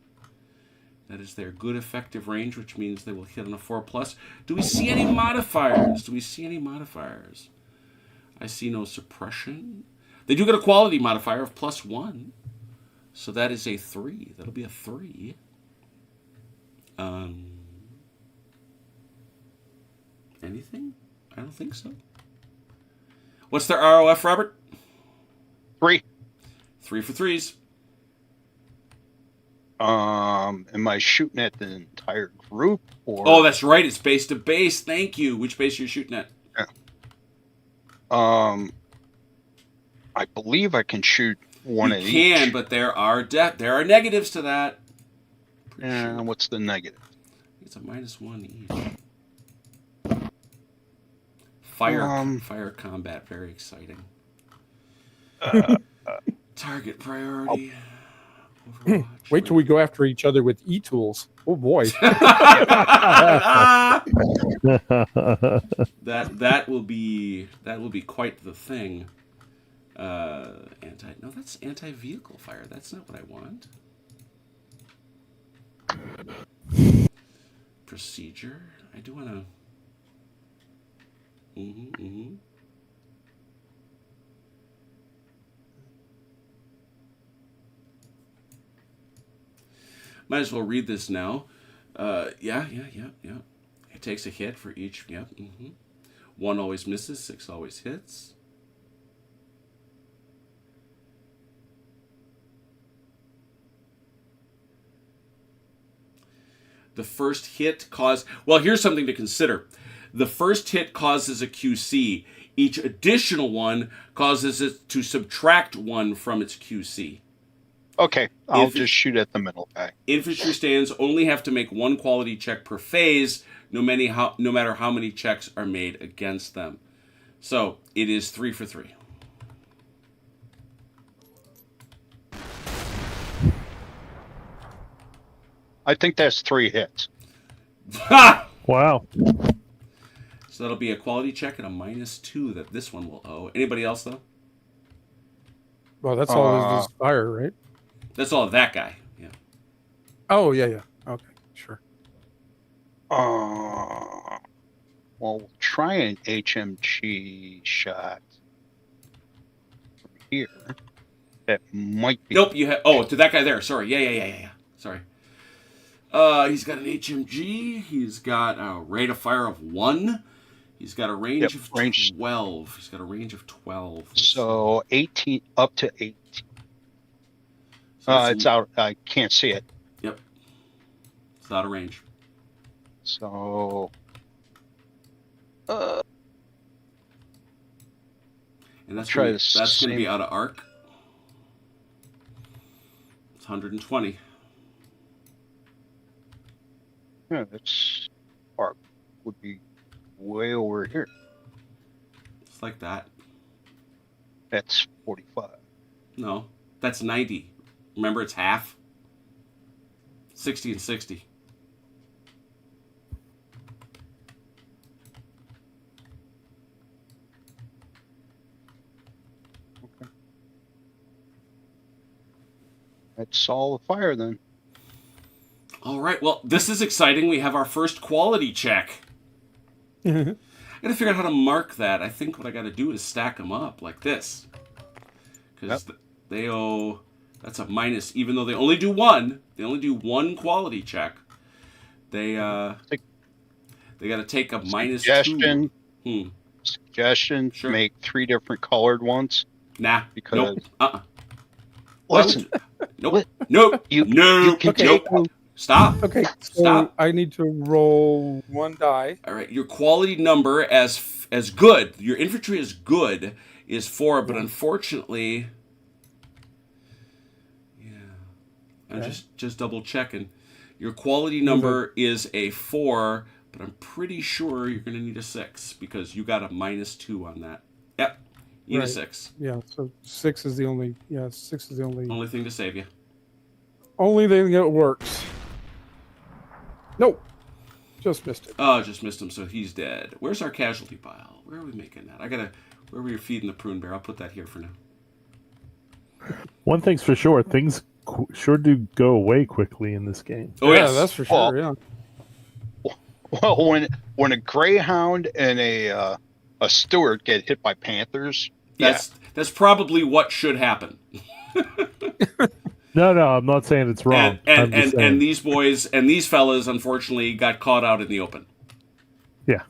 That is their good effective range, which means they will hit on a 4+. Do we see any modifiers? I see no suppression. They do get a quality modifier of +1. So that is a 3. That'll be a 3. Anything? I don't think so. What's their ROF, Robert? 3. 3 for 3s. Am I shooting at the entire group or? Oh, that's right. It's base to base. Thank you. Which base are you shooting at? I believe I can shoot one You at can, each. but there are negatives to that. Yeah, what's the negative? It's a -1 each. Fire combat, very exciting. Target priority. Overwatch. Wait till we go after each other with e-tools. Oh boy. that will be quite the thing. That's anti-vehicle fire. That's not what I want. Procedure. I do want to. Might as well read this now. Yeah. It takes a hit for each. Yeah. 1 always misses. 6 always hits. The first hit well, here's something to consider. The first hit causes a QC. Each additional one causes it to subtract 1 from its QC. Okay, I'll just shoot at the middle guy. Infantry stands only have to make 1 quality check per phase, no matter how many checks are made against them. So it is 3 for 3. I think that's 3 hits. Ha! Wow. So that'll be a quality check and a -2 that this one will owe. Anybody else though? Well, that's all is fire, right? That's all of that guy. Yeah. Oh, yeah. Okay, sure. Well, we'll try an HMG shot from here. That might be. Nope. To that guy there. Sorry. Yeah. Sorry. He's got an HMG. He's got a rate of fire of 1. He's got a range of 12. He's got a range of 12. So 18 up to 18. So it's out. I can't see it. Yep. It's out of range. So. And that's try that's going to be out of arc. It's 120. Yeah, that's arc would be way over here. It's like that. That's 45. No, that's 90. Remember, it's half. 60 and 60. Okay. That's all the fire then. All right. Well, this is exciting. We have our first quality check. I got to figure out how to mark that. I think what I got to do is stack them up like this, because they owe. That's a minus. Even though they only do 1, they only do 1 quality check. They got to take a -2. Suggestion: Sure. Make 3 different colored ones. Nah. Because Nope. listen, Nope. Nope. you can Okay. take. Stop. Okay, so Stop. I need to roll 1 die. All right. Your quality number as good. Your infantry is good is 4, but unfortunately, I'm just double checking. Your quality number is a 4, but I'm pretty sure you're going to need a 6 because you got a -2 on that. Yep. Need a 6. Yeah, so 6 is the only. Yeah, 6 is the Only thing to save you. only thing that works. Nope. Just missed it. Oh, just missed him, so he's dead. Where's our casualty pile? Where are we making that? Where were you feeding the prune bear? I'll put that here for now. One thing's for sure, things sure do go away quickly in this game. Oh, yeah, yes. that's for sure. Yeah. Well, when a greyhound and a steward get hit by panthers, That's probably what should happen. No, I'm not saying it's wrong. And these boys and these fellas, unfortunately, got caught out in the open. Yeah.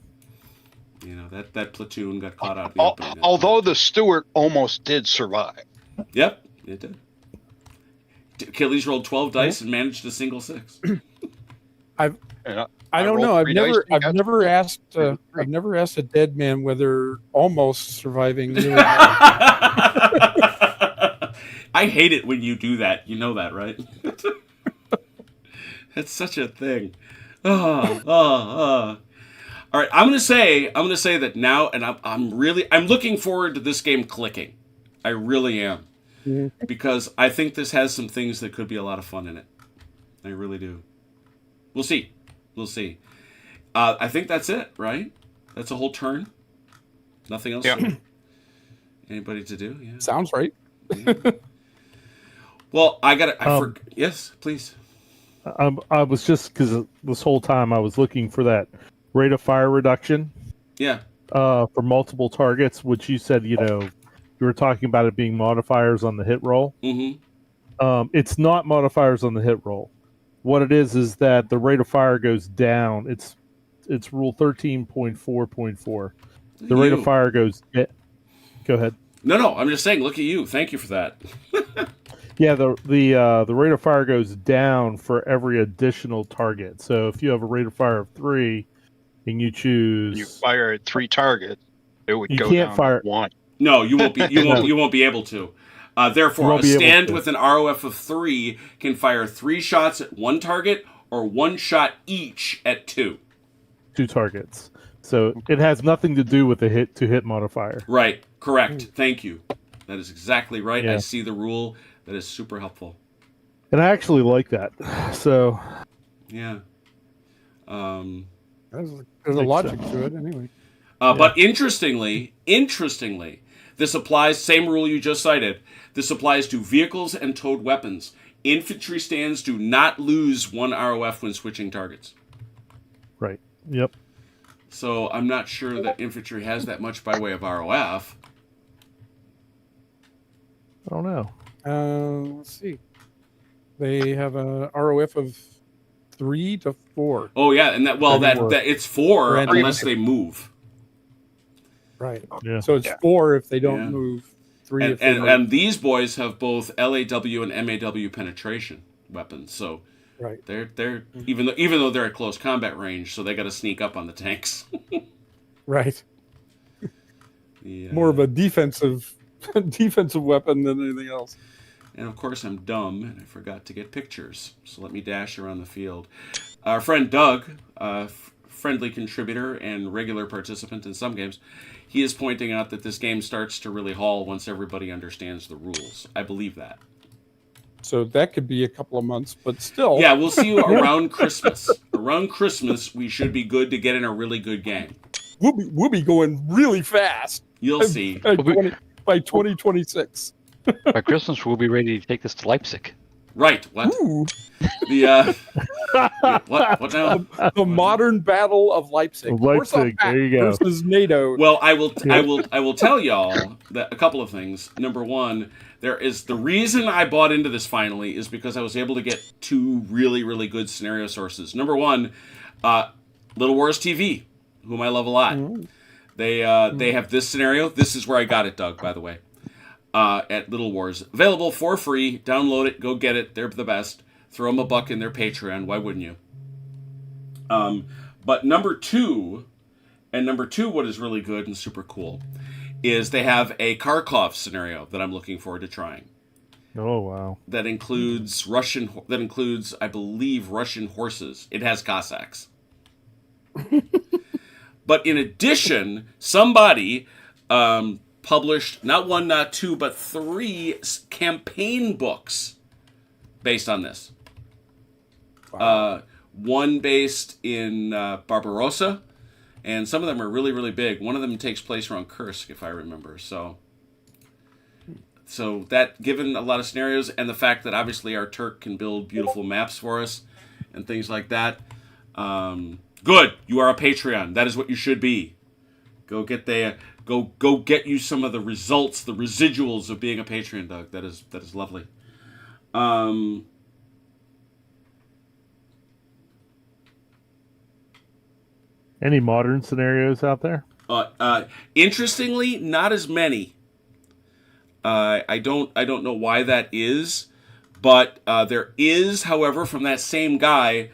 You know, that platoon got caught out in the open. although the steward almost did survive. Yep, it did. Achilles rolled 12 dice and managed a single 6. I don't know. rolled 3 dice and I've got never three. asked I've never asked a dead man whether almost surviving. Really I hate it when you do that. You know that, right? That's such a thing. All right, I'm gonna say that now, and I'm looking forward to this game clicking. I really am, because I think this has some things that could be a lot of fun in it. I really do. We'll see. I think that's it, right? That's a whole turn. Nothing else. Yeah. Anybody to do? Yeah. Sounds right. Yeah. Well, yes, please. I was just, because this whole time I was looking for that rate of fire reduction. Yeah. For multiple targets, which you said, you were talking about it being modifiers on the hit roll. Mm-hmm. It's not modifiers on the hit roll. What it is that the rate of fire goes down. It's rule 13.4.4. The rate of fire goes. Go ahead. No, I'm just saying. Look at you. Thank you for that. Yeah, the rate of fire goes down for every additional target. So if you have a rate of fire of 3, and you choose, You fire at 3 targets, it would You go can't down fire- to 1. No, you won't be. You won't be able to. Therefore, won't a be able stand to. with an ROF of 3 can fire 3 shots at 1 target, or 1 shot each at 2. 2 targets. So it has nothing to do with the hit modifier. Right. Correct. Thank you. That is exactly right. Yeah. I see the rule. That is super helpful. And I actually like that. So Yeah. There's a logic to it, anyway. But interestingly, this applies, same rule you just cited, this applies to vehicles and towed weapons. Infantry stands do not lose 1 ROF when switching targets. right. Yep. So I'm not sure that infantry has that much by way of ROF. I don't know. Let's see. They have a ROF of 3 to 4. Oh yeah, and that it's 4 Random. unless they move. Right. Yeah. So it's 4 if they don't Yeah. move. 3 And, if they move. and these boys have both LAW and MAW penetration weapons. So Right. they're even though they're at close combat range, so they got to sneak up on the tanks. Right. Yeah. More of a defensive weapon than anything else. And of course, I'm dumb and I forgot to get pictures. So let me dash around the field. Our friend Doug, friendly contributor and regular participant in some games, he is pointing out that this game starts to really haul once everybody understands the rules. I believe that. So that could be a couple of months, but still. Yeah, we'll see you around Christmas. Around Christmas, we should be good to get in a really good game. We'll be going really fast. You'll see. By 2026. By Christmas, we'll be ready to take this to Leipzig. Right. What? Ooh, What now? the modern battle of Leipzig. Warsaw Leipzig, Pact there you go. versus NATO. Well, I will tell y'all that a couple of things. Number one, there is the reason I bought into this finally is because I was able to get 2 really, really good scenario sources. Number one, Little Wars TV, whom I love a lot. They have this scenario. This is where I got it, Doug, by the way. At Little Wars. Available for free. Download it. Go get it. They're the best. Throw them a buck in their Patreon. Why wouldn't you? But number two, what is really good and super cool, is they have a Kharkov scenario that I'm looking forward to trying. Oh wow. That includes I believe, Russian horses. It has Cossacks. But in addition, somebody published not 1, not 2, but 3 campaign books based on this. one based in Barbarossa, and some of them are really, really big. One of them takes place around Kursk, if I remember. So that, given a lot of scenarios, and the fact that obviously our Turk can build beautiful maps for us and things like that, good. You are a Patreon. That is what you should be. Go get go get you some of the results, the residuals of being a Patreon, Doug. That is lovely. Any modern scenarios out there? Interestingly, not as many. I don't know why that is, but there is, however, from that same guy,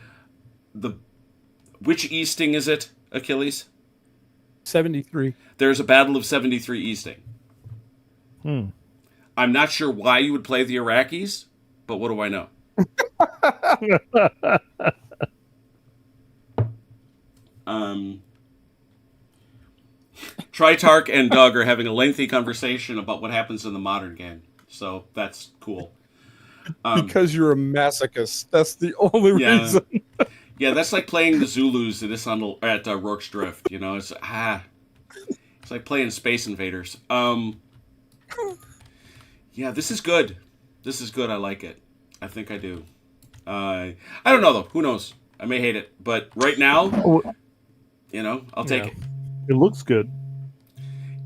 which Easting is it, Achilles? 73. There's a Battle of 73 Easting. I'm not sure why you would play the Iraqis, but what do I know? Tritarch and Doug are having a lengthy conversation about what happens in the modern game, so that's cool. Because you're a masochist. That's the only reason. Yeah, that's like playing the Zulus at Rourke's Drift. You know, it's like playing Space Invaders. Yeah, this is good. This is good. I like it. I think I do. I don't know though. Who knows? I may hate it, but right now, I'll take it. It looks good.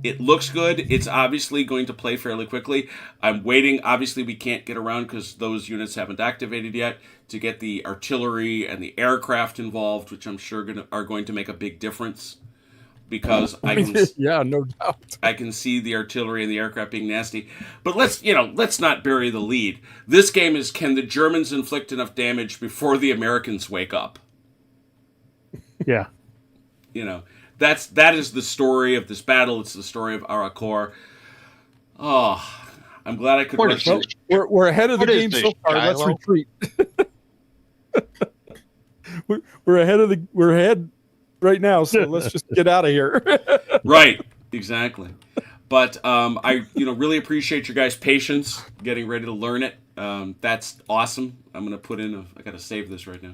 It looks good. It's obviously going to play fairly quickly. I'm waiting. Obviously, we can't get around because those units haven't activated yet to get the artillery and the aircraft involved, which I'm sure are going to make a big difference. Because yeah, no doubt. I can see the artillery and the aircraft being nasty. But let's not bury the lead. This game is, can the Germans inflict enough damage before the Americans wake up? Yeah. That is the story of this battle. It's the story of Aracor. Oh, I'm glad I could. We're ahead of the game so far. Let's retreat. we're ahead right now, so let's just get out of here. Right, exactly. But I really appreciate your guys' patience getting ready to learn it. That's awesome. I'm gonna put in I gotta save this right now.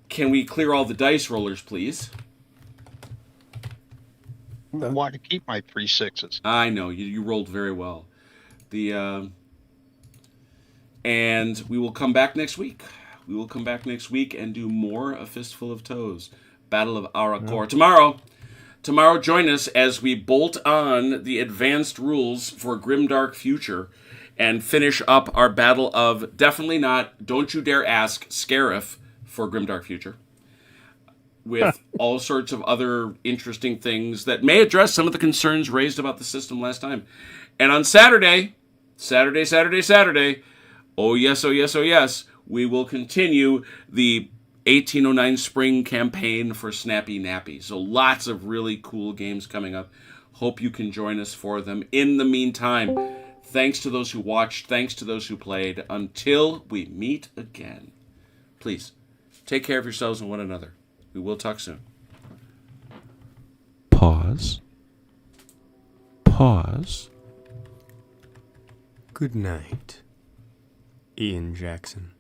Can we clear all the dice rollers, please? I want to keep my 3 6s. I know you rolled very well. And we will come back next week. We will come back next week and do more A Fistful of Toes, Battle of Aracor. Tomorrow, join us as we bolt on the advanced rules for Grimdark Future and finish up our battle of definitely not, don't you dare ask, Scarif for Grimdark Future, with all sorts of other interesting things that may address some of the concerns raised about the system last time. And on Saturday, oh yes, we will continue the 1809 Spring campaign for Snappy Nappy. So lots of really cool games coming up. Hope you can join us for them. In the meantime, thanks to those who watched, thanks to those who played. Until we meet again, please take care of yourselves and one another. We will talk soon. Pause. Good night, Ian Jackson.